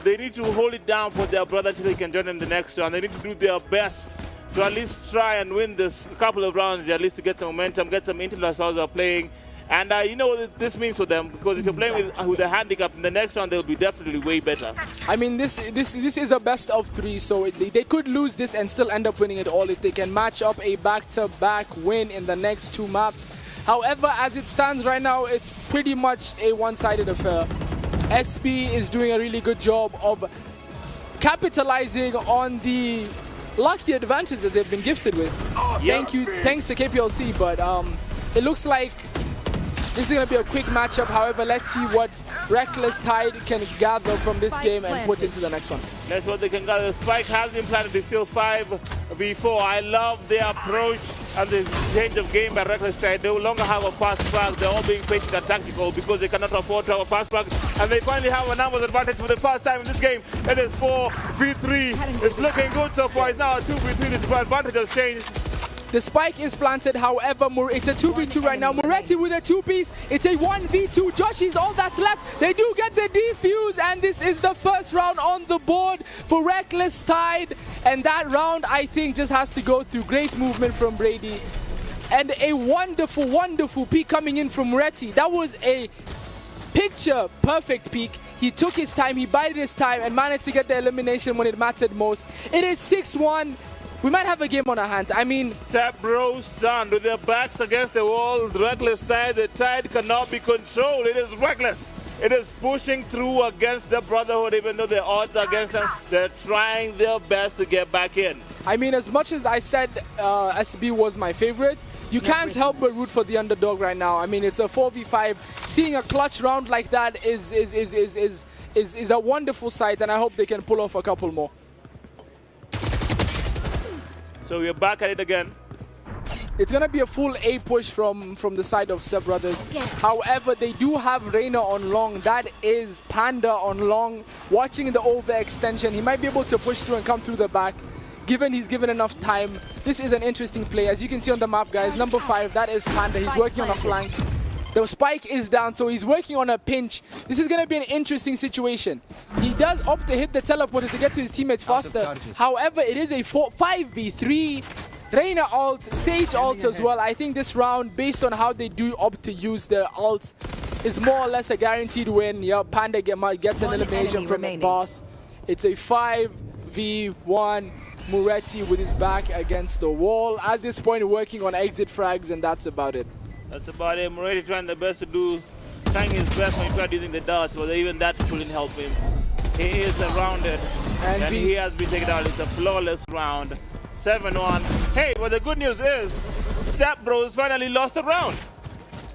they need to hold it down for their brother until they can join in the next round. They need to do their best to at least try and win this couple of rounds, at least to get some momentum, get some international stars playing. And you know what this means for them, because if you're playing with a handicap in the next round, they'll be definitely way better. I mean, this is a best of 3, so they could lose this and still end up winning it all if they can match up a back-to-back win in the next 2 maps. However, as it stands right now, it's pretty much a one-sided affair. SB is doing a really good job of capitalizing on the lucky advantage that they've been gifted with. Thanks to KPLC, but it looks like this is going to be a quick matchup. However, let's see what Reckless Tide can gather from this game and put into the next one. That's what they can gather. The spike has been planted. It's still 5v4. I love their approach and the change of game by Reckless Tide. They no longer have a fast track. They're all being patient and tactical because they cannot afford to have a fast track. And they finally have a numbers advantage for the first time in this game. It is 4v3. It's looking good so far. It's now a 2v3. The advantage has changed. The spike is planted, however, it's a 2v2 right now. Moretti with a 2-piece. It's a 1v2. Josh is all that's left. They do get the defuse, and this is the first round on the board for Reckless Tide. And that round, I think, just has to go through great movement from Brady. And a wonderful, wonderful peek coming in from Moretti. That was a picture-perfect peek. He took his time, he bided his time, and managed to get the elimination when it mattered most. It is 6-1. we might have a game on our hands. I mean, Step Bros stand with their backs against the wall. Reckless Tide. The Tide cannot be controlled. It is Reckless. It is pushing through against the Brotherhood, even though they're odds against them. They're trying their best to get back in. I mean, as much as I said SB was my favorite, you can't help but root for the underdog right now. I mean, it's a 4v5. Seeing a clutch round like that is a wonderful sight, and I hope they can pull off a couple more. So we're back at it again. It's going to be a full A push from the side of Step Brothers. However, they do have Reina on long. That is Panda on long. Watching the overextension, he might be able to push through and come through the back. Given he's given enough time, this is an interesting play. As you can see on the map, guys, number 5, that is Panda. He's working on a flank. The spike is down, so he's working on a pinch. This is going to be an interesting situation. He does opt to hit the teleporter to get to his teammates faster. However, it is a 5v3. Reina ult, Sage ult as well. I think this round, based on how they do opt to use their ult, is more or less a guaranteed win. Yeah, Panda gets an elimination from Bath. It's a 5v1. Moretti with his back against the wall. At this point, working on exit frags, and that's about it. That's about it. Moretti trying the best to do, trying his best when he tried using the darts, but even that couldn't help him. He is surrounded, and he has been taken out. It's a flawless round. 7-1. Hey, but the good news is, Step Bros finally lost a round.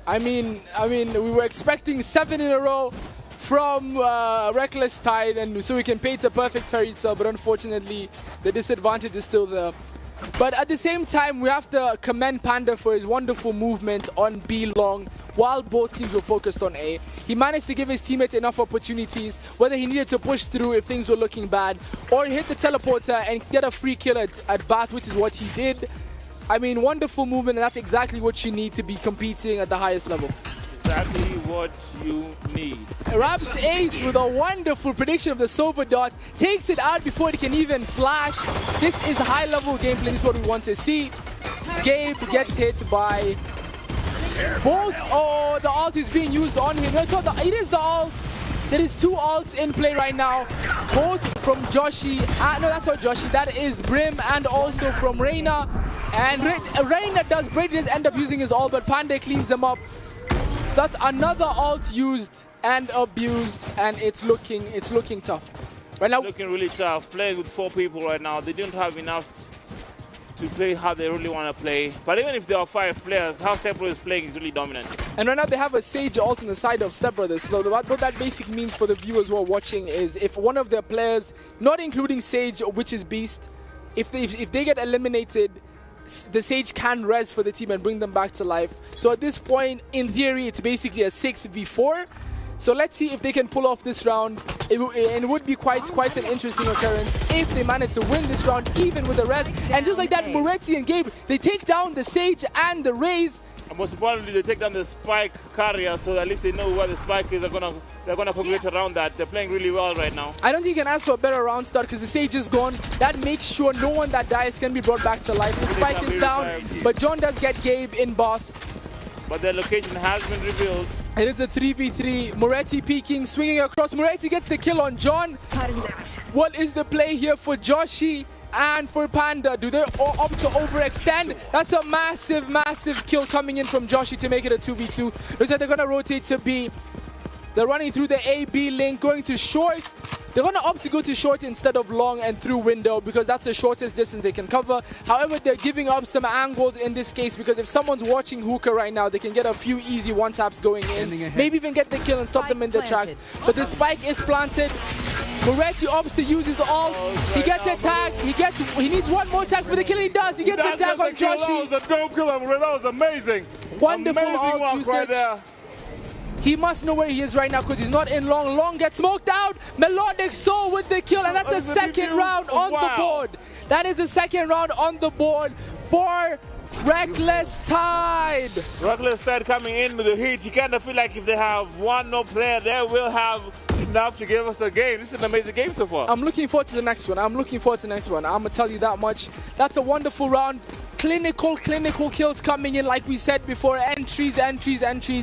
I mean, we were expecting 7 in a row from Reckless Tide, and so we can paint a perfect fairy tale, but unfortunately, the disadvantage is still there. But at the same time, we have to commend Panda for his wonderful movement on B long while both teams were focused on A. He managed to give his teammates enough opportunities, whether he needed to push through if things were looking bad, or hit the teleporter and get a free kill at Bath, which is what he did. I mean, wonderful movement, and that's exactly what you need to be competing at the highest level. Exactly what you need. Rab's ace with a wonderful prediction of the Silver Dot, takes it out before it can even flash. This is high-level gameplay. This is what we want to see. Gabe gets hit by both. Oh, the ult is being used on him. It is the ult. There is 2 ults in play right now, both from Joshi. No, that's not Joshi. That is Brim, and also from Reina. And Reina does end up using his ult, but Panda cleans them up. So that's another ult used and abused, and it's looking tough. Right now, looking really tough. Playing with 4 people right now, they don't have enough to play how they really want to play. But even if there are 5 players, how Step Brothers is playing is really dominant. And right now they have a Sage ult on the side of Step Brothers. So what that basically means for the viewers who are watching is if one of their players, not including Sage, which is Beast, if they get eliminated, the Sage can res for the team and bring them back to life. So at this point, in theory, it's basically a 6v4. So let's see if they can pull off this round. It would be quite an interesting occurrence if they manage to win this round, even with the res. And just like that, Moretti and Gabe, they take down the Sage and the Raze. And most importantly, they take down the spike carrier, so at least they know where the spike is. They're gonna congregate around that. They're playing really well right now. I don't think you can ask for a better round start because the Sage is gone. That makes sure no one that dies can be brought back to life. The spike is down, but John does get Gabe in Bath. But their location has been revealed. It is a 3v3. Moretti peeking, swinging across. Moretti gets the kill on John. What is the play here for Joshi and for Panda? Do they opt to overextend? That's a massive kill coming in from Joshi to make it a 2v2. Looks like they're going to rotate to B. They're running through the A-B link, going to short. They're going to opt to go to short instead of long and through window because that's the shortest distance they can cover. However, they're giving up some angles in this case because if someone's watching Hookah right now, they can get a few easy one-taps going in. Maybe even get the kill and stop them in their tracks. But the spike is planted. Moretti opts to use his ult. He gets a tag. He needs one more tag for the kill. He does. He gets a tag on Joshi. That was a dope kill. That was amazing. Wonderful ult usage. Right there. He must know where he is right now because he's not in long. Long gets smoked out. Melodic Soul with the kill, and that's a second round on the board. That is the second round on the board for Reckless Tide. Reckless Tide coming in with the heat. You kind of feel like if they have one more player, they will have enough to give us a game. This is an amazing game so far. I'm looking forward to the next one. I'm going to tell you that much. That's a wonderful round. Clinical kills coming in, like we said before. Entries,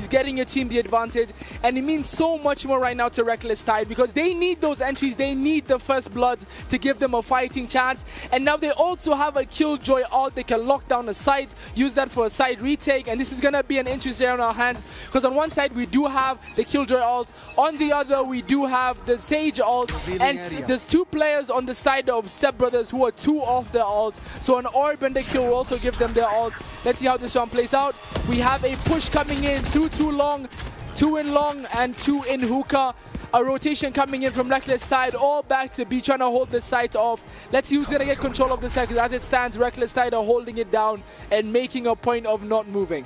getting your team the advantage. And it means so much more right now to Reckless Tide because they need those entries. They need the first bloods to give them a fighting chance. And now they also have a Killjoy ult. They can lock down a site, use that for a side retake. And this is going to be an interesting on our hands because on one side we do have the Killjoy ult. On the other we do have the Sage ult. And there's two players on the side of Step Brothers who are two off their ult. So an Orb and a Kill will also give them their ult. Let's see how this one plays out. We have a push coming in through too long, 2 in long and 2 in hookah. A rotation coming in from Reckless Tide, all back to B, trying to hold the site off. Let's see who's going to get control of the site, because as it stands, Reckless Tide are holding it down and making a point of not moving.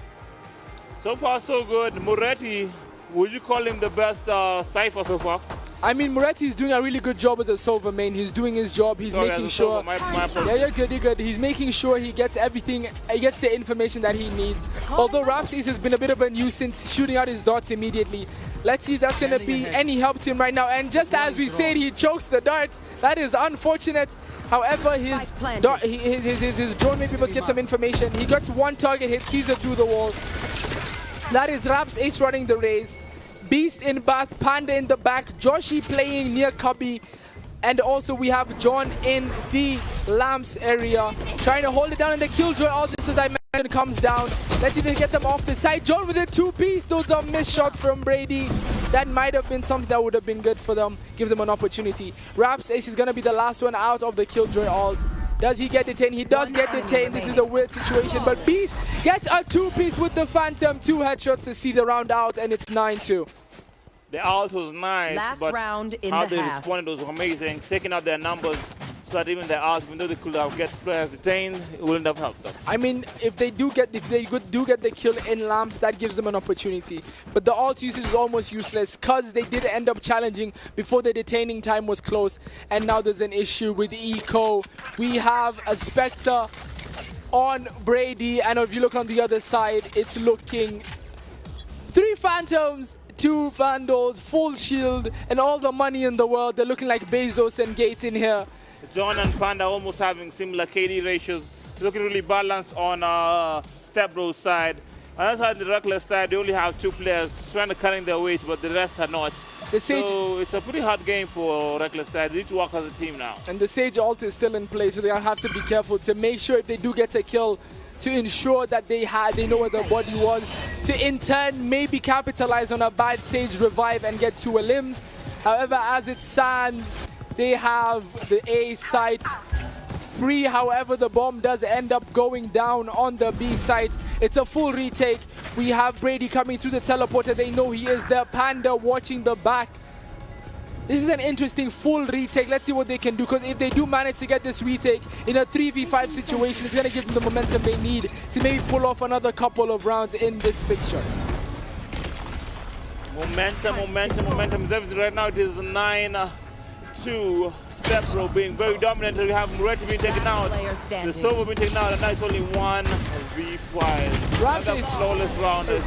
So far, so good. Moretti, would you call him the best Cypher so far? I mean, Moretti is doing a really good job as a Silver main. He's doing his job. He's making sure. Yeah, you're good, you're good. He's making sure he gets everything, he gets the information that he needs. Although Rapsis has been a bit of a nuisance, shooting out his darts immediately. Let's see if that's going to be any help to him right now. And just as we said, he chokes the darts. That is unfortunate. However, his drone may be able to get some information. He gets one target hit, Caesar through the wall. That is Raps Ace running the race. Beast in bath, Panda in the back, Joshi playing near Cubby, and also we have John in the lamps area, trying to hold it down, and the Killjoy all just as I mentioned comes down. Let's see if they get them off the side. John with a 2-piece, those are missed shots from Brady. That might have been something that would have been good for them, give them an opportunity. Raps Ace is going to be the last one out of the Killjoy ult. Does he get detained? He does get detained. This is a weird situation, but Beast gets a 2-piece with the Phantom, 2 headshots to see the round out, and it's 9-2. The ult was nice, but round in how the they half. responded was amazing. Taking out their numbers so that even their ult, even though they could have get players detained, it wouldn't have helped them. I mean, if they do get the kill in lamps, that gives them an opportunity. But the ult usage is almost useless because they did end up challenging before the detaining time was close. And now there's an issue with Eco. We have a Spectre on Brady, and if you look on the other side, it's looking 3 Phantoms, 2 Vandals, full shield, and all the money in the world. They're looking like Bezos and Gates in here. John and Panda almost having similar KD ratios. Looking really balanced on Step Bro's side. On the other side, the Reckless side, they only have 2 players trying to carry their weight, but the rest are not. So it's a pretty hard game for Reckless side. They need to work as a team now. And the Sage ult is still in play, so they have to be careful to make sure if they do get a kill, to ensure that they know where the body was, to in turn maybe capitalize on a bad Sage revive and get 2 limbs. However, as it stands, they have the A site free. However, the bomb does end up going down on the B site. It's a full retake. We have Brady coming through the teleporter. They know he is there. Panda watching the back. This is an interesting full retake. Let's see what they can do, because if they do manage to get this retake in a 3v5 situation, it's going to give them the momentum they need to maybe pull off another couple of rounds in this fixture. Momentum is everything right now. It is 9-2. Step Bro being very dominant. We have Moretti being taken out. The Silver being taken out, and now it's only 1v5. Another flawless round as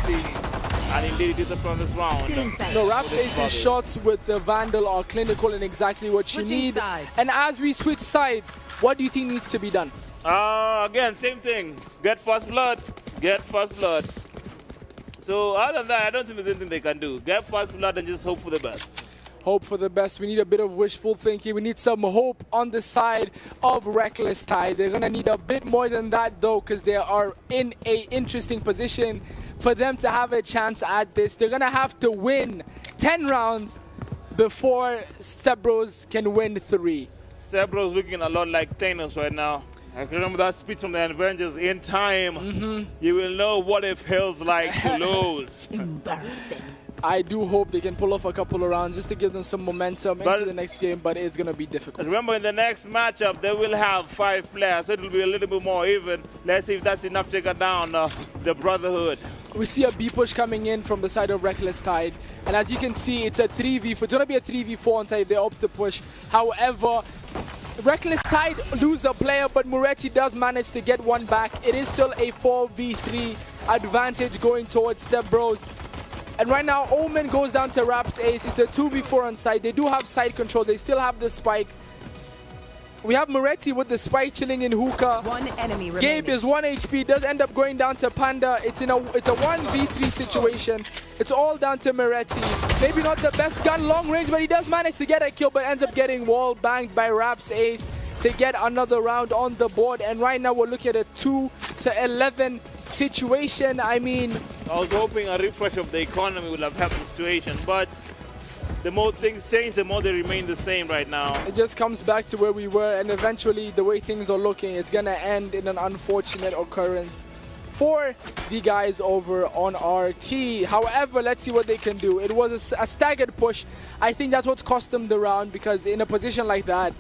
and indeed it is from this round. No, Raps Ace's shots with the Vandal are clinical and exactly what you need. And as we switch sides, what do you think needs to be done? Again, same thing. Get first blood. Get first blood. So other than that, I don't think there's anything they can do. Get first blood and just hope for the best. Hope for the best. We need a bit of wishful thinking. We need some hope on the side of Reckless Tide. They're going to need a bit more than that, though, because they are in an interesting position for them to have a chance at this. They're going to have to win 10 rounds before Step Bros can win 3. Step Bros looking a lot like Thanos right now. I can remember that speech from the Avengers. In time, you will know what it feels like to lose. Embarrassing. I do hope they can pull off a couple of rounds just to give them some momentum into the next game, but it's going to be difficult. Remember, in the next matchup, they will have 5 players, so it will be a little bit more even. Let's see if that's enough to get down the Brotherhood. We see a B push coming in from the side of Reckless Tide, and as you can see, it's a 3v4. It's going to be a 3v4 on side if they opt to push. However, Reckless Tide lose a player, but Moretti does manage to get one back. It is still a 4v3 advantage going towards Step Bros. And right now, Omen goes down to Raps Ace. It's a 2v4 on side. They do have side control. They still have the spike. We have Moretti with the spike chilling in hookah. One enemy remaining. Gabe is 1 HP, does end up going down to Panda. It's a 1v3 situation. It's all down to Moretti. Maybe not the best gun long range, but he does manage to get a kill, but ends up getting wall banged by Raps Ace to get another round on the board. And right now we're looking at a 2-11 situation. I mean, I was hoping a refresh of the economy would have helped the situation, but the more things change, the more they remain the same right now. it just comes back to where we were, and eventually the way things are looking, it's gonna end in an unfortunate occurrence for the guys over on RT. However, let's see what they can do. It was a staggered push. I think that's what's cost them the round, because in a position like that,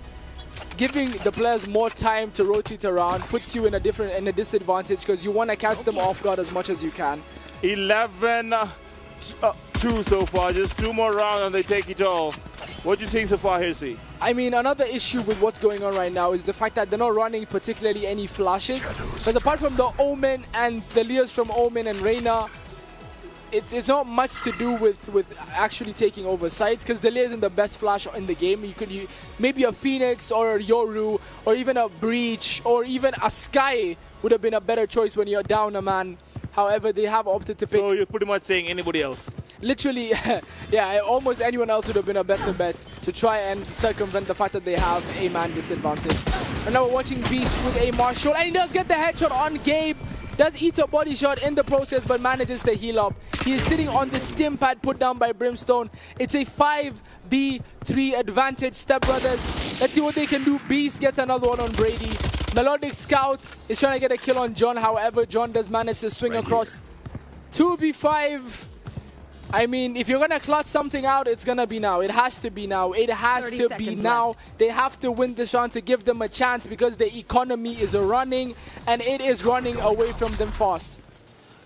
giving the players more time to rotate around puts you in a disadvantage, because you want to catch them off guard as much as you can. 11-2 so far, just 2 more rounds and they take it all. What do you think so far, Hirsi? I mean, another issue with what's going on right now is the fact that they're not running particularly any flashes. Because apart from the Omen and the Leos from Omen and Reyna, it's not much to do with actually taking over sites, because the Lea isn't the best flash in the game. Maybe a Phoenix or a Yoru or even a Breach or even a Sky would have been a better choice when you're down a man. However, they have opted to pick. So you're pretty much saying anybody else? Literally, yeah, almost anyone else would have been a better bet to try and circumvent the fact that they have a man disadvantage. And now we're watching Beast with a Marshall, and he does get the headshot on Gabe. Does eat a body shot in the process, but manages to heal up. He is sitting on the stim pad put down by Brimstone. It's a 5v3 advantage, Step Brothers. Let's see what they can do. Beast gets another one on Brady. Melodic Scout is trying to get a kill on John. However, John does manage to swing across. 2v5. I mean, if you're going to clutch something out, it's going to be now. It has to be now. It has to be now. Left. They have to win this round to give them a chance, because the economy is running, and it is running away from them fast.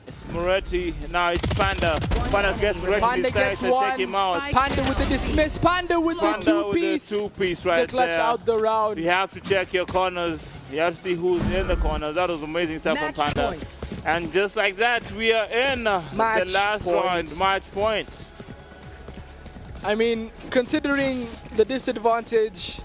It's Moretti, now it's Panda. Panda gets ready Panda gets to one. take him out. Panda with the dismiss. Panda with the two-piece. The two-piece right to clutch there. out the round. You have to check your corners. You have to see who's in the corners. That was amazing stuff from Panda. Point. And just like that, we are in the last round, match point. I mean, considering the disadvantage,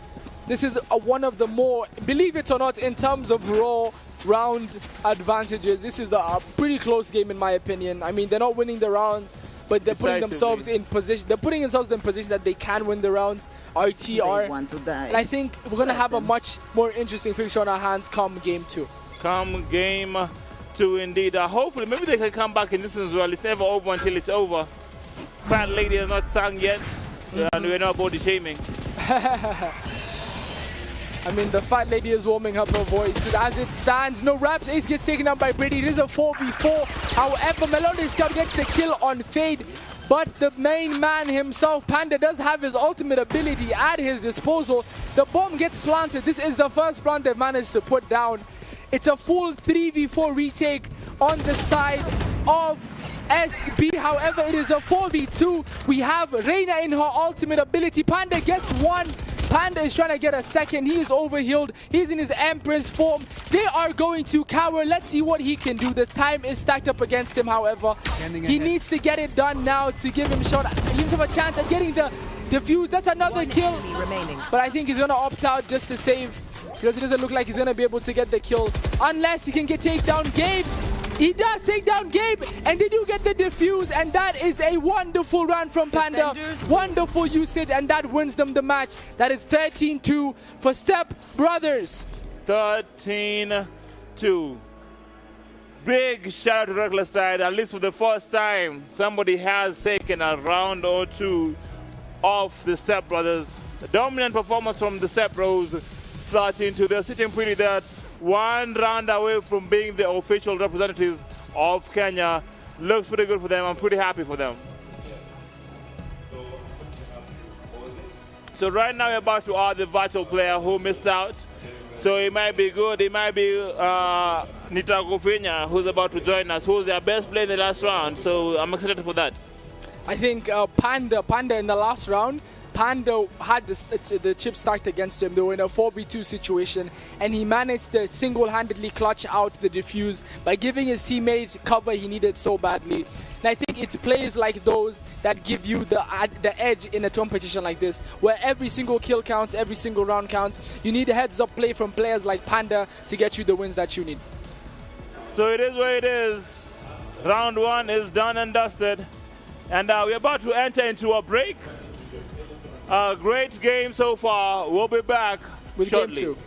this is one of the more, believe it or not, in terms of raw round advantages, this is a pretty close game in my opinion. I mean, they're not winning the rounds, but they're putting themselves in position. They're putting themselves in position that they can win the rounds. RTR, and I think we're gonna have a much more interesting fixture on our hands come game 2. Come game 2, indeed. Hopefully, maybe they can come back in this as well. It's never over until it's over. Fat lady has not sung yet, and we're not body shaming. I mean, the fat lady is warming up her voice. But as it stands, no, Raps Ace gets taken out by Brady. It is a 4v4. However, Melodic Scout gets the kill on Fade. But the main man himself, Panda, does have his ultimate ability at his disposal. The bomb gets planted. This is the first plant they've managed to put down. It's a full 3v4 retake on the side of SB. However, it is a 4v2. We have Reyna in her ultimate ability. Panda gets one. Panda is trying to get a second. He is overhealed. He's in his Empress form. They are going to cower. Let's see what he can do. The time is stacked up against him, however. He needs to get it done now to give himself a chance at getting the defuse. That's another kill. But I think he's going to opt out just to save, because it doesn't look like he's going to be able to get the kill unless he can take down Gabe. He does take down Gabe, and they do get the defuse, and that is a wonderful round from Panda. Wonderful usage, and that wins them the match. That is 13-2 for Step Brothers. 13-2. Big shout out to Reckless Tide. At least for the first time, somebody has taken a round or two off the Step Brothers. The dominant performance from the Step Bros. 13-2. They're sitting pretty there. One round away from being the official representatives of Kenya. Looks pretty good for them. I'm pretty happy for them. So right now we're about to add the virtual player who missed out. So it might be good. It might be Nitago Finya, who's about to join us, who's their best player in the last round. So I'm excited for that. I think Panda in the last round Panda had the chip stacked against him. They were in a 4v2 situation, and he managed to single-handedly clutch out the defuse by giving his teammates cover he needed so badly. And I think it's plays like those that give you the edge in a competition like this, where every single kill counts, every single round counts. You need a heads-up play from players like Panda to get you the wins that you need. So it is what it is. Round 1 is done and dusted. And we're about to enter into a break. A great game so far. We'll be back With shortly. game 2.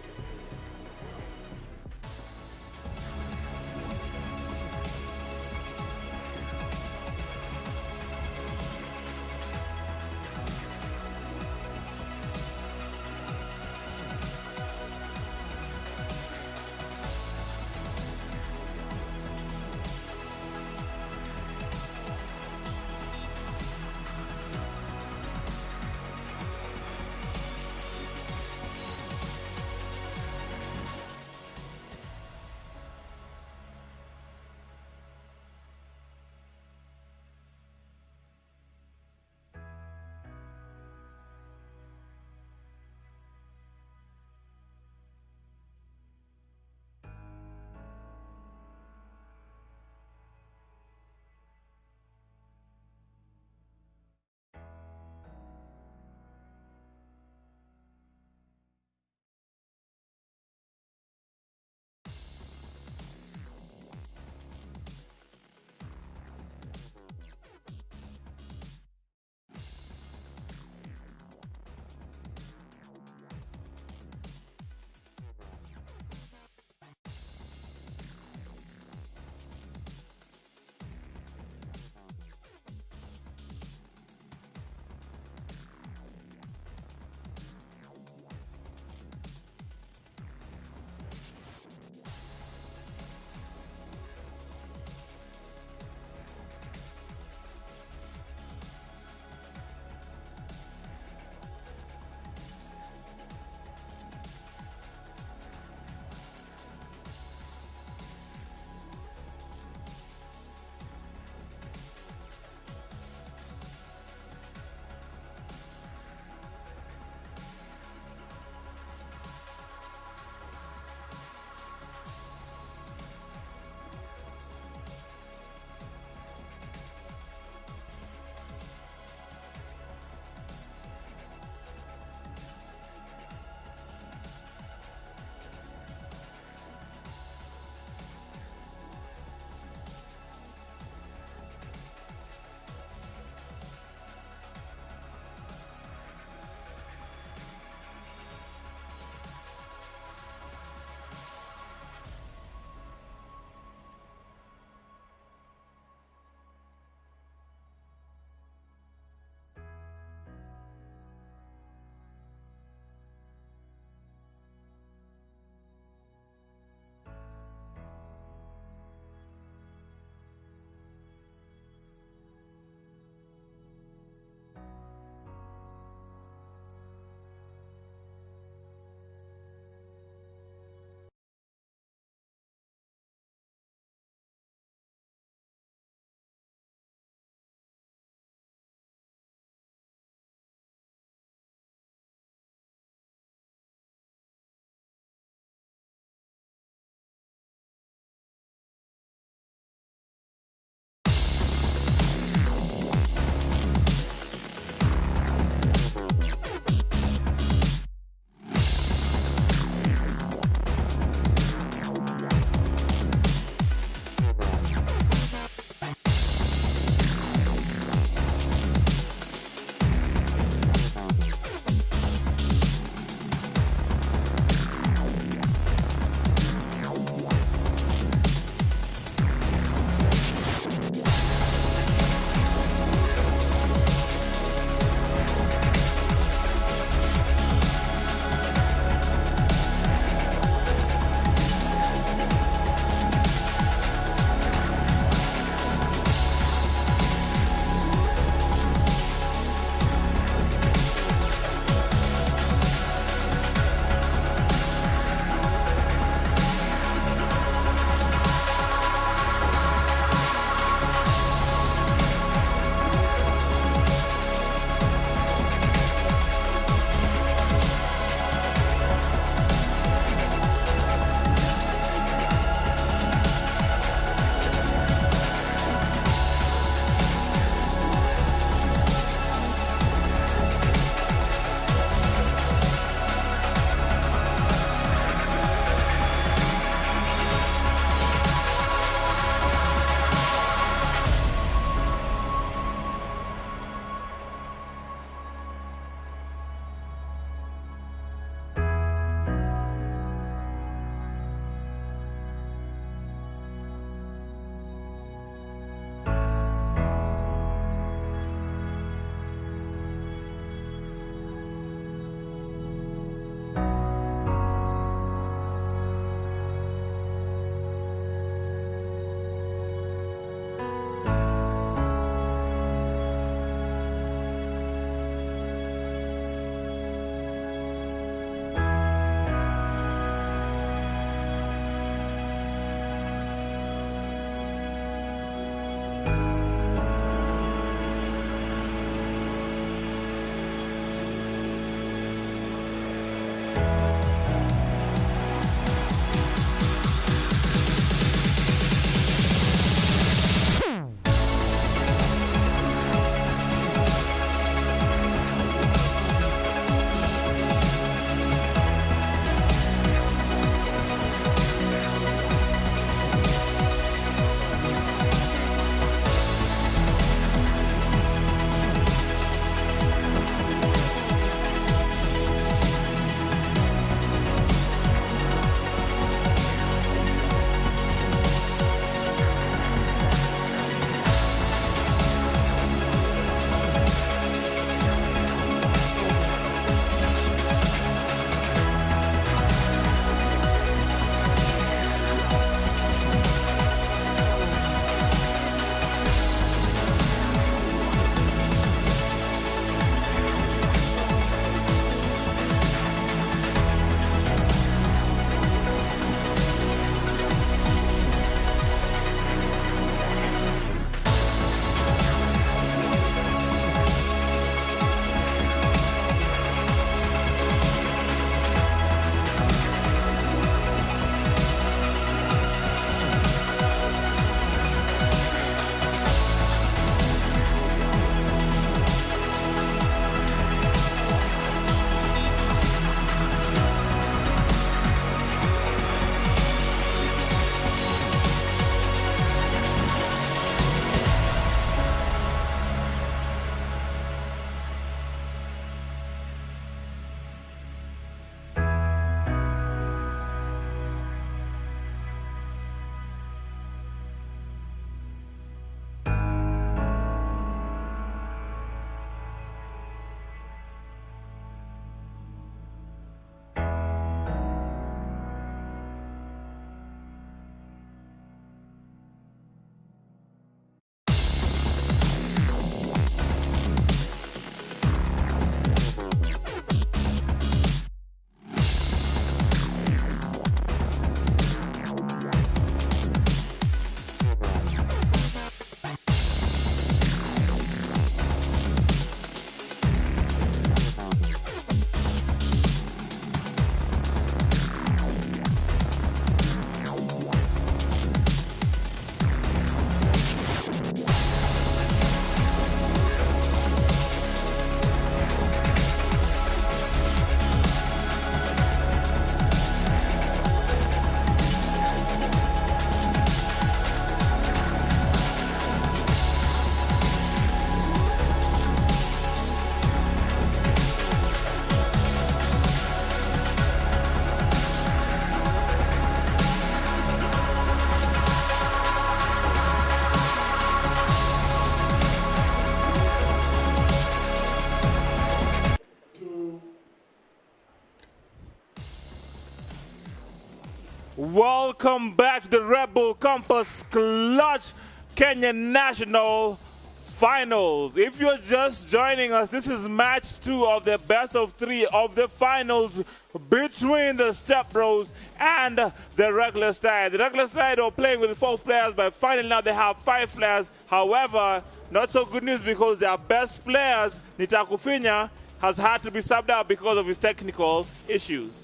Welcome back to the Rebel Campus Clutch Kenya National Finals. If you're just joining us, this is match 2 of the best of 3 of the finals between the Step Bros and the Reckless Tide. The Reckless Tide are playing with 4 players, but finally now they have 5 players. However, not so good news because their best players, Nitakufinya, has had to be subbed out because of his technical issues.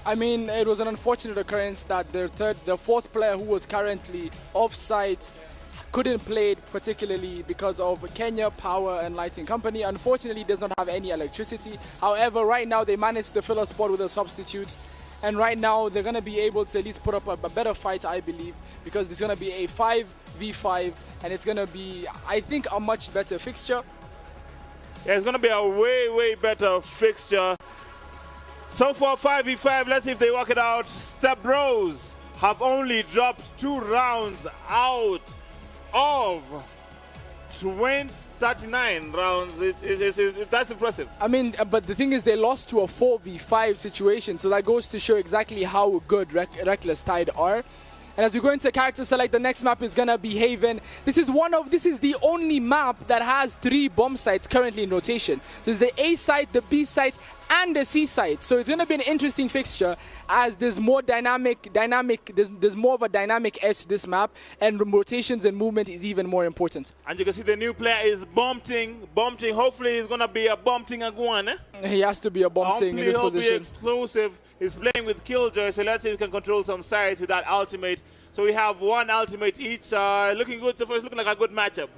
I mean, it was an unfortunate occurrence that the fourth player who was currently offside couldn't play, particularly because of Kenya Power and Lighting Company. Unfortunately, does not have any electricity. However, right now they managed to fill a spot with a substitute. And right now they're going to be able to at least put up a better fight, I believe, because it's going to be a 5v5 and it's going to be, I think, a much better fixture. Yeah, it's going to be a way better fixture. So far, 5v5, let's see if they work it out. Step Bros have only dropped 2 rounds out of 39 rounds. That's impressive. I mean, but the thing is, they lost to a 4v5 situation, so that goes to show exactly how good Reckless Tide are. And as we go into character select, the next map is gonna be Haven. This is the only map that has 3 bomb sites currently in rotation. There's the A site, the B site, and the C site. So it's gonna be an interesting fixture as there's more there's more of a dynamic edge to this map, and rotations and movement is even more important. And you can see the new player is bumping. Hopefully he's gonna be a bumping Aguan. He has to be a bumping in this position. Be explosive. He's playing with Killjoy, so let's see if we can control some sides with that ultimate. So we have 1 ultimate each. Looking good so far. It's looking like a good matchup.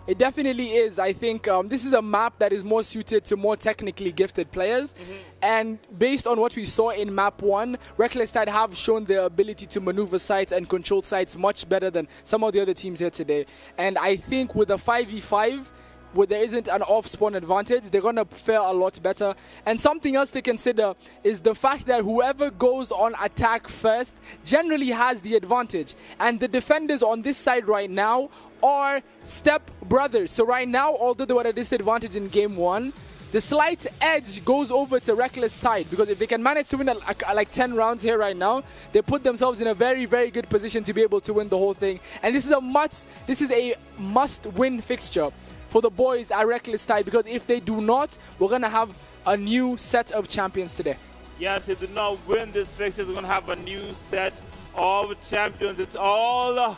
It definitely is. I think this is a map that is more suited to more technically gifted players. And based on what we saw in map 1, Reckless Tide have shown their ability to maneuver sites and control sites much better than some of the other teams here today. And I think with a 5v5, where there isn't an off-spawn advantage, they're going to fare a lot better. And something else to consider is the fact that whoever goes on attack first generally has the advantage. And the defenders on this side right now are Step Brothers. So right now, although they were at a disadvantage in game 1, the slight edge goes over to Reckless Tide, because if they can manage to win like 10 rounds here right now, they put themselves in a very good position to be able to win the whole thing. And this is a must-win fixture for the boys at Reckless Tide, because if they do not, we're going to have a new set of champions today. Yes, if they do not win this fixture, we're going to have a new set of champions. It's all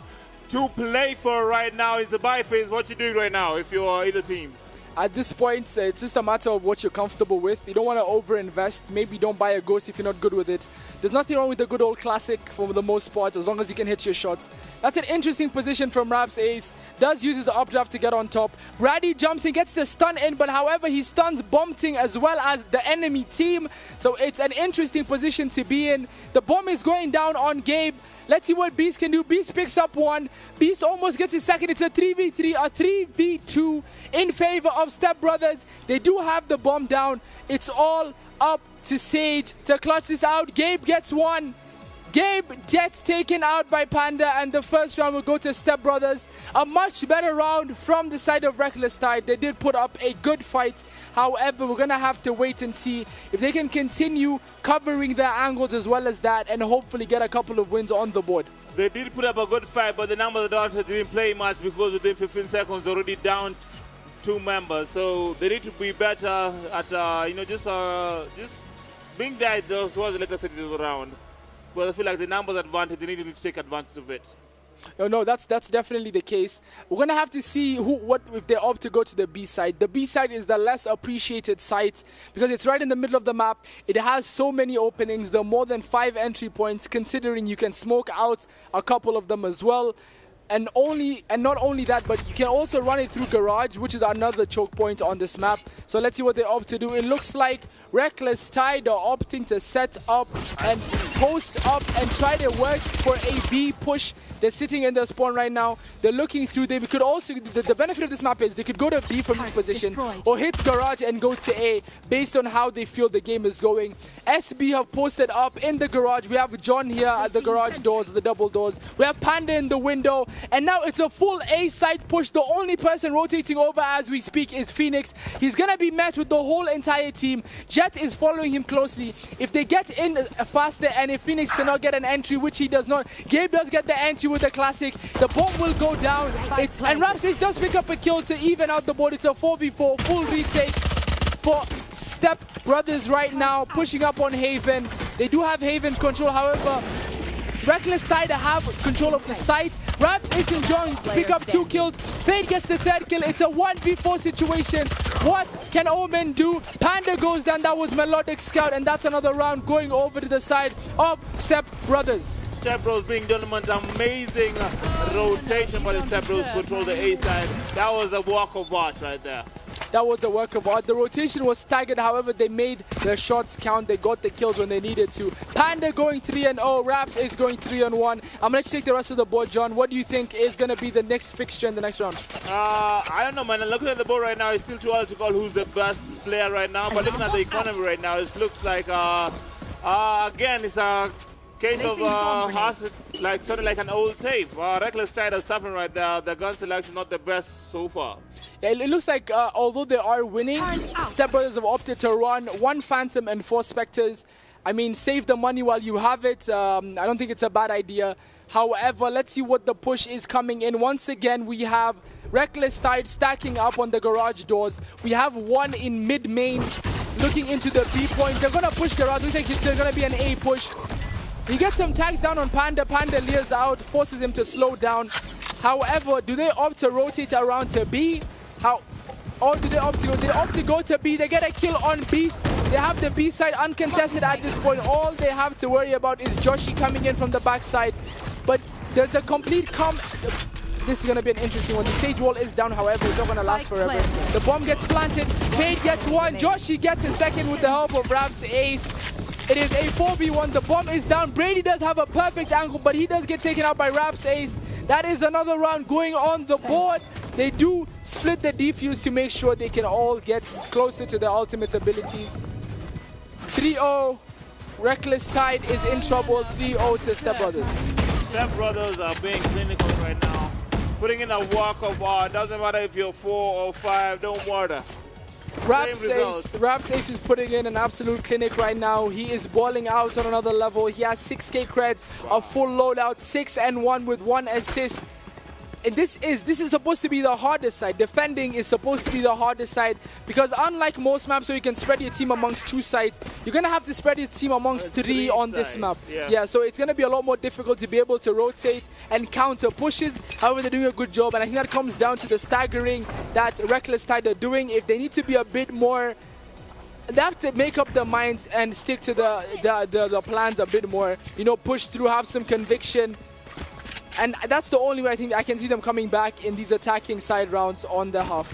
to play for right now. It's a bye phase. What you doing right now if you're either teams? At this point, it's just a matter of what you're comfortable with. You don't want to over-invest. Maybe don't buy a ghost if you're not good with it. There's nothing wrong with the good old classic for the most part, as long as you can hit your shots. That's an interesting position from Rap's ace. Does use his updraft to get on top. Brady jumps in, gets the stun in, but however, he stuns Bombting as well as the enemy team. So it's an interesting position to be in. The bomb is going down on Gabe. Let's see what Beast can do. Beast picks up 1. Beast almost gets his second. It's a 3v3, a 3v2 in favor of Step Brothers. They do have the bomb down. It's all up to Sage to clutch this out. Gabe gets 1. Gabe gets taken out by Panda, and the first round will go to Step Brothers. A much better round from the side of Reckless Tide. They did put up a good fight. However, we're going to have to wait and see if they can continue covering their angles as well as that, and hopefully get a couple of wins on the board. They did put up a good fight, but the numbers of the Dodgers didn't play much because within 15 seconds they're already down 2 members. So they need to be better at just being there towards the later stages of the round. But I feel like the numbers advantage, they need to take advantage of it. Oh, no, that's definitely the case. We're going to have to see if they opt to go to the B side. The B side is the less appreciated site because it's right in the middle of the map. It has so many openings. There are more than 5 entry points, considering you can smoke out a couple of them as well. And not only that, but you can also run it through Garage, which is another choke point on this map. So let's see what they opt to do. It looks like Reckless Tide are opting to set up and post up and try to work for a B push. They're sitting in their spawn right now. They're looking through. They could also, the benefit of this map is they could go to B from this position or hit Garage and go to A based on how they feel the game is going. SB have posted up in the Garage. We have John here at the Garage doors, the double doors. We have Panda in the window. And now it's a full A side push. The only person rotating over as we speak is Phoenix. He's going to be met with the whole entire team. Jet is following him closely. If they get in faster and if Phoenix cannot get an entry, which he does not, Gabe does get the entry with the classic. The bomb will go down. And Ramses does pick up a kill to even out the board. It's a 4v4, full retake for Step Brothers right now, pushing up on Haven. They do have Haven control, however, Reckless Tide have control of the site. Raps is enjoying, pick up 2 kills. Fade gets the 3rd kill. It's a 1v4 situation. What can Omen do? Panda goes down. That was Melodic Scout, and that's another round going over to the side of Step Brothers. Step Bros being done amazing rotation, but the Step Bros control the A side. That was a walk of art right there. That was a work of art. The rotation was staggered, however, they made their shots count. They got the kills when they needed to. Panda going 3-0, Raps is going 3-1. I'm going to take the rest of the board, John. What do you think is going to be the next fixture in the next round? I don't know, man. Looking at the board right now, it's still too early to call who's the best player right now. But looking at the economy right now, it looks like, again, it's a case of like something like an old tape. Reckless Tide is suffering right now. The gun selection not the best so far. Yeah, it looks like although they are winning, Step Brothers have opted to run 1 Phantom and 4 Spectres. I mean, save the money while you have it. I don't think it's a bad idea. However, let's see what the push is coming in. Once again, we have Reckless Tide stacking up on the garage doors. We have 1 in mid-main looking into the B point. They're going to push garage. Looks like it's going to be an A push. He gets some tags down on Panda. Panda leers out, forces him to slow down. However, do they opt to rotate around to B? Or do they opt to go? They opt to go to B. They get a kill on Beast. They have the B side uncontested at this point. All they have to worry about is Joshi coming in from the backside. But there's a complete This is going to be an interesting one. The stage wall is down, however, it's not going to last forever. The bomb gets planted. Fade gets 1. Joshi gets a 2nd with the help of Raps Ace. It is a 4v1. The bomb is down. Brady does have a perfect angle, but he does get taken out by Raps Ace. That is another round going on the board. They do split the defuse to make sure they can all get closer to their ultimate abilities. 3-0. Reckless Tide is in trouble. 3-0 to Step Brothers. Step Brothers are being clinical right now. Putting in a walk of art. Doesn't matter if you're 4 or 5. Don't matter. Raps Ace is putting in an absolute clinic right now. He is balling out on another level. He has 6k creds, a full loadout, 6-1 with 1 assist. And this is supposed to be the hardest side. Defending is supposed to be the hardest side because unlike most maps where you can spread your team amongst 2 sides, you're going to have to spread your team amongst 3 on this map. Yeah, so it's going to be a lot more difficult to be able to rotate and counter pushes. However, they're doing a good job, and I think that comes down to the staggering that Reckless Tide are doing. If they need to be a bit more, they have to make up their minds and stick to the plans a bit more. You know, push through, have some conviction. And that's the only way I think I can see them coming back in these attacking side rounds on the half.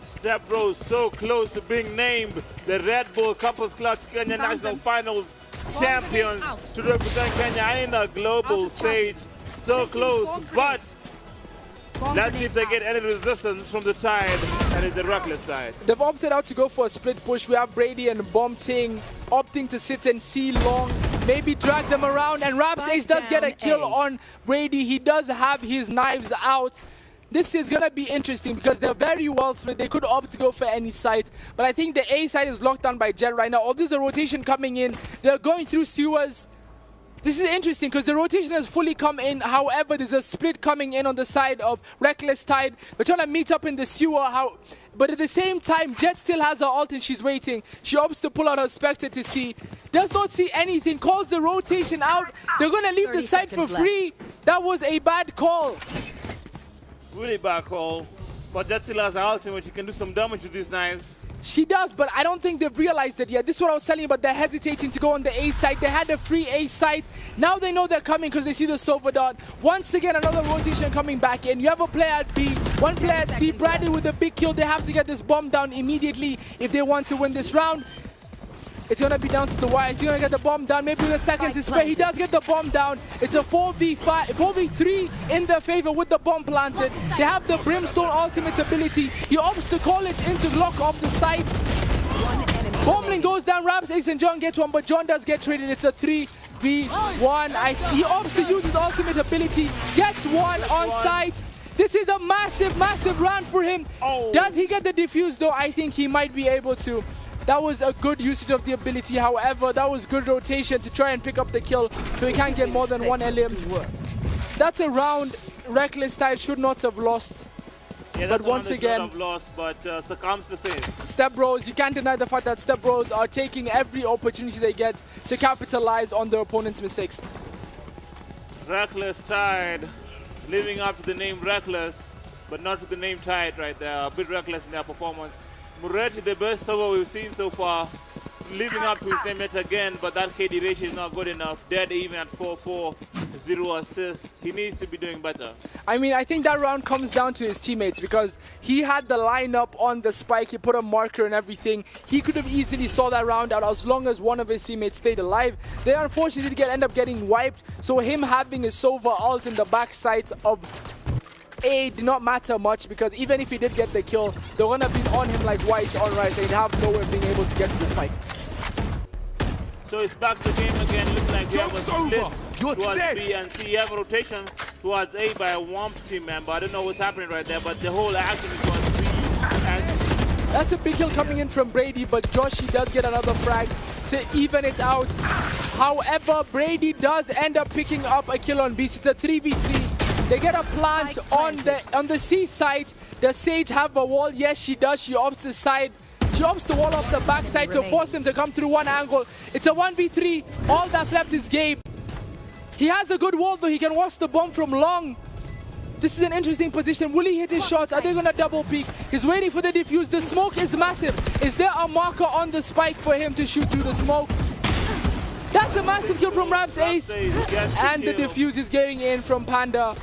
Step Bros so close to being named the Red Bull Couples Clutch Kenya National Finals champions to represent Kenya in a global stage. So close, but let's see if they get any resistance from the Tide, and it's the Reckless Tide. They've opted out to go for a split push. We have Brady and Bomb Ting opting to sit and see long. Maybe drag them around, and Raps Ace does get a kill on Brady. He does have his knives out. This is going to be interesting because they're very well split. They could opt to go for any site, but I think the A side is locked down by Jet right now. Although there's a rotation coming in, they're going through sewers. This is interesting because the rotation has fully come in. However, there's a split coming in on the side of Reckless Tide. They're trying to meet up in the sewer. But at the same time, Jet still has her ult and she's waiting. She opts to pull out her Spectre to see. Does not see anything. Calls the rotation out. They're going to leave the site for free. That was a bad call. Really bad call. But Jet still has her ultimate. She can do some damage with these knives. She does, but I don't think they've realized it yet. This is what I was telling you about. They're hesitating to go on the A side. They had a free A site. Now they know they're coming because they see the silver dot. Once again, another rotation coming back in. You have a player at B, one player at C. Bradley with a big kill. They have to get this bomb down immediately if they want to win this round. It's going to be down to the wire. He's going to get the bomb down. Maybe in a second to spray. He does get the bomb down. It's a 4v3 in their favor with the bomb planted. They have the Brimstone ultimate ability. He opts to call it into lock off the site. Bombling goes down. Raps Ace and John get one, but John does get traded. It's a 3v1. He opts to use his ultimate ability. Gets one on site. This is a massive, massive round for him. Does he get the defuse though? I think he might be able to. That was a good usage of the ability. However, that was good rotation to try and pick up the kill, so he can't get more than one elim. That's a round Reckless Tide should not have lost. Yeah, But once again, have lost, but succumbs the same. Step Bros, you can't deny the fact that Step Bros are taking every opportunity they get to capitalize on their opponent's mistakes. Reckless Tide, living up to the name Reckless, but not to the name Tide right there. A bit reckless in their performance. Moretti, the best server we've seen so far, living up to his name yet again, but that KD ratio is not good enough. Dead even at 4-4, 0 assists. He needs to be doing better. I mean, I think that round comes down to his teammates because he had the lineup on the spike. He put a marker and everything. He could have easily saw that round out as long as one of his teammates stayed alive. They unfortunately did end up getting wiped. So him having a Sova ult in the backside of A did not matter much because even if he did get the kill, they're going to be on him like white on right. They'd have no way of being able to get to the spike. So it's back to the game again. Looks like we have a split towards B and C. You have a rotation towards A by a Womp team member. I don't know what's happening right there, but the whole action is towards B. And that's a big kill coming in from Brady, but Joshi does get another frag to even it out. However, Brady does end up picking up a kill on B. It's a 3v3. They get a plant on the C side. Does Sage have a wall? Yes, she does. She opts the side. She opts the wall off the backside to force him to come through one angle. It's a 1v3. All that's left is Gabe. He has a good wall though. He can watch the bomb from long. This is an interesting position. Will he hit his shots? Are they going to double peek? He's waiting for the defuse. The smoke is massive. Is there a marker on the spike for him to shoot through the smoke? That's a massive kill from Raps Ace. And the defuse is getting in from Panda.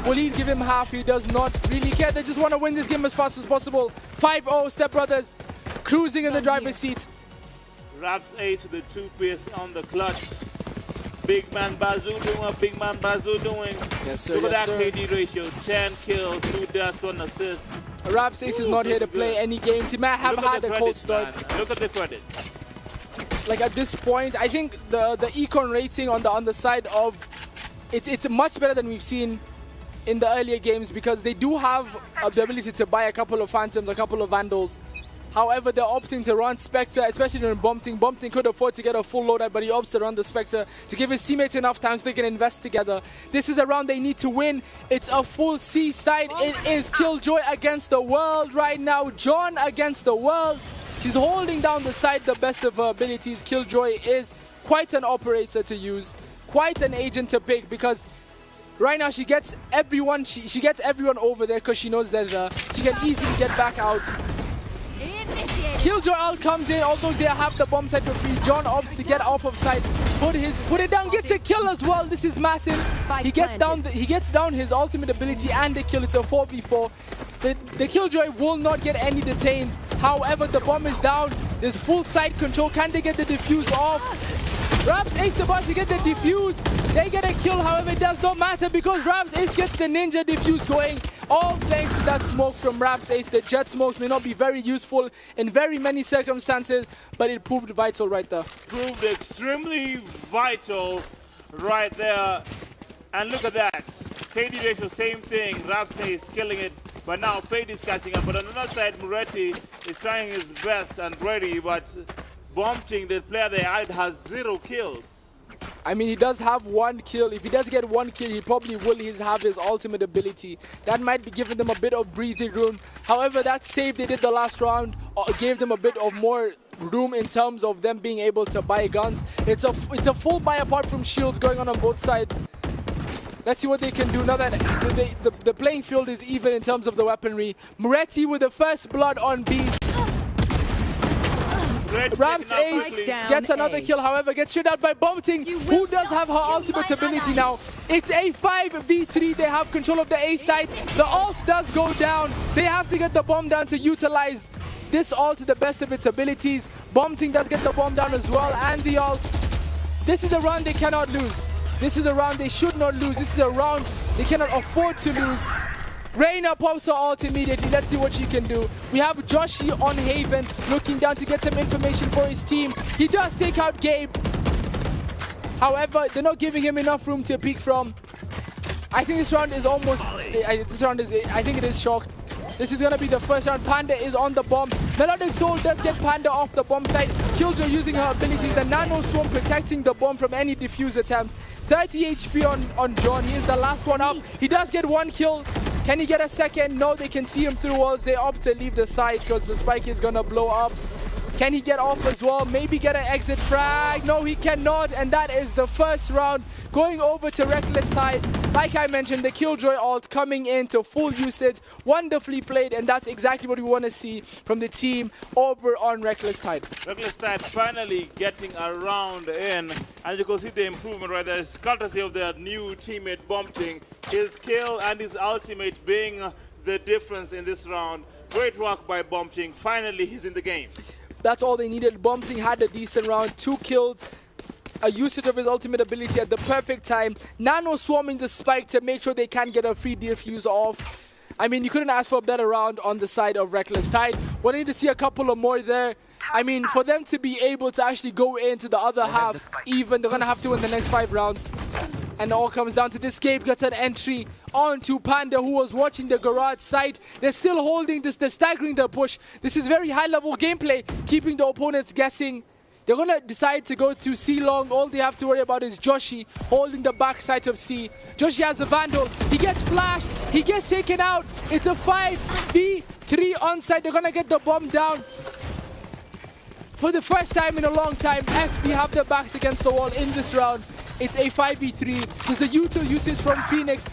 Will he give him half? He does not really care. They just want to win this game as fast as possible. 5-0 Step Brothers. Cruising in the driver's seat. Raps Ace with the 2-piece on the clutch. Big man Bazoo doing what Big man Bazoo doing. Yes, sir. Look Yes, at that sir. KD ratio. 10 kills, 2 deaths, 1 assist. Raps Ace is not here to play any games. He might have had a cold start. Man. Look at the credits. Like at this point, I think the econ rating on the side of it's much better than we've seen in the earlier games because they do have the ability to buy a couple of Phantoms, a couple of Vandals. However, they're opting to run Spectre, especially during Bumpting. Bumpting could afford to get a full loadout, but he opts to run the Spectre to give his teammates enough time so they can invest together. This is a round they need to win. It's a full C side. It is Killjoy against the world right now. John against the world. She's holding down the side the best of her abilities. Killjoy is quite an operator to use, quite an agent to pick because right now she gets everyone. She gets everyone over there because she knows that she can easily get back out. Killjoy ult comes in, although they have the bomb site for free. John opts to get off of site, put it down, gets a kill as well. This is massive. He gets down his ultimate ability and the kill. It's a 4v4. The Killjoy will not get any detains. However, the bomb is down. There's full side control. Can they get the defuse off? Raps Ace about to get the defuse. They get a kill, however, it does not matter because Raps Ace gets the ninja defuse going. All thanks to that smoke from Raps Ace. The jet smokes may not be very useful in very many circumstances, but it proved vital right there. Proved extremely vital right there. And look at that. KD ratio, same thing. Raps Ace killing it. But now Fade is catching up. But on the other side, Moretti is trying his best and ready, but Bumpting, the player they had, has 0 kills. I mean, he does have 1 kill. If he does get 1 kill, he probably will have his ultimate ability. That might be giving them a bit of breathing room. However, that save they did the last round gave them a bit of more room in terms of them being able to buy guns. It's a full buy apart from shields going on both sides. Let's see what they can do now that the playing field is even in terms of the weaponry. Moretti with the first blood on B. Raps Ace gets another kill, however, gets shot out by Bumpting, who does have her ultimate ability now. It's a 5v3. They have control of the A side. The ult does go down. They have to get the bomb down to utilize this ult to the best of its abilities. Bumpting does get the bomb down as well, and the ult. This is a round they cannot lose. This is a round they should not lose. This is a round they cannot afford to lose. Reyna pops her ult immediately. Let's see what she can do. We have Joshi on Haven looking down to get some information for his team. He does take out Gabe. However, they're not giving him enough room to peek from. I think this round is almost... I think it is shocked. This is going to be the first round. Panda is on the bomb. Melodic Soul does get Panda off the bomb side. Killjoy using her abilities. The Nano Swarm protecting the bomb from any defuse attempts. 30 HP on John. He is the last one up. He does get one kill. Can he get a second? No, they can see him through walls. They opt to leave the side because the spike is going to blow up. Can he get off as well? Maybe get an exit frag. No, he cannot. And that is the first round going over to Reckless Tide. Like I mentioned, the Killjoy ult coming into full usage. Wonderfully played. And that's exactly what we want to see from the team over on Reckless Tide. Reckless Tide finally getting around in. As you can see, the improvement right there is courtesy of their new teammate Bombching. His kill and his ultimate being the difference in this round. Great work by Bombching. Finally, he's in the game. That's all they needed. Bombching had a decent round, 2 kills, a usage of his ultimate ability at the perfect time. Nano swarming the spike to make sure they can get a free defuse off. I mean, you couldn't ask for a better round on the side of Reckless Tide. Wanting to see a couple of more there. I mean, for them to be able to actually go into the other half, even, they're going to have to win the next 5 rounds. And it all comes down to this. Gabe gets an entry onto Panda, who was watching the garage side. They're still holding this, they're staggering the push. This is very high-level gameplay, keeping the opponents guessing. They're going to decide to go to C long. All they have to worry about is Joshi holding the backside of C. Joshi has a Vandal. He gets flashed. He gets taken out. It's a 5v3 onside. They're going to get the bomb down. For the first time in a long time, SB have their backs against the wall in this round. It's a 5v3. There's a util usage from Phoenix.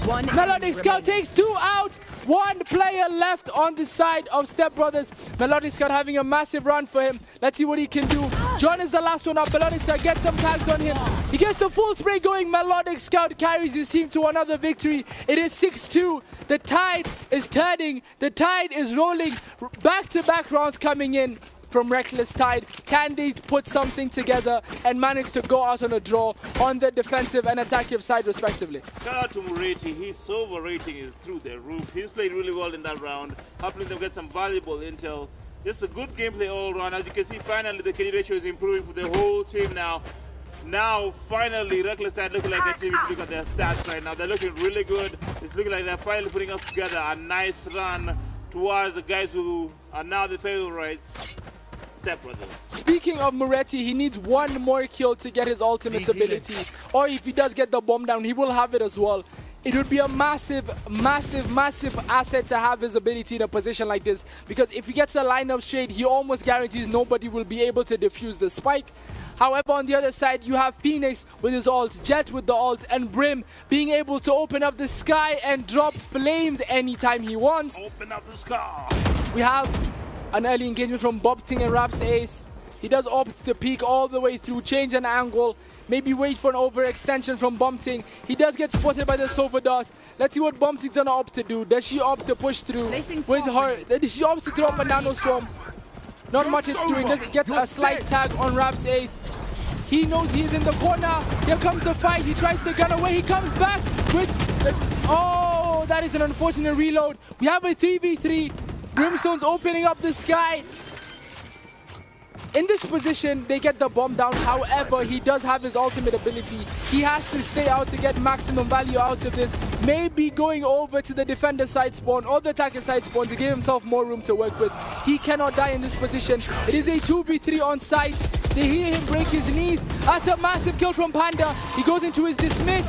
Melodic Scout takes 2 out. 1 player left on the side of Step Brothers. Melodic Scout having a massive run for him. Let's see what he can do. John is the last one up. Melodic Scout gets some tags on him. He gets the full spray going. Melodic Scout carries his team to another victory. It is 6-2. The tide is turning. The tide is rolling. Back-to-back rounds coming in from Reckless Tide. Can they put something together and manage to go out on a draw on the defensive and attacking side respectively? Shout out to Moretti. His silver rating is through the roof. He's played really well in that round, helping them get some valuable intel. Just a good gameplay all around. As you can see, finally the KD ratio is improving for the whole team now. Now, finally, Reckless Tide looking like a team. If you look at their stats right now, they're looking really good. It's looking like they're finally putting us together a nice run towards the guys who are now the favorites. Speaking of Moretti, he needs 1 more kill to get his ultimate ability. Or if he does get the bomb down, he will have it as well. It would be a massive, massive, massive asset to have his ability in a position like this. Because if he gets a lineup straight, he almost guarantees nobody will be able to defuse the spike. However, on the other side, you have Phoenix with his ult, Jet with the ult, and Brim being able to open up the sky and drop flames anytime he wants. Open up the sky. We have an early engagement from Bombching and Rap's ace. He does opt to peek all the way through, change an angle, maybe wait for an overextension from Bombching. He does get spotted by the Sovados. Let's see what Bombching's gonna opt to do. Does she opt to push through with her? Does she opt to throw up a Nano Swarm? Not much it's doing. Does it get a slight tag on Rap's ace? He knows he's in the corner. Here comes the fight. He tries to gun away. He comes back with... oh, that is an unfortunate reload. We have a 3v3. Brimstone's opening up the sky. In this position, they get the bomb down. However, he does have his ultimate ability. He has to stay out to get maximum value out of this. Maybe going over to the defender side spawn or the attacker side spawn to give himself more room to work with. He cannot die in this position. It is a 2v3 on site. They hear him break his knees. That's a massive kill from Panda. He goes into his dismiss.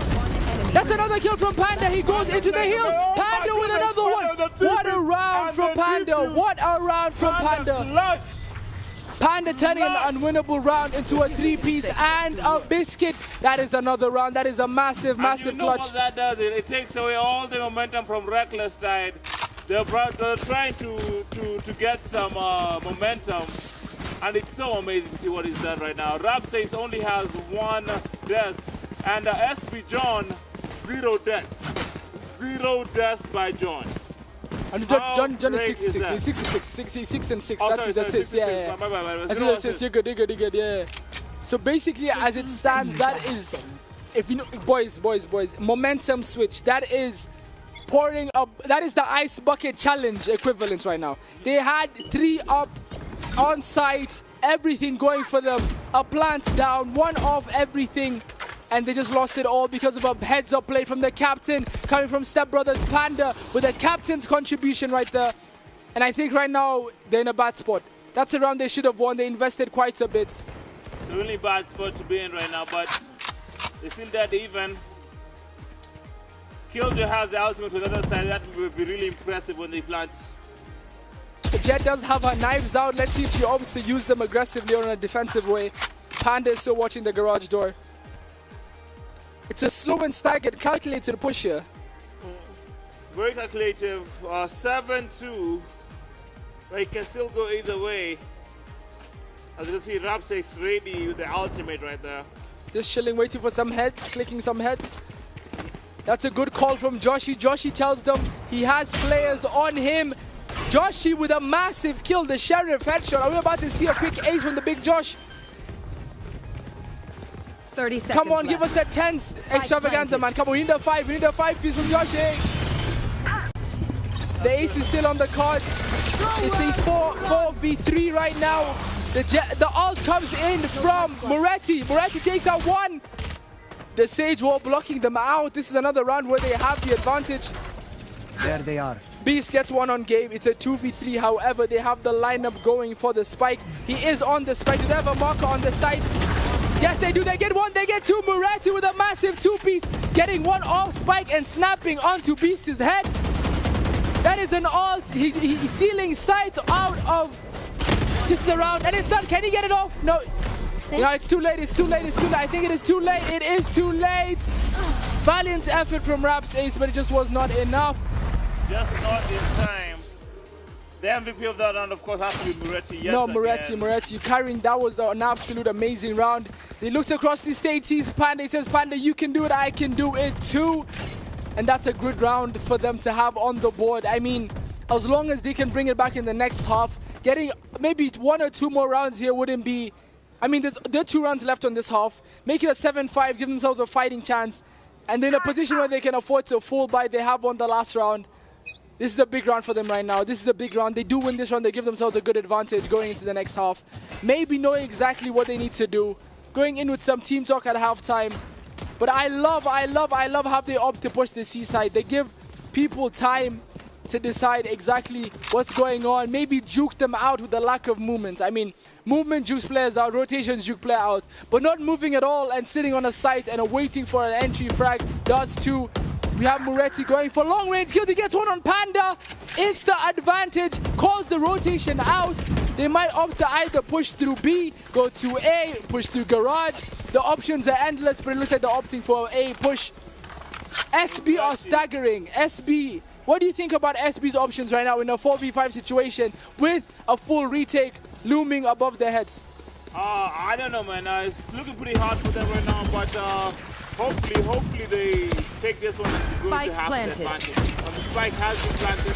That's another kill from Panda. He goes into the hill. Panda with another one. What a round from Panda. What a round from Panda. Panda turning an unwinnable round into a 3-piece and a biscuit. That is another round. That is a massive, massive clutch. What that does, it takes away all the momentum from Reckless Tide. They're trying to get some momentum. And it's so amazing to see what he's done right now. Rap says only has 1 death. And SB John, 0 deaths. 0 deaths by John. And John is 66. He's 66 and 6. That's his assist. Yeah. That's his assist. You're good. Yeah. So basically, as it stands, that is, if you know, boys, momentum switch. That is pouring up. That is the ice bucket challenge equivalent right now. They had 3 up on site, everything going for them. A plant down, 1 off everything. and they just lost it all because of a heads-up play from the captain, coming from Step Brothers Panda, with a captain's contribution right there. And I think right now they're in a bad spot. That's a round they should have won. They invested quite a bit. It's a really bad spot to be in right now, but they're still dead even. Killjoy has the ultimate to the other side. That would be really impressive when they plant. Jet does have her knives out. Let's see if she opts to use them aggressively or in a defensive way. Panda is still watching the garage door. It's a slow and staggered, calculated push here. Very calculative. 7-2. But it can still go either way. As you can see, Rapsex ready with the ultimate right there. Just chilling, waiting for some heads, clicking some heads. That's a good call from Joshi. Joshi tells them he has players on him. Joshi with a massive kill, the Sheriff headshot. Are we about to see a quick ace from the big Josh? 30 seconds Come on, left. give us that tense extravaganza, man. Come on, we need a 5. We need a 5 piece from Joshi. The ace is still on the card. It's a 4v3 right now. The ult comes in from Moretti. Moretti takes out 1. The Sage Wall blocking them out. This is another round where they have the advantage. There they are. Beast gets 1 on Gabe. It's a 2v3. However, they have the lineup going for the spike. He is on the spike. Do they have a marker on the side? Yes, they do. They get 1. They get 2. Moretti with a massive 2-piece. Getting 1 off spike and snapping onto Beast's head. That is an ult. He's stealing sight out of... This is a round. And it's done. Can he get it off? No. No, it's too late. It's too late. It's too late. I think it is too late. It is too late. Valiant effort from Raps Ace, but it just was not enough. Just not in time. The MVP of that round, of course, has to be Moretti. Yes, no, Moretti carrying. That was an absolute amazing round. He looks across the stage, sees Panda. He says, Panda, you can do it. I can do it too. And that's a good round for them to have on the board. I mean, as long as they can bring it back in the next half, getting maybe 1 or 2 more rounds here wouldn't be... I mean, there are 2 rounds left on this half. Make it a 7-5, give themselves a fighting chance. And in a position where they can afford to fall by, they have won the last round. This is a big round for them right now. This is a big round. They do win this round. They give themselves a good advantage going into the next half. Maybe knowing exactly what they need to do. Going in with some team talk at halftime. But I love how they opt to push the C side. They give people time to decide exactly what's going on. Maybe juke them out with the lack of movement. I mean, movement jukes players out, rotations juke player out. But not moving at all and sitting on a site and waiting for an entry frag does too. We have Moretti going for long range kill. He gets 1 on Panda. Insta advantage. Calls the rotation out. They might opt to either push through B, go to A, push through garage. The options are endless, but it looks like they're opting for A push. SB are staggering. SB. What do you think about SB's options right now in a 4v5 situation with a full retake looming above their heads? I don't know, man. It's looking pretty hard for them right now, but hopefully they take this one and it's going to have the advantage. The spike has been planted.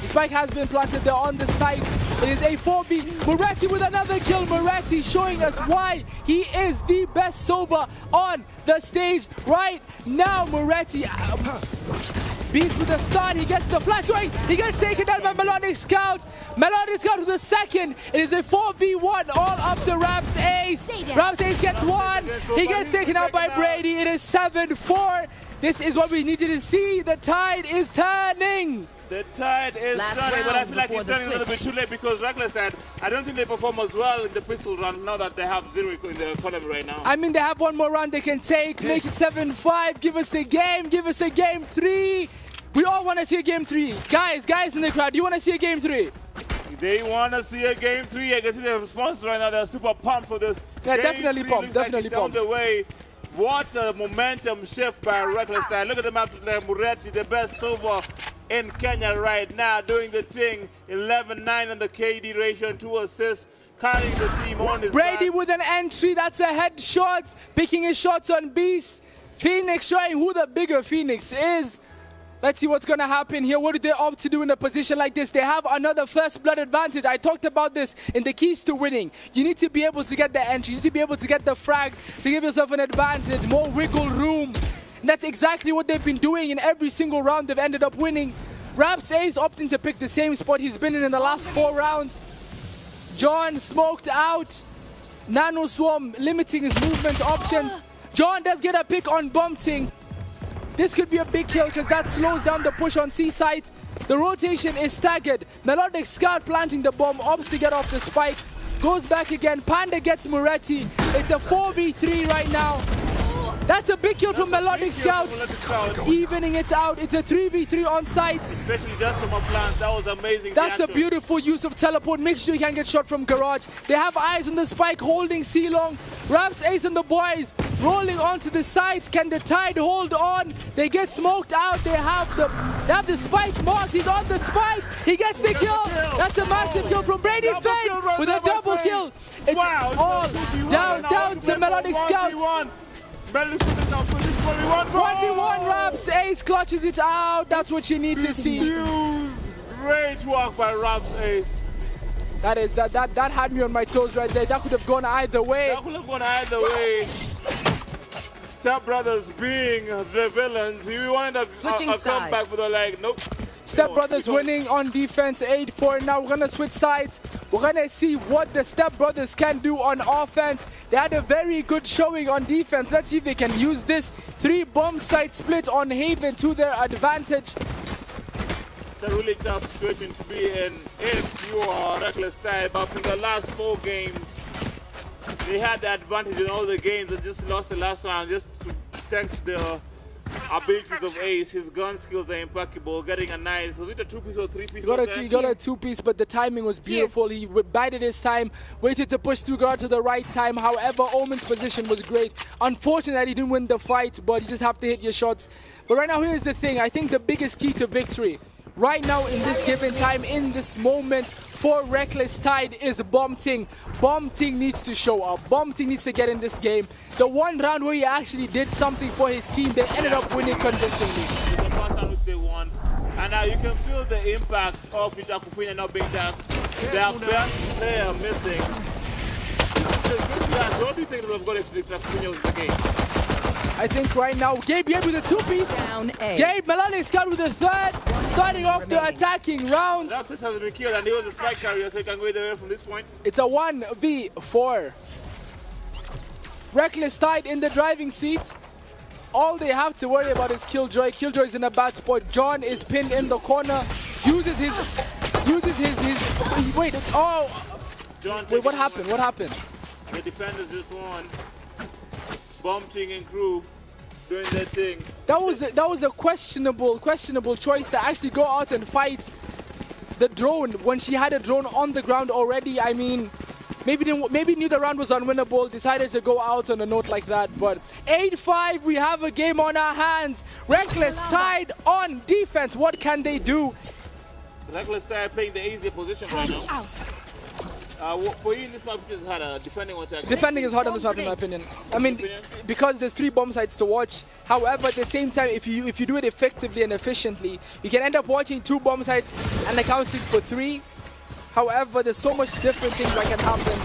The spike has been planted. They're on the side. It is a 4B. Moretti with another kill. Moretti showing us why he is the best Soba on the stage right now. Moretti. Beast with a stun, he gets the flash going, he gets taken down by Melodic Scout. Melodic Scout with the second. It is a 4v1 all up to Raps Ace. Raps Ace gets 1, he gets taken out by Brady. It is 7-4. This is what we needed to see. The tide is turning. The tide is turning, but I feel like it's turning a little bit too late because Reckless said, I don't think they perform as well in the pistol round now that they have 0 in the economy right now. I mean, they have 1 more round they can take, make it 7-5, give us a game 3. We all want to see a game 3. Guys in the crowd, do you want to see a game 3? They want to see a game 3. I can see the response right now. They're super pumped for this. Yeah, definitely pumped. Definitely pumped. On the way. What a momentum shift by Reckless. Look at the map there. Moretti, the best silver in Kenya right now, doing the thing. 11-9 on the KD ratio and 2 assists. Carrying the team on his Brady back. with an entry. That's a headshot. Picking his shots on Beast. Phoenix showing who the bigger Phoenix is. Let's see what's going to happen here. What do they opt to do in a position like this? They have another first blood advantage. I talked about this in the keys to winning. You need to be able to get the entry. You need to be able to get the frags to give yourself an advantage, more wiggle room. And that's exactly what they've been doing in every single round they've ended up winning. Raps Ace opting to pick the same spot he's been in the last 4 rounds. John smoked out. Nano Swarm limiting his movement options. John does get a pick on Bumpting. This could be a big kill because that slows down the push on C site. The rotation is staggered. Melodic Scout planting the bomb, opts to get off the spike. Goes back again. Panda gets Moretti. It's a 4v3 right now. That's a big kill from Melodic Scout. Evening it out. It's a 3v3 on site. Especially just from a plant. That was amazing. That's a beautiful use of teleport. Make sure you can get shot from garage. They have eyes on the spike, holding C-Long. Raps Ace and the boys rolling onto the sides. Can the Tide hold on? They get smoked out. They have the spike marked. He's on the spike. He gets the kill. That's a massive kill from Brady Fane with a double kill. It's all down to Melodic Scout. 1v1 Raps Ace clutches it out. That's what you need to see. Great work by Raps Ace. That had me on my toes right there. That could have gone either way. Step Brothers being the villains. We wanted a comeback, but they're like, nope. Step Brothers winning on defense 8-4. Now we're gonna switch sides. We're gonna see what the Step Brothers can do on offense. They had a very good showing on defense. Let's see if they can use this 3 bomb site split on Haven to their advantage. It's a really tough situation to be in if you are Reckless Tide, but in the last 4 games, they had the advantage in all the games and just lost the last round thanks to the abilities of Ace. His gun skills are impeccable, getting a nice, was it a 2-piece or 3-piece? He got a 2-piece, but the timing was beautiful. He bided his time, waited to push through guard to the right time. However, Omen's position was great. Unfortunately, he didn't win the fight, but you just have to hit your shots. But right now, here's the thing. I think the biggest key to victory right now in this given time, in this moment, for Reckless Tide is Bumpting. Bumpting needs to show up. Bumpting needs to get in this game. The one round where he actually did something for his team, they ended up winning convincingly. It's the first round which they won. And now you can feel the impact of Itakufina not being their best player missing. What do you think they would have got if Itakufina was in the game? I think right now, Gabe with a 2-piece. Gabe, Melodic Scout with a 3rd. Starting off the attacking rounds. Rapsis has been killed and he was a strike carrier, so he can go either way from this point. It's a 1v4. Reckless Tide in the driving seat. All they have to worry about is Killjoy. Killjoy's in a bad spot. John is pinned in the corner. Uses his wait, what happened? What happened? The defenders just won. Bumping and crew doing their thing. That was a questionable choice to actually go out and fight the drone when she had a drone on the ground already. I mean, maybe knew the round was unwinnable, decided to go out on a note like that. But 8-5, we have a game on our hands. Reckless Tide on defense. What can they do? Reckless Tide playing the easier position right now. For you in this map, you just had a defending attack. Defending is hard on this map, in my opinion. I mean, because there's 3 bomb sites to watch. However, at the same time, if you do it effectively and efficiently, you can end up watching 2 bomb sites and accounting for 3. However, there's so much different things that can happen.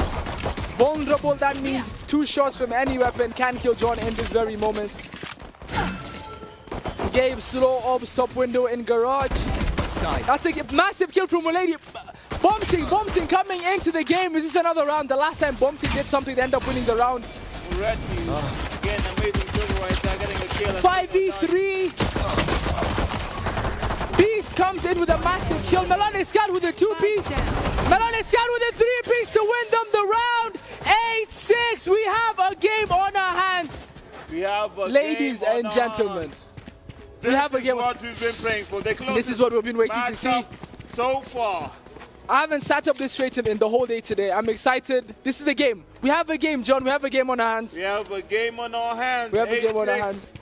Vulnerable, that means 2 shots from any weapon can kill John in this very moment. Gabe slow up stop window in garage. That's a massive kill from Mulady. Bumpting coming into the game. Is this another round? The last time Bumpting did something, they end up winning the round. Again, amazing kill right there, getting a kill. 5v3. Beast comes in with a massive kill. Melodic Scout with a 2-piece. Melodic Scout with a 3-piece to win them the round. 8-6. We have a game on our hands. We have a Ladies game and gentlemen. We have a game. What we've been praying for. This is what we've been waiting to see. So far. I haven't sat up this straight in the whole day today. I'm excited. This is a game. We have a game, John. We have a game on our hands. We have a game on our hands. We have a game on our hands.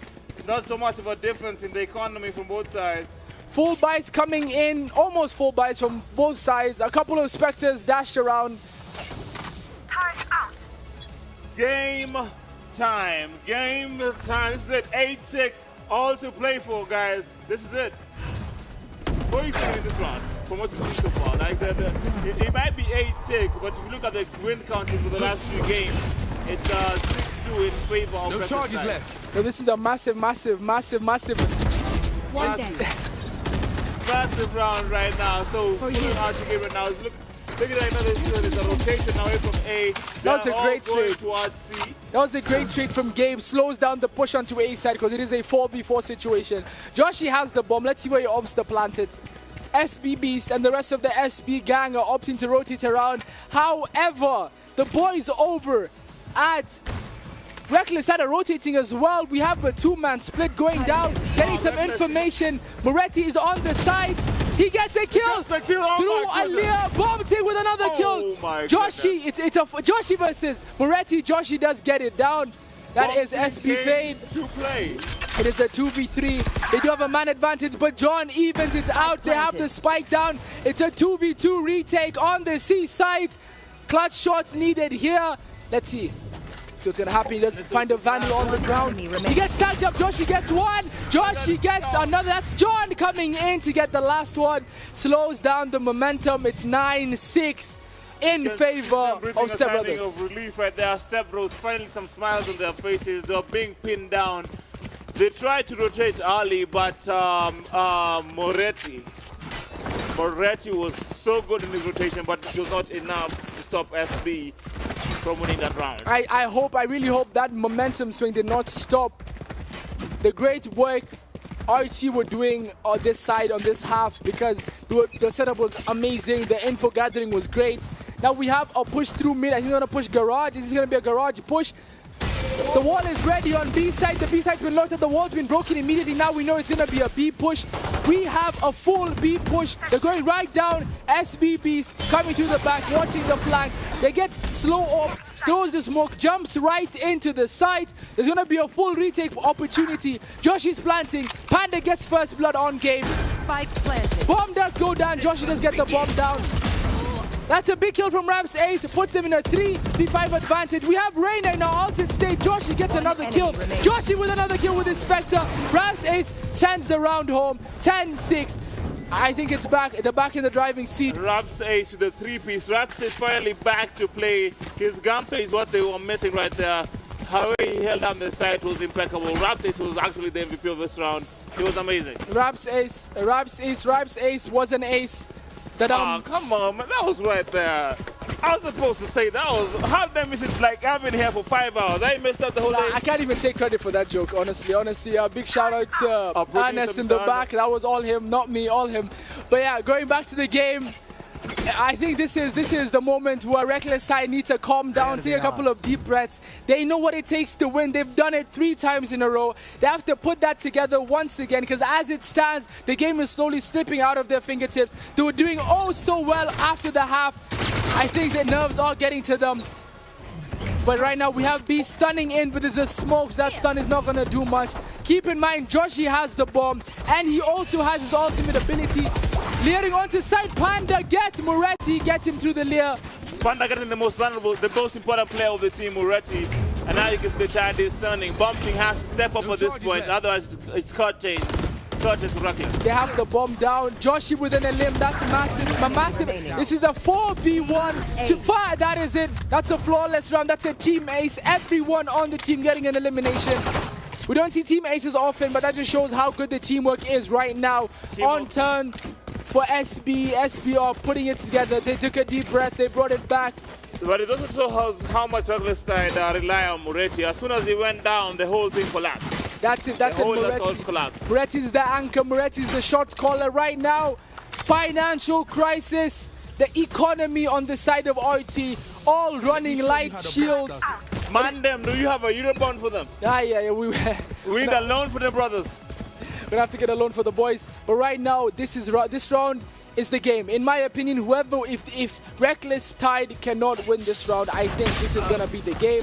Not so much of a difference in the economy from both sides. Full buys coming in. Almost full buys from both sides. A couple of Spectres dashed around. Time out. Game time. Game time. This is it. 8-6. All to play for, guys. This is it. What are you feeling in this round? From what you see so far, like it might be 8-6, but if you look at the win counting for the last 2 games, it's 6-2 in favor of no charges left. No, this is a massive round right now. So pulling out the game right now. Look at that, there's a rotation away from A. That's a great trade towards C. That was a great trade from Gabe. Slows down the push onto A side because it is a 4v4 situation. Joshi has the bomb. Let's see where he opts to plant it. SB Beast and the rest of the SB gang are opting to rotate around. However, the boys over at Reckless started rotating as well. We have a two-man split going down. Getting some information. Moretti is on the side. He gets a kill through Alia. Bombing with another kill. Joshi, it's a Joshi versus Moretti. Joshi does get it down. That is SB Fade. To play. It is a 2v3. They do have a man advantage, but John evens it out. They have the spike down. It's a 2v2 retake on the C side. Clutch shots needed here. Let's see. So what's going to happen. He does find a Vandal on the ground. He gets tagged up. Joshi gets one. Joshi gets another. That's John coming in to get the last one. Slows down the momentum. It's 9-6 in favor of Step Brothers. Of relief right there. Step Bros finally some smiles on their faces. They're being pinned down. They tried to rotate early, but Moretti was so good in his rotation, but it was not enough to stop SB from winning that round. I really hope that momentum swing did not stop the great work RT were doing on this side, on this half, because the setup was amazing. The info gathering was great. Now we have a push through mid. I think they're going to push garage. This is going to be a garage push. The wall is ready on B side. The B side's been locked. The wall's been broken immediately. Now we know it's going to be a B push. We have a full B push. They're going right down. SB Beast coming through the back, watching the flank. They get slow off, throws the smoke, jumps right into the site. There's going to be a full retake opportunity. Josh is planting. Panda gets first blood on game. Spike planted. Bomb does go down. Josh does get the bomb down. That's a big kill from Raps Ace. Puts them in a 3v5 advantage. We have Reyna in our ultimate state. Joshi gets another kill. Joshi with another kill with his Spectre. Raps Ace sends the round home. 10-6. I think it's back. They're back in the driving seat. Raps Ace with the three-piece. Raps is finally back to play. His gunplay is what they were missing right there. How he held down the site was impeccable. Raps Ace was actually the MVP of this round. It was amazing. Raps Ace was an ace. Oh, come on, man. That was right there. I was supposed to say that was. How did I miss it? Like, I've been here for 5 hours. I missed out the whole day. I can't even take credit for that joke, honestly. Big shout out to Ernest in the back. That was all him, not me, all him. But yeah, going back to the game, I think this is the moment where Reckless Tide needs to calm down, take a couple of deep breaths. They know what it takes to win. They've done it 3 times in a row. They have to put that together once again, because as it stands, the game is slowly slipping out of their fingertips. They were doing oh so well after the half. I think the nerves are getting to them. But right now we have B stunning in, but there's a smokes. That stun is not going to do much. Keep in mind, Joshi has the bomb, and he also has his ultimate ability. Leering onto side, Panda gets Moretti, gets him through the layer. Panda getting the most vulnerable, the most important player of the team, Moretti. And now you can see the Tide is stunning. Bumping has to step up at this point, otherwise it's card change. Scott is Reckless. They have the bomb down. Joshi within a limb. That's massive. This is a 4v1 to 5. That is it. That's a flawless round. That's a team ace. Everyone on the team getting an elimination. We don't see team aces often, but that just shows how good the teamwork is right now. On turn for SB. SB are putting it together. They took a deep breath. They brought it back. But it doesn't show how much Reckless Tide rely on Moretti. As soon as he went down, the whole thing collapsed. That's it. That's it. Moretti's the anchor. Moretti's the shot caller right now. Financial crisis. The economy on the side of RT. All running light shields. Mandem, do you have a Eurobond for them? Yeah. We need a loan for the brothers. We're gonna have to get a loan for the boys. But right now, this round is the game. In my opinion, if Reckless Tide cannot win this round, I think this is gonna be the game.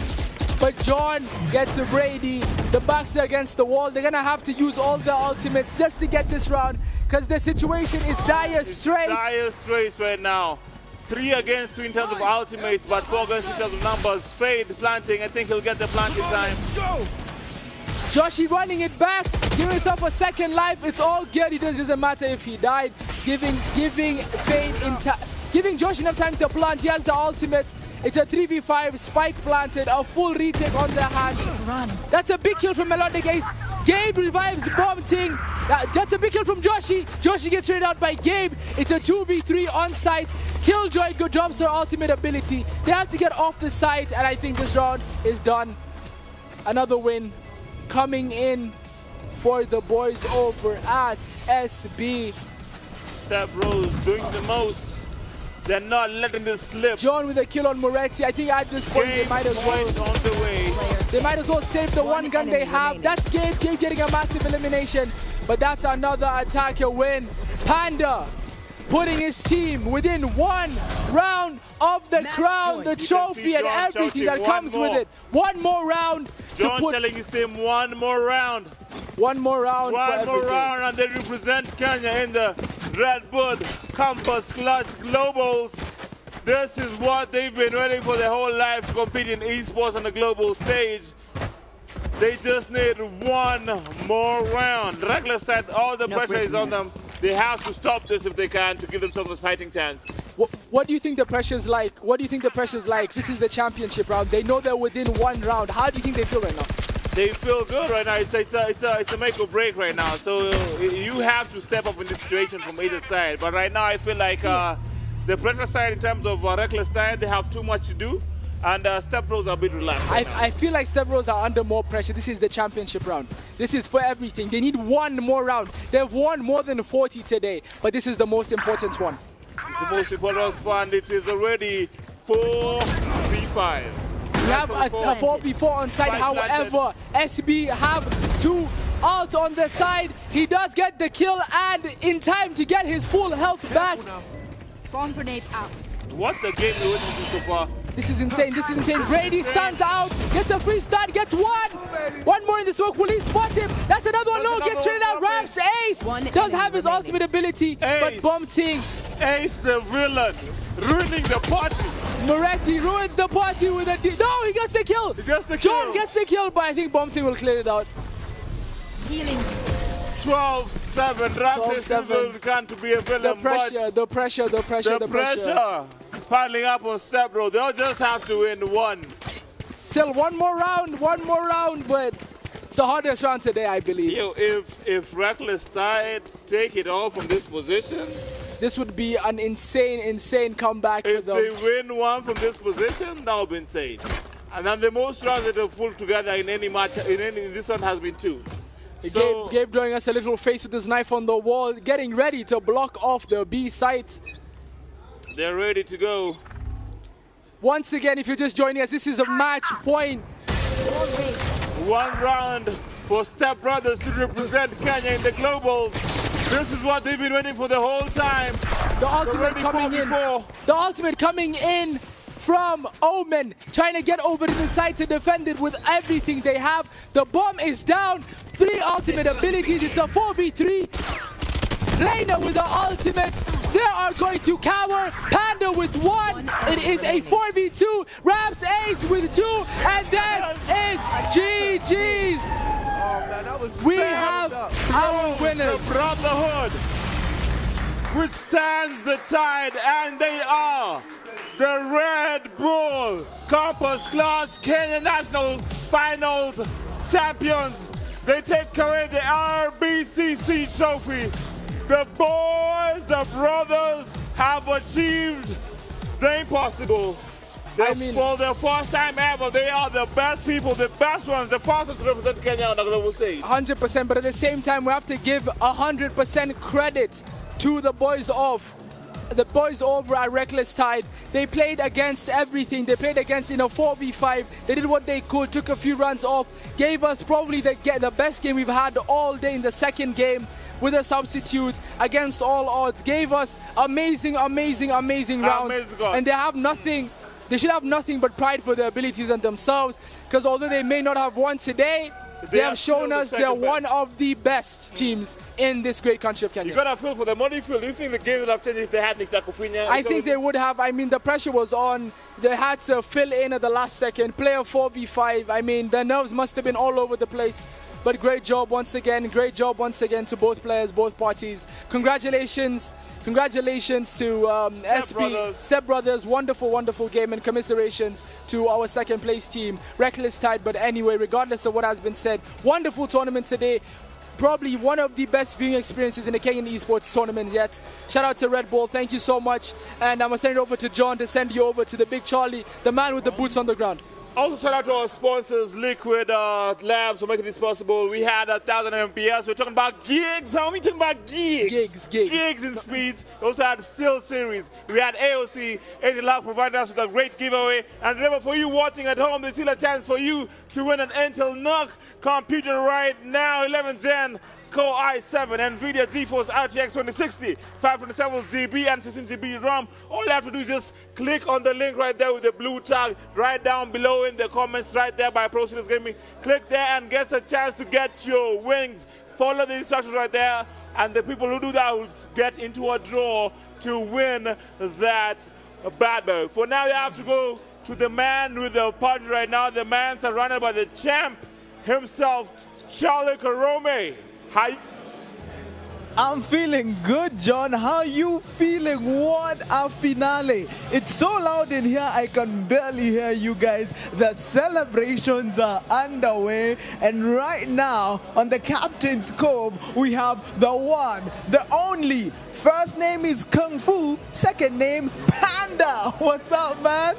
But John gets a Brady. The backs are against the wall. They're going to have to use all their ultimates just to get this round, because the situation is dire straits. Dire straits right now. 3 against 2 in terms of ultimates, but 4 against 2 in terms of numbers. Fade planting. I think he'll get the planting time. Joshi running it back, giving himself a second life. It's all good. It doesn't matter if he died. Giving Josh enough time to plant. He has the ultimate. It's a 3v5, spike planted, a full retake on their hands. That's a big kill from Melodic Ace. Gabe revives Bomb Ting. That's a big kill from Joshi. Joshi gets traded out by Gabe. It's a 2v3 on site. Killjoy drops her ultimate ability. They have to get off the site, and I think this round is done another win coming in for the boys over at SB. Step Bros doing the most. They're not letting this slip. John with a kill on Moretti. I think at this point they might as well. On the way. They might as well save the one gun they have. That's Gabe. Gabe getting a massive elimination. But that's another attacker win. Panda putting his team within one round of the crown, the trophy, and everything that comes with it. One more round. John telling his team one more round. One more round. One more round, and they represent Kenya in the Red Bull Campus Clutch Globals. This is what they've been waiting for their whole life, to compete in esports on the global stage. They just need one more round. Reckless said all the pressure is on them. They have to stop this if they can to give themselves a fighting chance. What do you think the pressure's like? What do you think the pressure's like? This is the championship round. They know they're within one round. How do you think they feel right now? They feel good right now. It's a make or break right now. So you have to step up in this situation from either side. But right now I feel like the pressure side, in terms of Reckless side, they have too much to do. And Step Bros are a bit relaxed right now. I feel like Step Bros are under more pressure. This is the championship round. This is for everything. They need one more round. They've won more than 40 today, but this is the most important one. It's the most important one. It is already 4v5. We have a 4v4 on side. However, SB have 2 ult on the side. He does get the kill and in time to get his full health back. Spawn grenade out. What a game we're winning so far. This is insane. This is insane. Brady stands out, gets a free start, gets one. One more in the smoke. Will he spot him? That's another one. No, gets straight out. Ramps Ace does have his ultimate ability, but bumping. Ace the villain, ruining the party. Moretti ruins the party with a no, he gets the kill. John gets the kill, but I think Bumping will clear it out. Healing. 12-7. Ramsey can't be a villain. The pressure. Piling up on Sebro. They'll just have to win one. Still one more round, but it's the hardest round today, I believe. Yo, if Reckless Tide take it all from this position, this would be an insane comeback for them. If they win one from this position, that would be insane. And then the most rounds that have pulled together in any match, in this one has been 2. So, Gabe drawing us a little face with his knife on the wall, getting ready to block off the B site. They're ready to go. Once again, if you're just joining us, this is a match point. One round for Step Brothers to represent Kenya in the global. This is what they've been waiting for the whole time. The ultimate coming in. The ultimate coming in from Omen, trying to get over to the side to defend it with everything they have. The bomb is down. 3 ultimate abilities. It's a 4v3. Reina with the ultimate. They are going to cower. Panda with 1. It is a 4v2. Raps Ace with 2. And that is GG's. We have our winners. The Brotherhood, which stands the tide, and they are the Red Bull Campus Class Kenya National Finals champions. They take away the RBCC trophy. The boys, the brothers, have achieved the impossible. For the first time ever, they are the best people, the best ones, the fastest to represent Kenya on the global stage. 100%, but at the same time, we have to give 100% credit to the boys over at Reckless Tide. They played against everything. They played against in a 4v5. They did what they could, took a few runs off, gave us probably the best game we've had all day in the second game with a substitute against all odds. Gave us amazing rounds. And they have nothing. They should have nothing but pride for their abilities and themselves, because although they may not have won today, they have shown us they're one of the best teams in this great country of Kenya. You gotta feel for them. What do you feel? Do you think the game would have changed if they had Nick Chakufinya? I think they would have. I mean, the pressure was on. They had to fill in at the last second. Play a 4v5. I mean, the nerves must have been all over the place. But great job once again. Great job once again to both players, both parties. Congratulations to SB, Step Brothers. Wonderful game, and commiserations to our second place team, Reckless Tide. But anyway, regardless of what has been said, wonderful tournament today. Probably one of the best viewing experiences in the Kenyan esports tournament yet. Shout out to Red Bull. Thank you so much. And I'm going to send it over to John to send you over to the big Charlie, the man with the boots on the ground. Also, shout out to our sponsors, Liquid Labs, for making this possible. We had 1,000 MPS. We're talking about gigs. How many talking about gigs? Gigs in speeds. We also had Still Series. We had AOC, 80 Lakh providing us with a great giveaway. And remember, for you watching at home, there's still a chance for you to win an Intel NUC computer right now, 1110. Core i7, NVIDIA GeForce RTX 2060, 527 GB and 16 GB RAM. All you have to do is just click on the link right there with the blue tag right down below in the comments right there by Proceeders Gaming. Click there and get a chance to get your wings. Follow the instructions right there, and the people who do that will get into a draw to win that bad boy. For now, you have to go to the man with the party right now. The man surrounded by the champ himself, Charlie Karome. Hi. I'm feeling good, John. How you feeling? What a finale. It's so loud in here, I can barely hear you guys. The celebrations are underway. And right now, on the captain's cove, we have the one, the only. First name is Kung Fu, second name, Panda. What's up, man?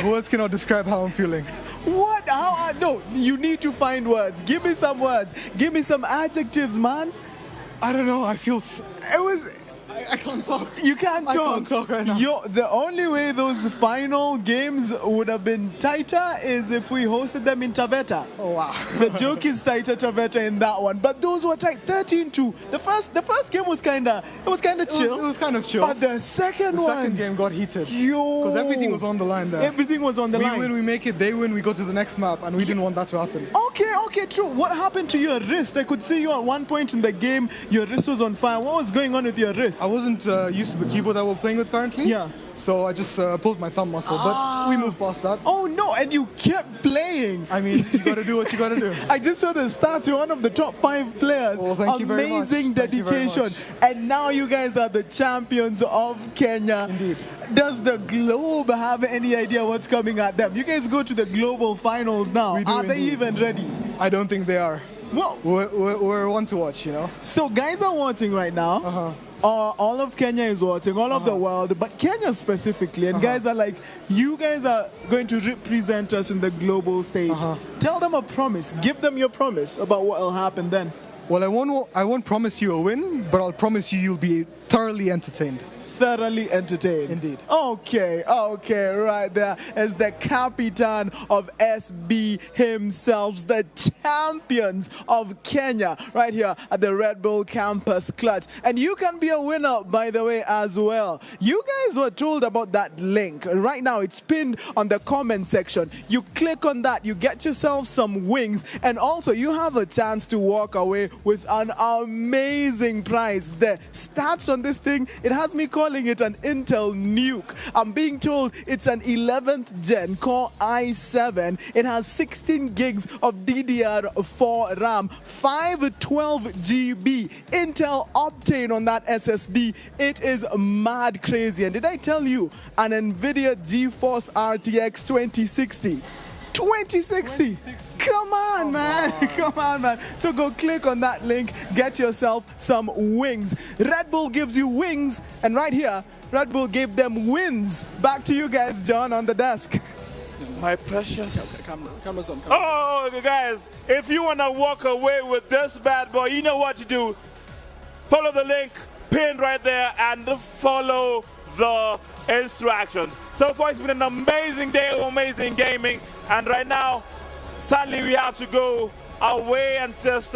Words cannot describe how I'm feeling. What? How? No, you need to find words. Give me some words. Give me some adjectives, man. I don't know. I feel. It was. I can't talk. You can't talk. I can't talk right now. The only way those final games would have been tighter is if we hosted them in Taveta. Oh wow. The joke is tighter Taveta in that one. But those were tight. 13-2. The first game was kinda chill. It was kind of chill. But the second game got heated. Yo. Because everything was on the line there. Everything was on the line. We win, we make it. They win, we go to the next map, and we didn't want that to happen. Okay, true. What happened to your wrist? I could see you at one point in the game. Your wrist was on fire. What was going on with your wrist? I wasn't used to the keyboard that we're playing with currently. Yeah. So I just pulled my thumb muscle, but we moved past that. Oh no, and you kept playing. I mean, you gotta do what you gotta do. I just saw the stats. You're one of the top 5 players. Oh, thank you very much. Amazing dedication. And now you guys are the champions of Kenya. Indeed. Does the globe have any idea what's coming at them? You guys go to the global finals now. We do Are they indeed. even ready? I don't think they are. Well, we're one to watch, you know. So guys are watching right now. All of Kenya is watching, all of the world, but Kenya specifically. And guys are like, you guys are going to represent us in the global stage. Tell them a promise. Give them your promise about what will happen then. Well, I won't promise you a win, but I'll promise you'll be thoroughly entertained. Thoroughly entertained. Indeed. Okay, right there is the Capitan of SB himself, the champions of Kenya, right here at the Red Bull Campus Clutch. And you can be a winner, by the way, as well. You guys were told about that link. Right now, it's pinned on the comment section. You click on that, you get yourself some wings, and also you have a chance to walk away with an amazing prize. The stats on this thing, it has me calling it an Intel nuke. I'm being told it's an 11th gen Core i7. It has 16 gigs of DDR4 RAM, 512 GB, Intel Optane on that SSD. It is mad crazy. And did I tell you, an NVIDIA GeForce RTX 2060? 2060. Come on, man. Come on, man. So go click on that link. Get yourself some wings. Red Bull gives you wings. And right here, Red Bull gave them wins. Back to you guys, John, on the desk. My precious. Cameras on. Oh, okay, guys. If you want to walk away with this bad boy, you know what to do. Follow the link pinned right there and follow the instructions. So far, it's been an amazing day of amazing gaming. And right now, sadly, we have to go away and just,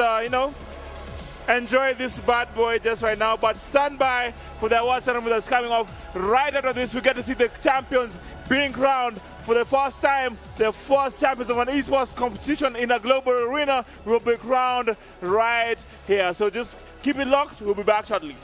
enjoy this bad boy just right now. But stand by for the award ceremony that's coming off. Right after this, we get to see the champions being crowned for the first time. The first champions of an esports competition in a global arena will be crowned right here. So just keep it locked. We'll be back shortly.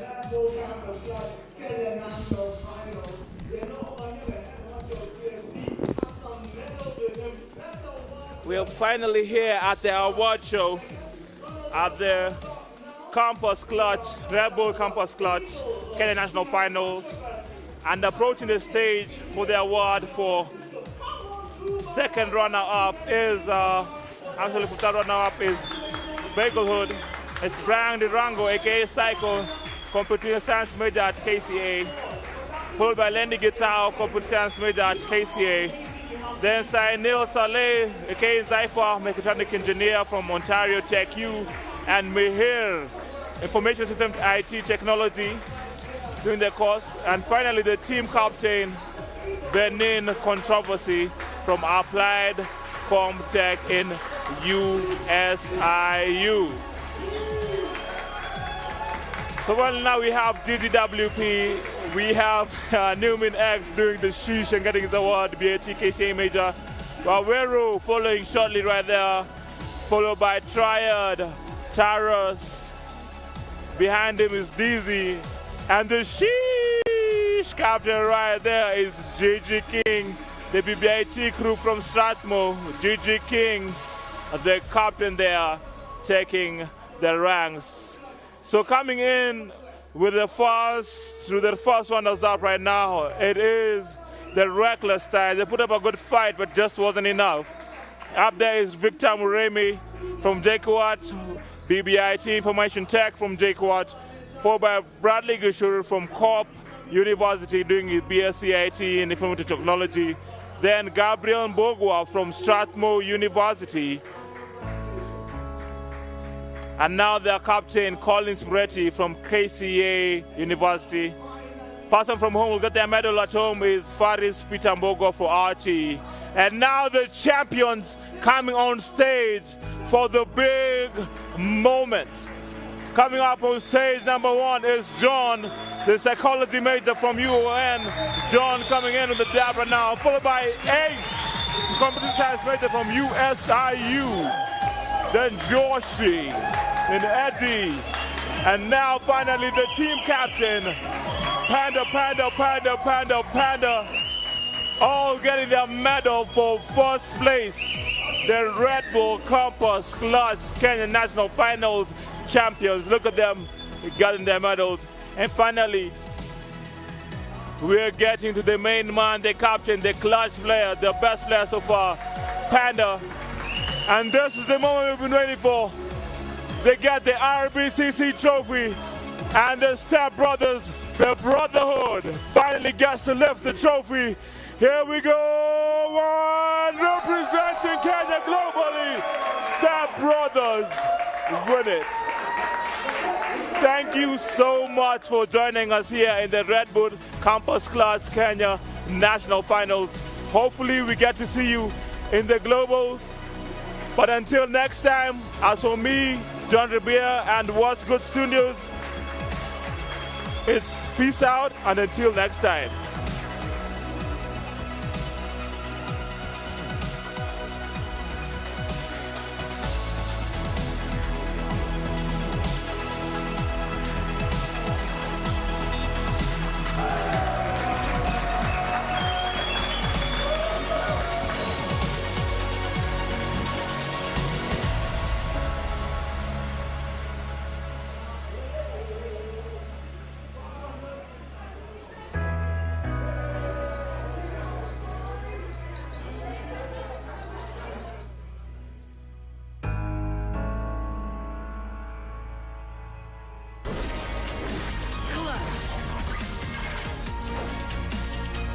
Red Bull Campus Clutch Kenya National Finals. You know, over here, the head honcho of KST has some medals with him. That's a lot. We are finally here at the award show at the Campus Clutch, Red Bull Campus Clutch Kenya National Finals. And approaching the stage for the award for second runner-up is, actually for third runner-up is Bagel Hood. It's Brian Durango, aka Psycho, computer science major at KCA. Followed by Lenny Guitar, computer science major at KCA. Then Neil Saleh, aka Zaifa, mechatronic engineer from Ontario Tech U. And Mihir, information system IT technology, during the course. And finally, the team captain, Benin Controversy from Applied Comtech in USIU. So well, now we have DDWP, we have Newman X doing the sheesh and getting his award, BAT KCA major. Wawero following shortly right there, followed by Triad, Taros. Behind him is Dizzy. And the sheesh captain right there is JG King, the BBIT crew from Strathmore. JG King, the captain there, taking the ranks. So coming in with the first runners up right now, it is the Reckless Style. They put up a good fight, but just wasn't enough. Up there is Victor Muremi from JKUAT, BBIT Information Tech from JKUAT, followed by Bradley Gishuru from Corp University doing his BSc IT in Information Technology. Then Gabriel Mbogwa from Strathmore University. And now their captain, Collins Moretti from KCA University. Person from home will get their medal at home is Faris Peter Mbogo for RT. And now the champions coming on stage for the big moment. Coming up on stage, number one is John, the psychology major from UON. John coming in with the dab right now, followed by Ace, computer science major from USIU. Then Joshi, then Eddie, and now finally the team captain, Panda, all getting their medal for first place. The Red Bull Campus Clutch Kenya National Finals champions. Look at them getting their medals. And finally, we're getting to the main man, the captain, the clutch player, the best player so far, Panda. And this is the moment we've been waiting for. They get the RBCC trophy, and the Step Brothers, the Brotherhood, finally gets to lift the trophy. Here we go, one representing Kenya globally, Step Brothers win it. Thank you so much for joining us here in the Red Bull Campus Clutch Kenya National Finals. Hopefully we get to see you in the globals. But until next time, as for me, John Ribia and What's Good Studios, it's peace out and until next time.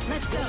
Let's go.